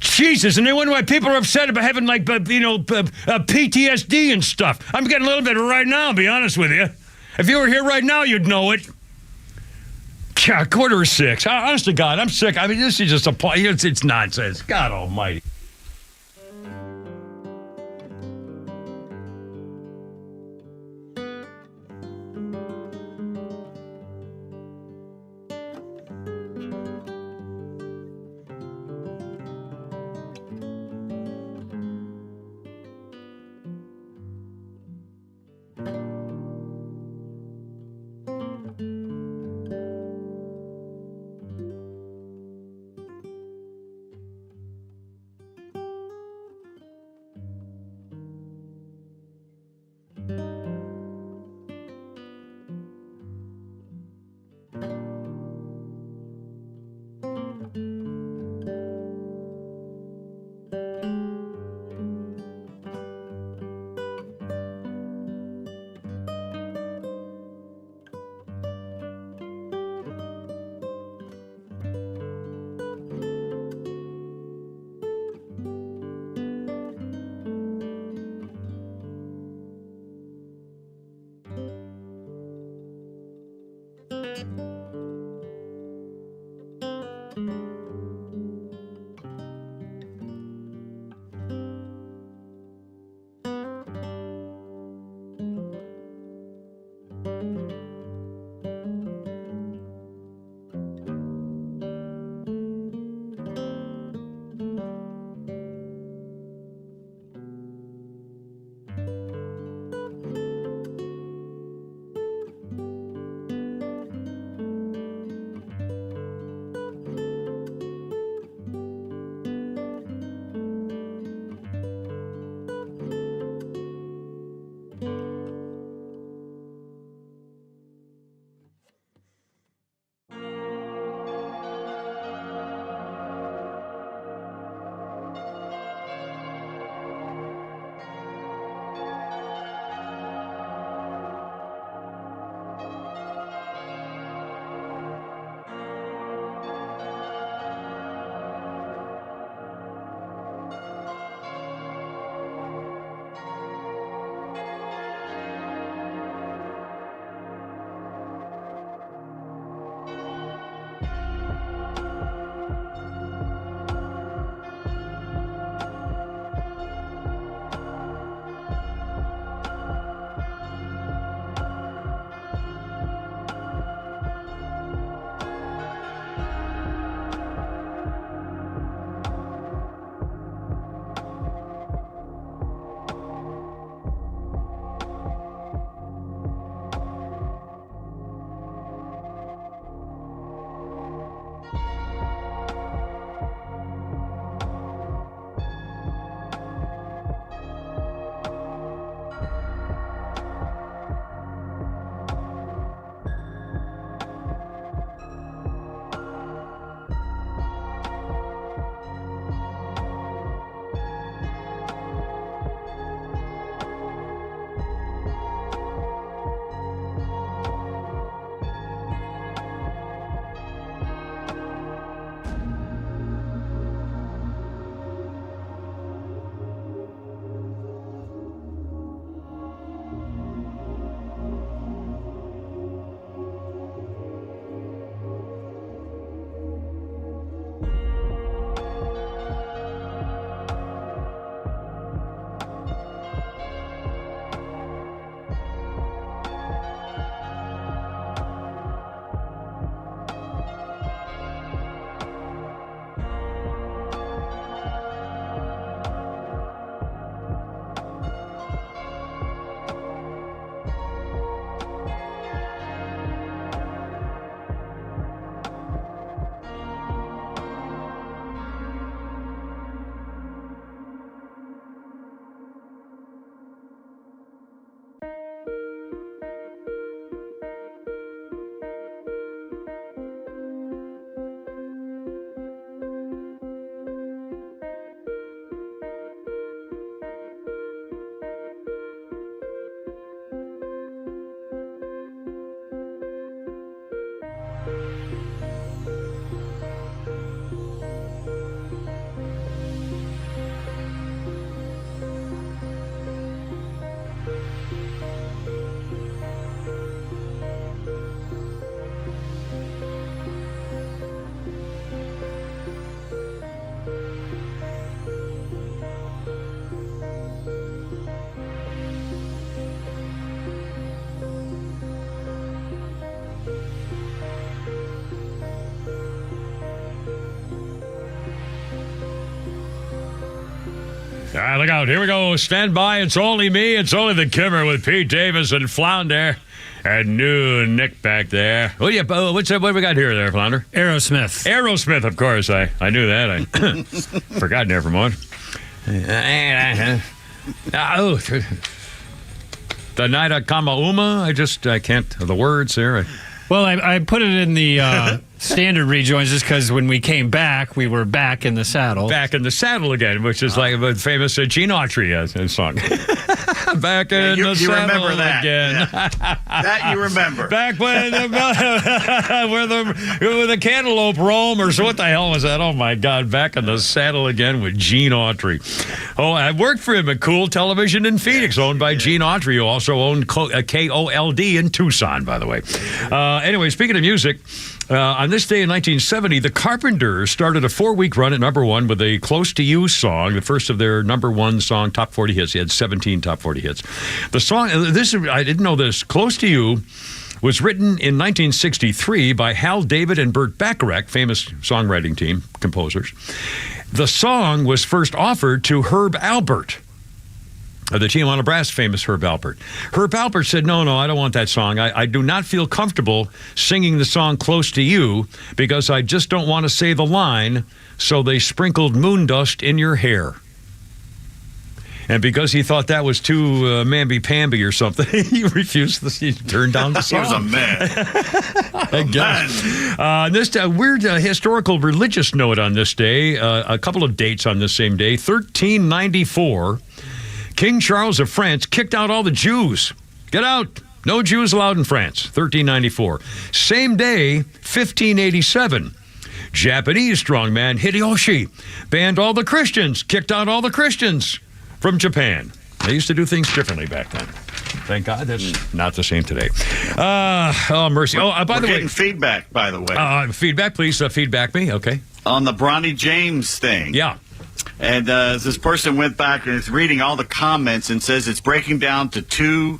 Jesus, and they wonder why people are upset about having PTSD and stuff. I'm getting a little bit right now, to be honest with you. If you were here right now, you'd know it. Yeah, 5:45. Honest to God, I'm sick. I mean, this is just it's nonsense. God almighty. All right, look out. Here we go. Stand by. It's only me. It's only the Kimmer with Pete Davis and Flounder. And new Nick back there. Oh, yeah. What do we got here there, Flounder? Aerosmith. Aerosmith, of course. I knew that. I forgot there for a moment. The night of Kamauma. I can't. The words there. Well, I put it in the standard rejoins just because when we came back, we were back in the saddle. Back in the saddle again, which is like a famous Gene Autry song. Back in the saddle remember that. again. Yeah. That you remember. Back when where the cantaloupe roam, or so what the hell was that? Oh, my God. Back in the saddle again with Gene Autry. Oh, I worked for him at Cool Television in Phoenix, owned by Gene Autry, who also owned KOLD in Tucson, by the way. Anyway, speaking of music, on this day in 1970, the Carpenters started a 4-week run at number one with a Close to You song, the first of their number one song, top 40 hits. They had 17 top 40 hits. The song, I didn't know this, Close to You was written in 1963 by Hal David and Burt Bacharach, famous songwriting team, composers. The song was first offered to Herb Alpert, the Tijuana Brass famous Herb Alpert. Herb Alpert said, no, I don't want that song. I do not feel comfortable singing the song Close to You because I just don't want to say the line, so they sprinkled moon dust in your hair. And because he thought that was too mamby-pamby or something, he refused he turned down the song. He was a man. This weird historical religious note on this day, a couple of dates on this same day, 1394, King Charles of France kicked out all the Jews. Get out. No Jews allowed in France. 1394. Same day, 1587. Japanese strongman Hideyoshi banned all the Christians, kicked out all the Christians from Japan. They used to do things differently back then. Thank God that's not the same today. Oh, mercy. Oh, by the way. Getting feedback, by the way. Feedback, please. Feedback me. Okay. On the Bronny James thing. Yeah. And this person went back and is reading all the comments and says it's breaking down to two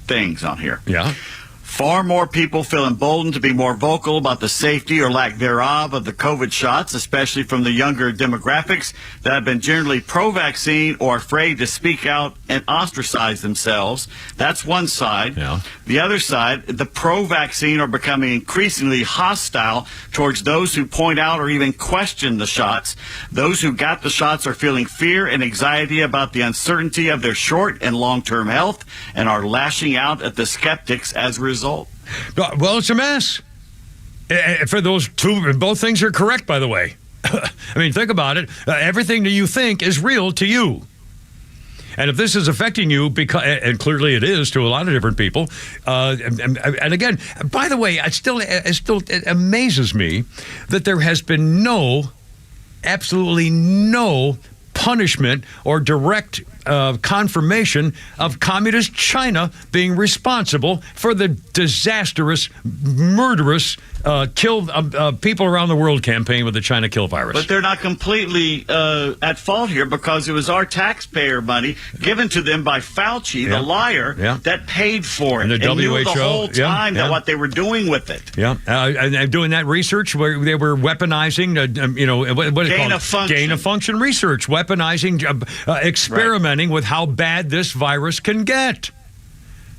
things on here. Yeah. Far more people feel emboldened to be more vocal about the safety or lack thereof of the COVID shots, especially from the younger demographics that have been generally pro-vaccine or afraid to speak out and ostracize themselves. That's one side. Yeah. The other side, the pro-vaccine are becoming increasingly hostile towards those who point out or even question the shots. Those who got the shots are feeling fear and anxiety about the uncertainty of their short and long-term health and are lashing out at the skeptics as a result. Well, it's a mess. For those two, both things are correct, by the way. I mean, think about it. Everything that you think is real to you. And if this is affecting you, and clearly it is to a lot of different people, and again, by the way, it amazes me that there has been absolutely no punishment or direct confirmation of communist China being responsible for the disastrous, murderous, kill people around the world campaign with the China kill virus. But they're not completely at fault here because it was our taxpayer money given to them by Fauci, the liar, that paid for it. And the WHO. Knew the whole time that what they were doing with it. Yeah, and doing that research where they were weaponizing, what is it called? Gain of function research, weaponizing, experimenting with how bad this virus can get.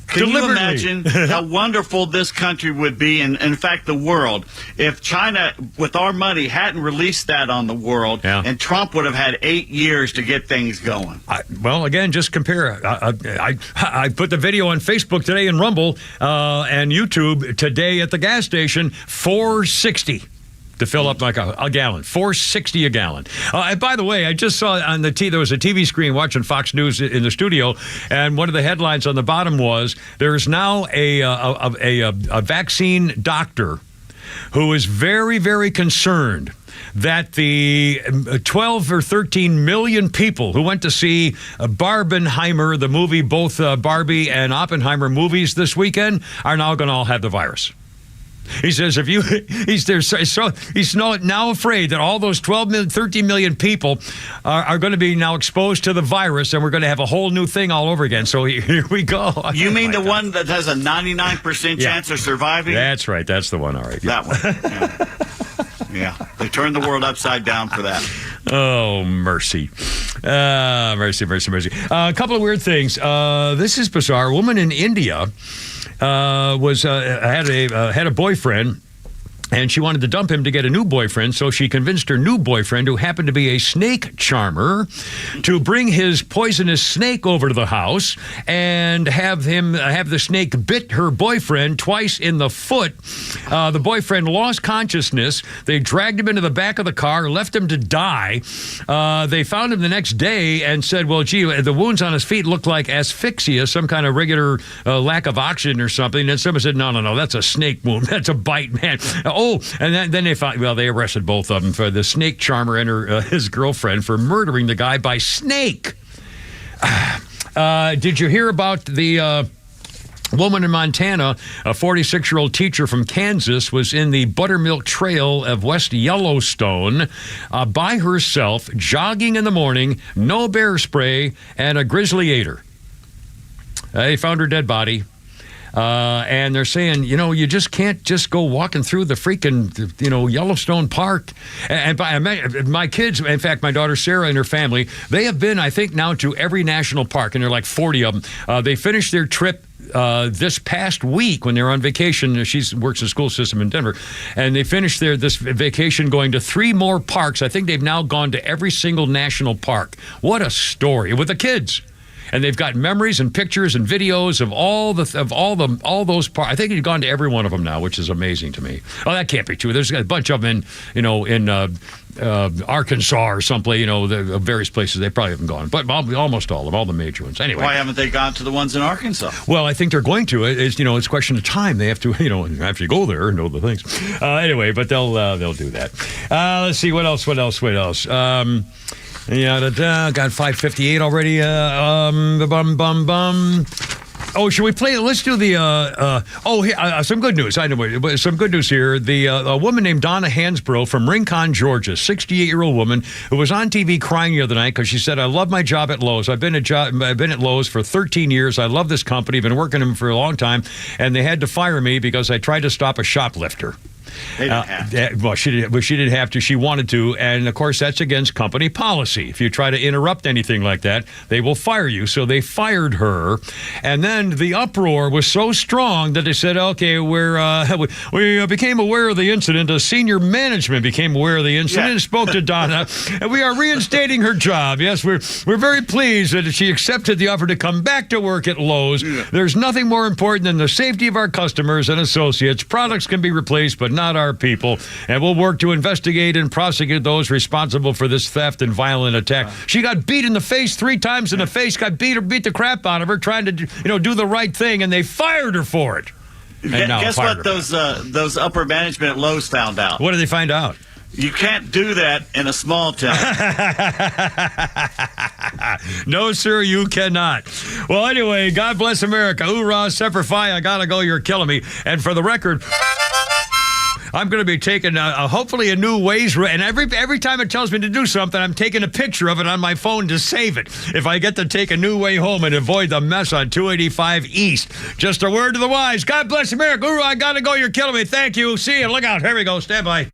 Can you imagine how wonderful this country would be, and in fact the world, if China, with our money, hadn't released that on the world, and Trump would have had 8 years to get things going? Well, again, just compare. I put the video on Facebook today and Rumble and YouTube today at the gas station, $4.60. To fill up like a gallon, $4.60 a gallon. And by the way, I just saw on there was a TV screen watching Fox News in the studio, and one of the headlines on the bottom was there is now a vaccine doctor who is very, very concerned that the 12 or 13 million people who went to see Barbenheimer, the movie, both Barbie and Oppenheimer movies this weekend, are now going to all have the virus. He says he's now afraid that all those 12 million, 13 million people are going to be now exposed to the virus, and we're going to have a whole new thing all over again. So here we go. You mean the one that has a 99% chance of surviving? That's right. That's the one. All right. That one. Yeah. Yeah, they turned the world upside down for that. Oh, mercy. Mercy. A couple of weird things. This is bizarre. A woman in India had a boyfriend, and she wanted to dump him to get a new boyfriend, so she convinced her new boyfriend, who happened to be a snake charmer, to bring his poisonous snake over to the house and have the snake bit her boyfriend twice in the foot. The boyfriend lost consciousness. They dragged him into the back of the car, left him to die. They found him the next day and said, well, gee, the wounds on his feet looked like asphyxia, some kind of regular lack of oxygen or something. And someone said, no, that's a snake wound. That's a bite, man. And then they found, they arrested both of them, for the snake charmer and his girlfriend, for murdering the guy by snake. Did you hear about the woman in Montana? A 46-year-old teacher from Kansas was in the Buttermilk Trail of West Yellowstone by herself, jogging in the morning, no bear spray, and a grizzly ate her. They found her dead body. And they're saying, you just can't just go walking through the freaking, Yellowstone Park. And my kids, in fact, my daughter Sarah and her family, they have been, I think, now to every national park, and there are like 40 of them. They finished their trip this past week when they were on vacation. She works in the school system in Denver, and they finished this vacation going to 3 more parks. I think they've now gone to every single national park. What a story with the kids. And they've got memories and pictures and videos of all those parts. I think he's gone to every one of them now, which is amazing to me. Oh, that can't be true. There's a bunch of them in Arkansas or someplace, various places. They probably haven't gone, but almost all the major ones. Anyway, why haven't they gone to the ones in Arkansas? Well, I think they're going to. It's it's a question of time. They have to after you go there and know the things. Anyway, but they'll do that. Let's see what else. Got 5:58 already. Oh, should we play? Let's do the. Some good news. I know some good news here. A woman named Donna Hansbrough from Rincon, Georgia, 68-year-old woman who was on TV crying the other night because she said, "I love my job at Lowe's. I've been at Lowe's for 13 years. I love this company. Been working them for a long time, and they had to fire me because I tried to stop a shoplifter." They didn't have to. Well, she didn't have to. She wanted to. And, of course, that's against company policy. If you try to interrupt anything like that, they will fire you. So they fired her. And then the uproar was so strong that they said, okay, we became aware of the incident. A senior management became aware of the incident and spoke to Donna. And we are reinstating her job. Yes, we're very pleased that she accepted the offer to come back to work at Lowe's. Yeah. There's nothing more important than the safety of our customers and associates. Products can be replaced, but not our people, and we'll work to investigate and prosecute those responsible for this theft and violent attack. She got beat in the face 3 times in the face, got beat the crap out of her, trying to do the right thing, and they fired her for it. And guess what those upper management at Lowe's found out? What did they find out? You can't do that in a small town. No, sir, you cannot. Well, anyway, God bless America. Hoorah, Semper Fi, I gotta go, you're killing me. And for the record, I'm going to be taking hopefully a new Waze, and every time it tells me to do something, I'm taking a picture of it on my phone to save it. If I get to take a new way home and avoid the mess on 285 East. Just a word to the wise. God bless America. Guru, I got to go. You're killing me. Thank you. See you. Look out. Here we go. Stand by.